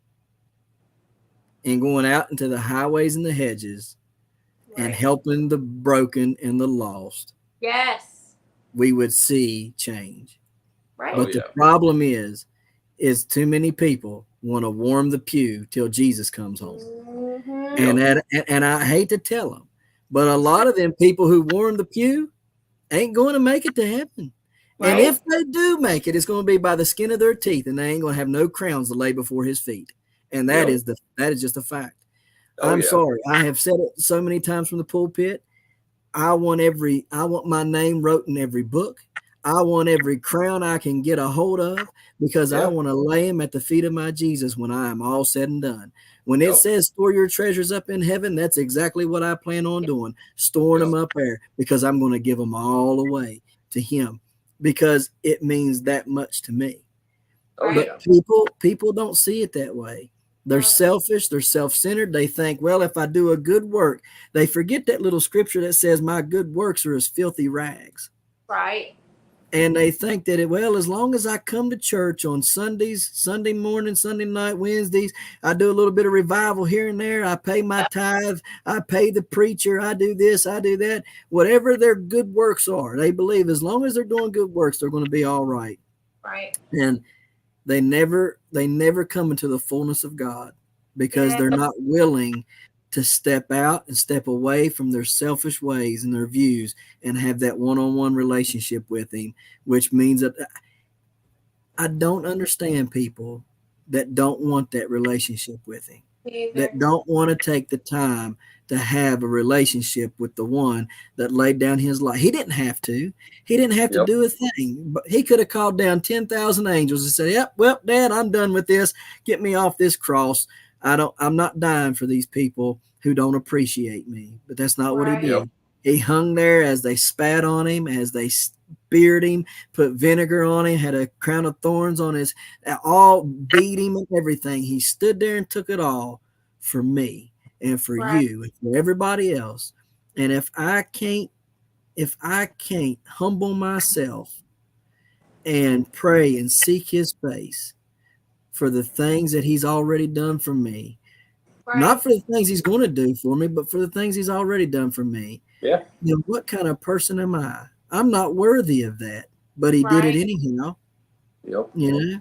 and going out into the highways and the hedges and helping the broken and the lost, yes, we would see change. Right. But the problem is too many people want to warm the pew till Jesus comes home. Mm-hmm. And I hate to tell them, but a lot of them people who warm the pew ain't going to make it to heaven. Right. And if they do make it, it's going to be by the skin of their teeth, and they ain't going to have no crowns to lay before his feet. And that is just a fact. I'm sorry. I have said it so many times from the pulpit. I want my name wrote in every book. I want every crown I can get a hold of, because I want to lay him at the feet of my Jesus when I am all said and done. When it says store your treasures up in heaven, that's exactly what I plan on doing, storing them up there, because I'm going to give them all away to him, because it means that much to me. But people don't see it that way. They're selfish. They're self-centered. They think, well, if I do a good work, they forget that little scripture that says my good works are as filthy rags. Right. And they think that, as long as I come to church on Sundays, Sunday morning, Sunday night, Wednesdays, I do a little bit of revival here and there. I pay my tithe. I pay the preacher. I do this. I do that. Whatever their good works are, they believe as long as they're doing good works, they're going to be all right. Right. And they never come into the fullness of God, because they're not willing to step out and step away from their selfish ways and their views and have that one-on-one relationship with him, which means that I don't understand people that don't want that relationship with him, that don't want to take the time to have a relationship with the one that laid down his life. He didn't have to. He didn't have to do a thing, but he could have called down 10,000 angels and said, "Yep, well, Dad, I'm done with this. Get me off this cross. I'm not dying for these people who don't appreciate me." But that's not what he did. He hung there as they spat on him, as they speared him, put vinegar on him, had a crown of thorns on his, all beat him and everything. He stood there and took it all for me and for you and for everybody else. And if I can't humble myself and pray and seek his face for the things that he's already done for me, not for the things he's going to do for me, but for the things he's already done for me, then what kind of person am I? I'm not worthy of that, but he did it anyhow. You know?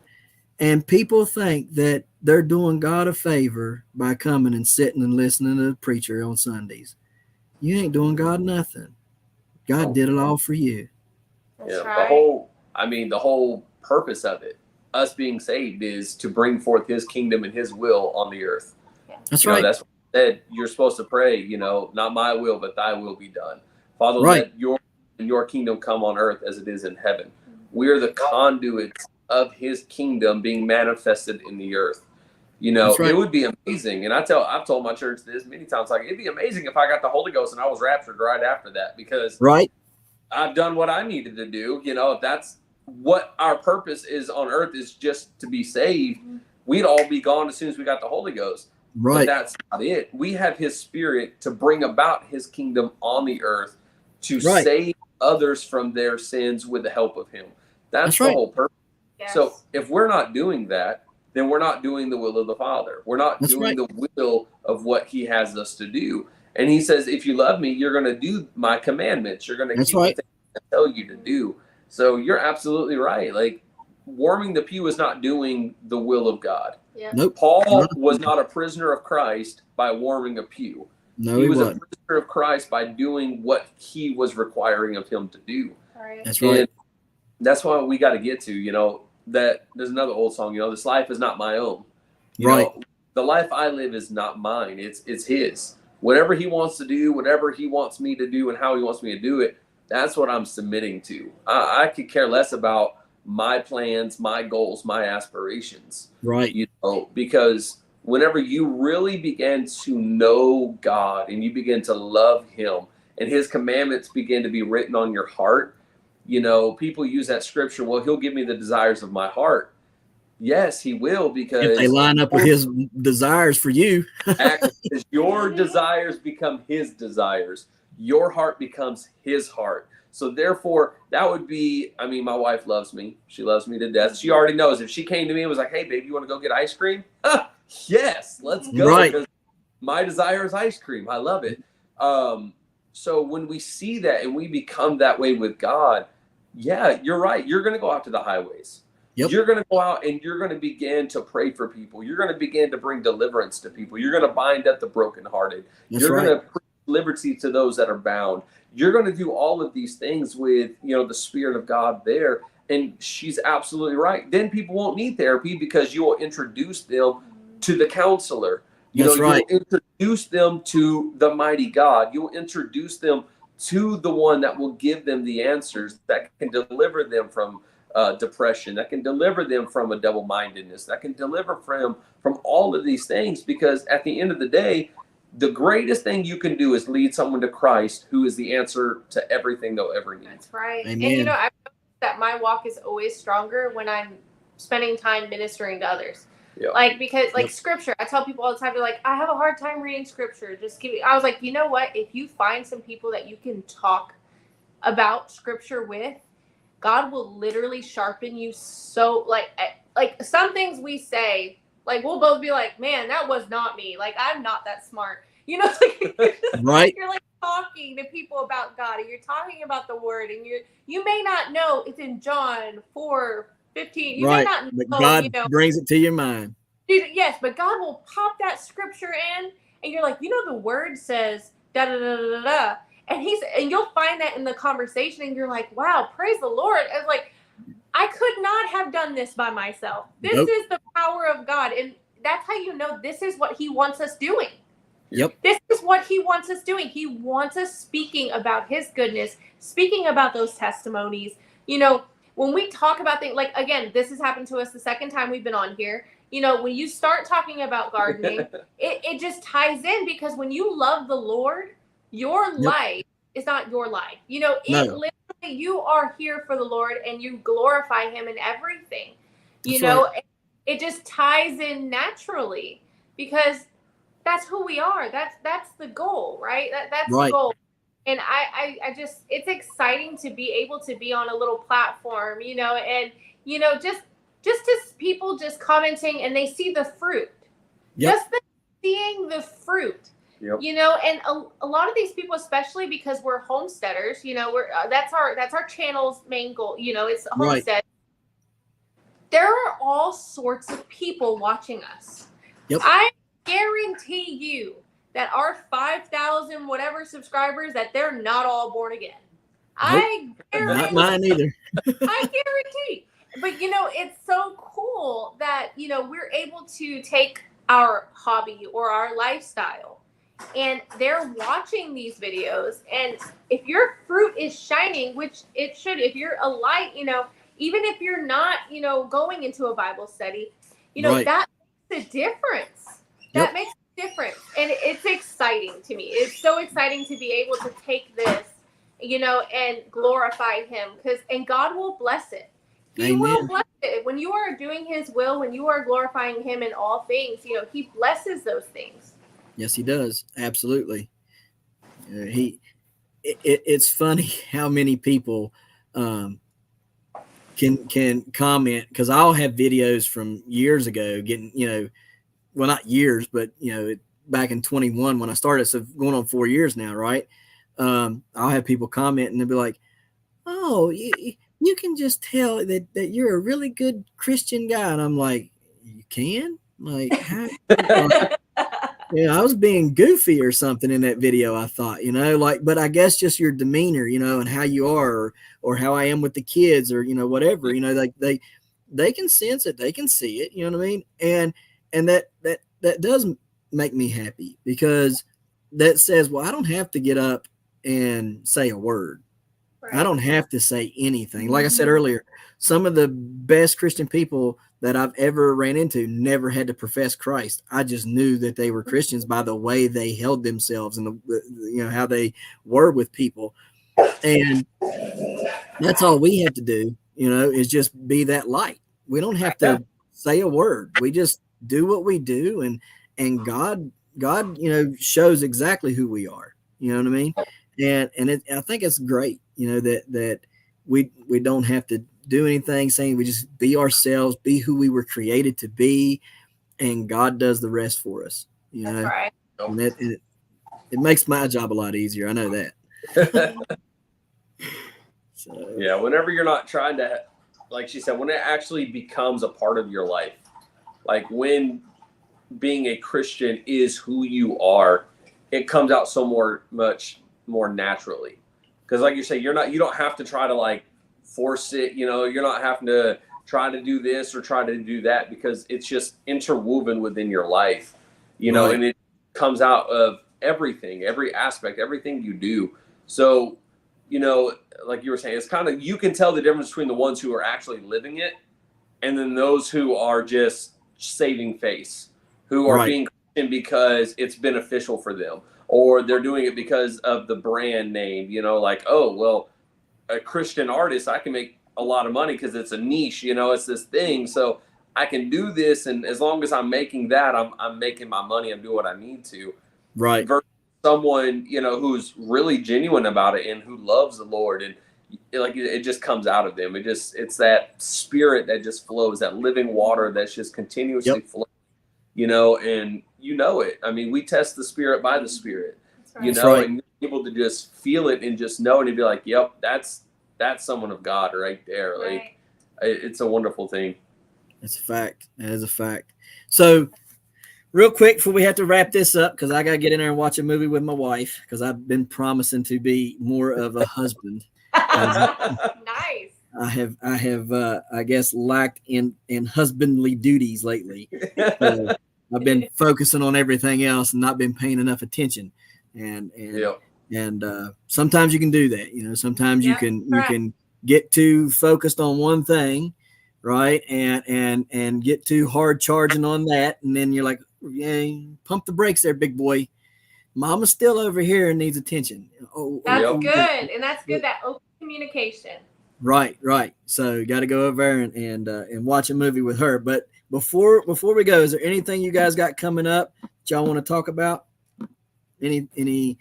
And people think that they're doing God a favor by coming and sitting and listening to the preacher on Sundays. You ain't doing God nothing. God did it all for you. That's the whole purpose of it, us being saved, is to bring forth his kingdom and his will on the earth. That's right. That's what I said. You're supposed to pray, not my will, but thy will be done. Father, let your kingdom come on earth as it is in heaven. We're the conduits of his kingdom being manifested in the earth. It would be amazing. And I've told my church this many times, like, it'd be amazing if I got the Holy Ghost and I was raptured right after that, because I've done what I needed to do. If that's what our purpose is on earth, is just to be saved, we'd all be gone as soon as we got the Holy Ghost. But that's not it. We have his spirit to bring about his kingdom on the earth, to save others from their sins with the help of him. That's the whole purpose. Yes. So if we're not doing that, then we're not doing the will of the Father. We're not doing the will of what he has us to do. And he says, if you love me, you're going to do my commandments. You're going to keep the things I tell you to do. So you're absolutely right. Like, warming the pew is not doing the will of God. Yeah. Nope. Paul was not a prisoner of Christ by warming a pew. No, he he was a wasn't. prisoner of Christ by doing what he was requiring of him to do. Right. That's right. And that's why we got to get to, that there's another old song, this life is not my own. Right. The life I live is not mine. It's his. Whatever he wants to do, whatever he wants me to do and how he wants me to do it, that's what I'm submitting to. I could care less about my plans, my goals, my aspirations. Right. Because whenever you really begin to know God and you begin to love him and his commandments begin to be written on your heart, people use that scripture, well, he'll give me the desires of my heart. Yes, he will, because if they line up with his desires for you. because your desires become his desires. Your heart becomes his heart. So therefore, that would be, my wife loves me. She loves me to death. She already knows. If she came to me and was like, hey, babe, you want to go get ice cream? Yes, let's go. Right. Because my desire is ice cream. I love it. So when we see that and we become that way with God, yeah, you're right. You're going to go out to the highways. Yep. You're going to go out and you're going to begin to pray for people. You're going to begin to bring deliverance to people. You're going to bind up the brokenhearted. You're going to bring liberty to those that are bound. You're going to do all of these things with, the Spirit of God there. And she's absolutely right. Then people won't need therapy because you will introduce them to the counselor. You'll introduce them to the mighty God. You'll introduce them to the one that will give them the answers, that can deliver them from depression, that can deliver them from a double-mindedness, that can deliver from all of these things. Because at the end of the day, the greatest thing you can do is lead someone to Christ, who is the answer to everything they'll ever need. That's right. Amen. And I've noticed that my walk is always stronger when I'm spending time ministering to others. Yep. Because scripture, I tell people all the time, they're like, I have a hard time reading scripture. I was like, you know what? If you find some people that you can talk about scripture with, God will literally sharpen you. So like some things we say, like we'll both be like, man, that was not me. Like, I'm not that smart. Right. You're like talking to people about God, and you're talking about the word, and you may not know it's in John 4:15. You may not know, but God brings it to your mind. Yes, but God will pop that scripture in, and you're like, the word says da da da da da. And you'll find that in the conversation, and you're like, wow, praise the Lord. I was like, I could not have done this by myself. This is the power of God. And that's how you know this is what he wants us doing. Yep. This is what he wants us doing. He wants us speaking about his goodness, speaking about those testimonies. When we talk about things, like, again, this has happened to us the second time we've been on here. When you start talking about gardening, it just ties in, because when you love the Lord, your life is not your life. Literally, you are here for the Lord, and you glorify him in everything. It just ties in naturally, because that's who we are. That's the goal, right? That's the goal. And I just, it's exciting to be able to be on a little platform, and just as people just commenting and they see the fruit, just seeing the fruit. Yep. And a lot of these people, especially because we're homesteaders, we're that's our channel's main goal. It's Homestead. Right. There are all sorts of people watching us. Yep. I guarantee you that our 5,000 whatever subscribers, that they're not all born again. Nope. Not mine either. I guarantee. But it's so cool that we're able to take our hobby or our lifestyle, and they're watching these videos, and if your fruit is shining, which it should, if you're a light, even if you're not, going into a Bible study, that makes a difference. That makes a difference. And it's exciting to me. It's so exciting to be able to take this, and glorify him, and God will bless it. He will bless it. When you are doing his will, when you are glorifying him in all things, he blesses those things. Yes, he does. Absolutely. It's funny how many people can comment, because I'll have videos from years ago getting, well, not years, but back in 21 when I started, so going on 4 years now, right? I'll have people comment and they'll be like, oh, you can just tell that you're a really good Christian guy. And I'm like, you can? Like, how? Yeah, I was being goofy or something in that video, I thought, like, but I guess just your demeanor, and how you are, or how I am with the kids, or, whatever, like they can sense it, they can see it, you know what I mean? And that does make me happy, because that says, well, I don't have to get up and say a word. Right. I don't have to say anything. Like I said earlier, some of the best Christian people that I've ever ran into never had to profess Christ. I just knew that they were Christians by the way they held themselves and how they were with people. And that's all we have to do, is just be that light. We don't have to say a word. We just do what we do, and God, shows exactly who we are. You know what I mean? And I think it's great, that we don't have to do anything, saying we just be ourselves, be who we were created to be, and God does the rest for us. That's right. And it makes my job a lot easier. I know that. So. Yeah, whenever you're not trying to, like she said, when it actually becomes a part of your life, like when being a Christian is who you are, it comes out so much more naturally. Because like you say, you don't have to try to like force it, you're not having to try to do this or try to do that, because it's just interwoven within your life, right. And it comes out of everything, every aspect, everything you do. So, like you were saying, it's kind of, you can tell the difference between the ones who are actually living it and then those who are just saving face, who are being Christian because it's beneficial for them, or they're doing it because of the brand name, like, oh, well, a Christian artist, I can make a lot of money because it's a niche, it's this thing. So I can do this. And as long as I'm making that, I'm making my money. I'm doing what I need to. Right. Versus someone, who's really genuine about it and who loves the Lord, and it just comes out of them. It's that spirit that just flows, that living water that's just continuously flowing, and it. I mean, we test the spirit by the spirit, and you're able to just feel it and just know it and be like, yep, that's someone of God right there. Right. Like, it's a wonderful thing. It's a fact. That is a fact. So real quick before we have to wrap this up, because I got to get in there and watch a movie with my wife, because I've been promising to be more of a husband. Nice. I have I guess lacked in husbandly duties lately. I've been focusing on everything else and not been paying enough attention. And sometimes you can do that. Sometimes you can get too focused on one thing, right? And get too hard charging on that, and then you're like, yeah, pump the brakes there, big boy. Mama's still over here and needs attention. That's good, and that's good. That open communication. Right. So you got to go over there and watch a movie with her. But before we go, is there anything you guys got coming up that y'all want to talk about? Any?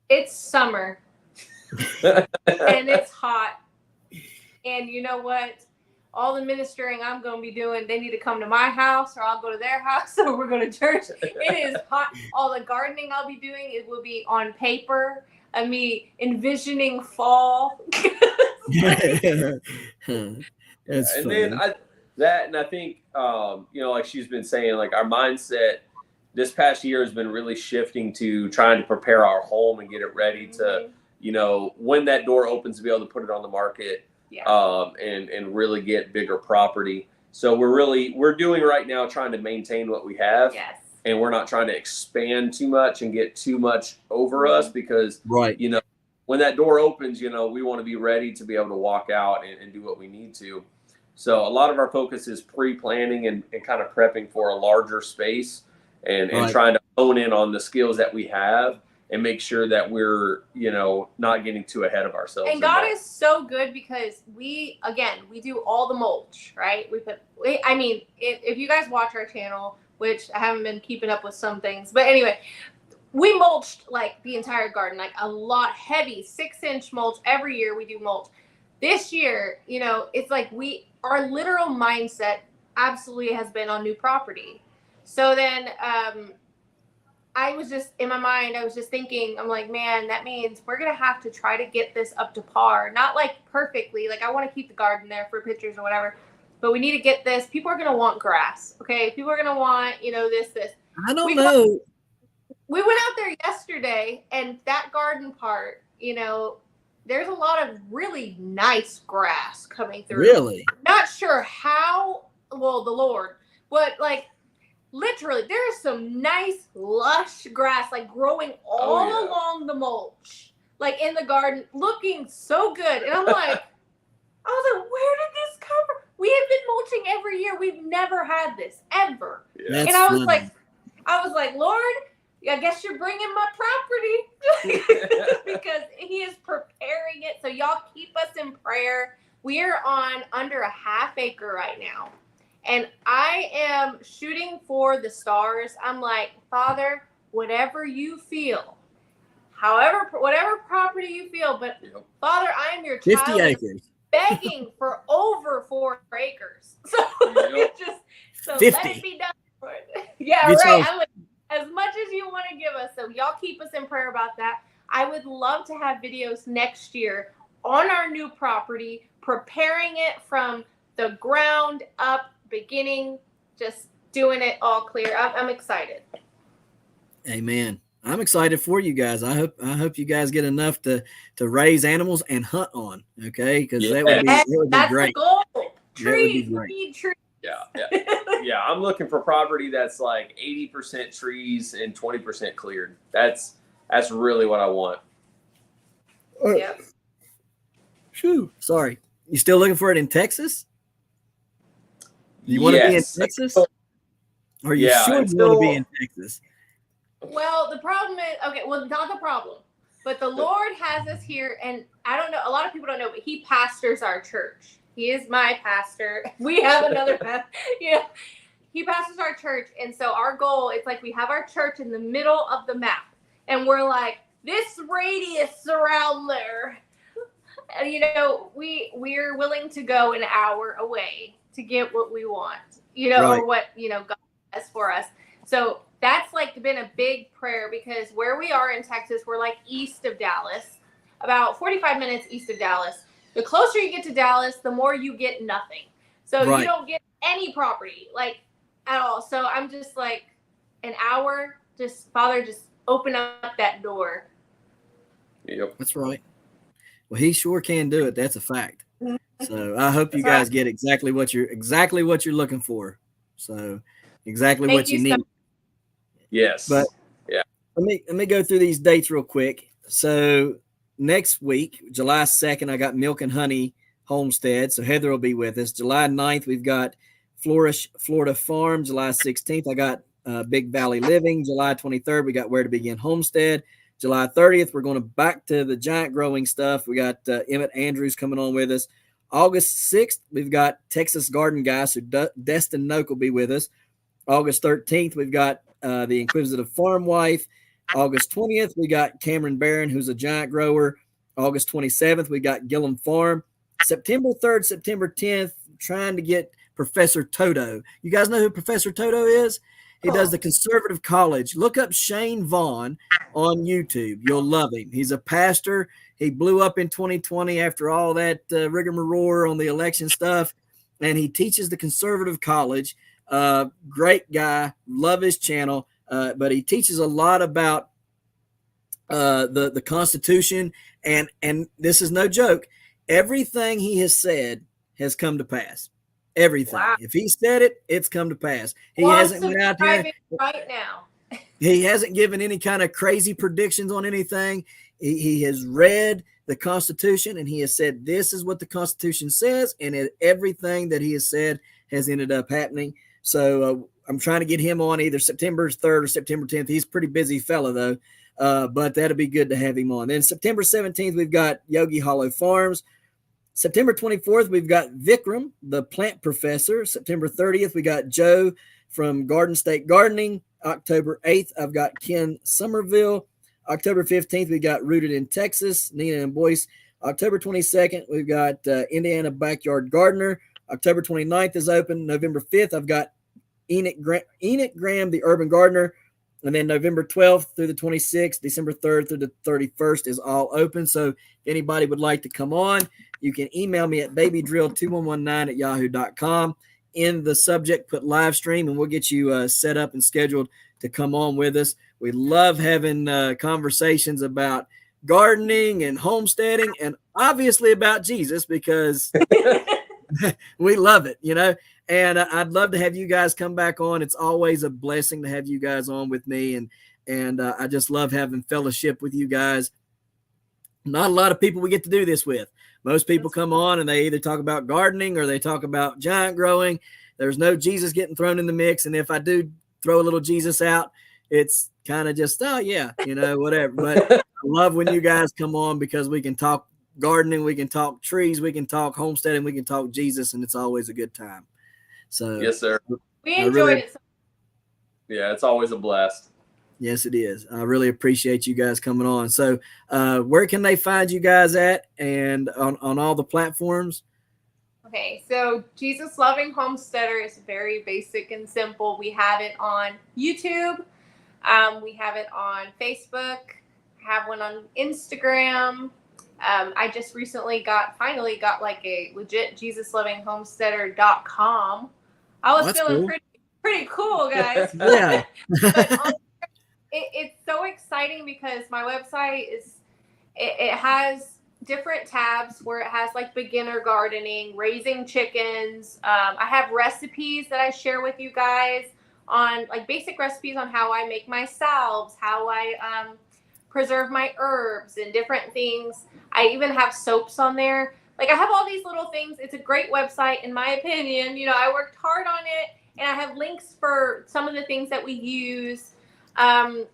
It's summer, and it's hot, and you know what? All the ministering I'm going to be doing, they need to come to my house, or I'll go to their house, or we're going to church. It is hot. All the gardening I'll be doing, it will be on paper. Of me envisioning fall. That's and funny. Then I think, like she's been saying, like our mindset this past year has been really shifting to trying to prepare our home and get it ready to, when that door opens, to be able to put it on the market. Yeah. And really get bigger property. So we're doing right now, trying to maintain what we have. Yes. And we're not trying to expand too much and get too much over us, because, when that door opens, we want to be ready to be able to walk out and do what we need to. So a lot of our focus is pre-planning and kind of prepping for a larger space and trying to hone in on the skills that we have and make sure that we're, not getting too ahead of ourselves. And God is so good, because we do all the mulch, right? If you guys watch our channel, which I haven't been keeping up with some things, but anyway, we mulched like the entire garden, like a lot heavy 6-inch mulch. Every year we do mulch. This year, it's like our literal mindset absolutely has been on new property. So then, I was just in my mind, I was just thinking, I'm like, man, that means we're going to have to try to get this up to par. Not like perfectly. Like, I want to keep the garden there for pictures or whatever, but we need to get this. People are going to want grass. Okay. People are going to want, this. I don't know. we went out there yesterday, and that garden part, you know, there's a lot of really nice grass coming through. Really? Not sure how, well, the Lord, but like literally there is some nice lush grass like growing all along the mulch, like in the garden, looking so good. And I'm like, I was like, where did this come from? We have been mulching every year. We've never had this ever. Yeah. And I was like, Lord, I guess you're bringing my property because he is preparing it. So y'all keep us in prayer. We are on under a half acre right now. And I am shooting for the stars. I'm like, Father, whatever you feel, whatever property you feel, but Father, I am your child. 50 acres. Begging for over 4 acres. So so 50. let it be done. Yeah, Get right. y'all. I would, as much as you want to give us. So y'all keep us in prayer about that. I would love to have videos next year on our new property, preparing it from the ground up, beginning, just doing it all clear. I'm excited. Amen. I'm excited for you guys. I hope you guys get enough to raise animals and hunt on. Okay, because that would be That's great. the goal. Trees. We need trees. Yeah. I'm looking for property that's like 80% trees and 20% cleared. That's really what I want. Yep. Phew. Sorry. You still looking for it in Texas? You want to be in Texas? Are you sure you want to be in Texas? Well, the problem is, not the problem, but the Lord has us here, and I don't know, a lot of people don't know, but he pastors our church. He is my pastor. We have another pastor. Yeah. He pastors our church, and so our goal, it's like we have our church in the middle of the map, and we're like, this radius around there, and, you know, we're willing to go an hour away to get what we want, you know, or what, you know, God has for us. So that's like been a big prayer, because where we are in Texas, we're like east of Dallas, about 45 minutes east of Dallas. The closer you get to Dallas, the more you get nothing. So you don't get any property, like, at all. So I'm just like, an hour, Father, just open up that door. Yep. That's right. Well, he sure can do it. That's a fact. So I hope you guys get exactly what you're looking for. So exactly what you need. Yes. But let me go through these dates real quick. So next week, July 2nd, I got Milk and Honey Homestead. So Heather will be with us. July 9th, we've got Flourish Florida Farm. July 16th, I got Big Valley Living. July 23rd, we got Where to Begin Homestead. July 30th, we're going back to the giant growing stuff. We got Emmett Andrews coming on with us. August 6th, we've got Texas Garden Guy, so Destin Noak will be with us. August 13th, we've got the Inquisitive Farm Wife. August 20th, we got Cameron Barron, who's a giant grower. August 27th, we got Gillum Farm. September 3rd, September 10th, trying to get Professor Toto. You guys know who Professor Toto is? He does the Conservative College. Look up Shane Vaughn on YouTube. You'll love him. He's a pastor. He blew up in 2020 after all that rigmarole on the election stuff, and he teaches the Conservative College. Great guy. Love his channel. But he teaches a lot about the Constitution, and this is no joke. Everything he has said has come to pass. Everything. Wow. If he said it, it's come to pass. He hasn't went out there right now. He hasn't given any kind of crazy predictions on anything. He has read the Constitution, and he has said, this is what the Constitution says, and everything that he has said has ended up happening. So I'm trying to get him on either September 3rd or September 10th. He's a pretty busy fella, though, but that'll be good to have him on. Then September 17th, we've got Yogi Hollow Farms. September 24th, we've got Vikram, the plant professor. September 30th, we got Joe from Garden State Gardening. October 8th, I've got Ken Somerville. October 15th, we got Rooted in Texas, Nina and Boyce. October 22nd, we've got Indiana Backyard Gardener. October 29th is open. November 5th, I've got Enoch Graham, the Urban Gardener. And then November 12th through the 26th, December 3rd through the 31st is all open. So if anybody would like to come on, you can email me at babydrill2119@yahoo.com. In the subject, put live stream, and we'll get you set up and scheduled to come on with us. We love having conversations about gardening and homesteading, and obviously about Jesus, because we love it, you know. And I'd love to have you guys come back on. It's always a blessing to have you guys on with me, and I just love having fellowship with you guys. Not a lot of people we get to do this with. Most people come on and they either talk about gardening or they talk about giant growing. There's no Jesus getting thrown in the mix. And if I do throw a little Jesus out, it's kind of just, oh yeah, you know, whatever. But I love when you guys come on, because we can talk gardening, we can talk trees, we can talk homesteading, we can talk Jesus, and it's always a good time. So yes, sir. We enjoyed it. Yeah, it's always a blast. Yes, it is. I really appreciate you guys coming on. So where can they find you guys at, and on all the platforms? Okay, so Jesus Loving Homesteader is very basic and simple. We have it on YouTube. We have it on Facebook. Have one on Instagram. I just recently finally got like a legit JesusLovingHomesteader.com. I was feeling cool. pretty cool, guys. Yeah. But it's so exciting because my website it has different tabs where it has like beginner gardening, raising chickens. I have recipes that I share with you guys on like basic recipes on how I make my salves, how I preserve my herbs and different things. I even have soaps on there. Like I have all these little things. It's a great website in my opinion. You know, I worked hard on it, and I have links for some of the things that we use. And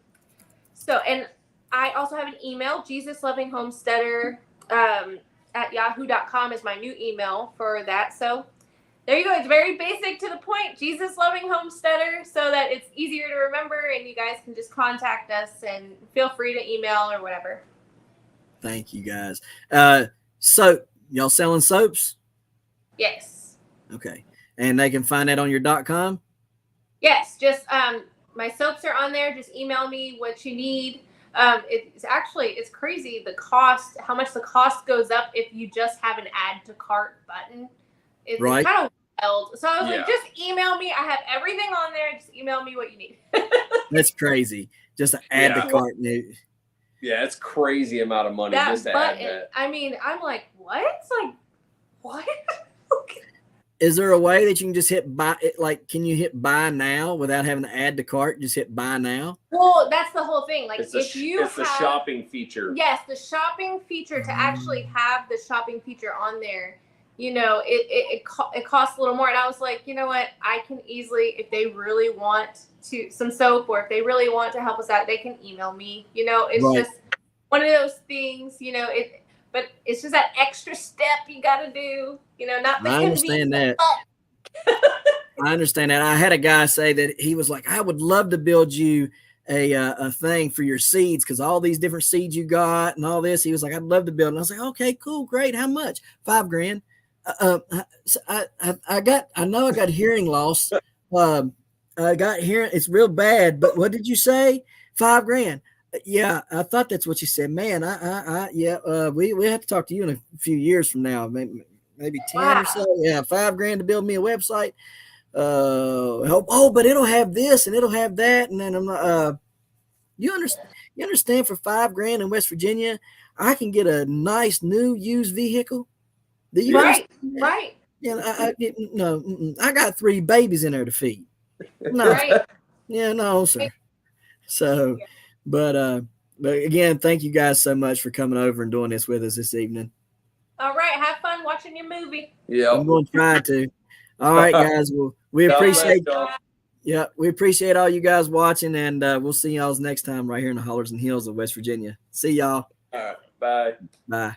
I also have an email, JesusLovingHomesteader at yahoo.com is my new email for that. So there you go. It's very basic, to the point, Jesus Loving Homesteader, so that it's easier to remember, and you guys can just contact us and feel free to email or whatever. Thank you, guys. So y'all selling soaps? Yes. Okay. And they can find that on your .com? Yes. Just my soaps are on there. Just email me what you need. It's crazy how much the cost goes up if you just have an add to cart button. It's kind of wild. So I was like, just email me. I have everything on there. Just email me what you need. That's crazy. Just to add to cart. Yeah, it's crazy amount of money just to add that. I mean, I'm like, what? It's like, what? Okay. Is there a way that you can just hit buy? Like, can you hit buy now without having to add to cart? Just hit buy now. Well, that's the whole thing. Like, it's the shopping feature. Yes, the shopping feature. To actually have the shopping feature on there, you know, it costs a little more. And I was like, you know what? I can easily, if they really want some soap, or if they really want to help us out, they can email me. You know, it's just one of those things. You know, but it's just that extra step you got to do. You know, not the I understand that. I understand that. I had a guy say that he was like, I would love to build you a thing for your seeds, because all these different seeds you got and all this. He was like, I'd love to build. And I was like, okay, cool, great. How much? $5,000. I know I got hearing loss. I got hearing. It's real bad. But what did you say? $5,000. Yeah, I thought that's what you said, man. We have to talk to you in a few years from now, maybe 10 or so. Yeah, $5,000 to build me a website. But it'll have this and it'll have that, and then I'm not. You understand? For $5,000 in West Virginia, I can get a nice new used vehicle. Right. Yeah, I got 3 babies in there to feed. No, yeah, no, sir. So. But again, thank you guys so much for coming over and doing this with us this evening. All right. Have fun watching your movie. Yeah. I'm going to try to. All right, guys. Well, we appreciate we appreciate all you guys watching, and we'll see y'all next time right here in the Hollers and Hills of West Virginia. See y'all. All right. Bye. Bye.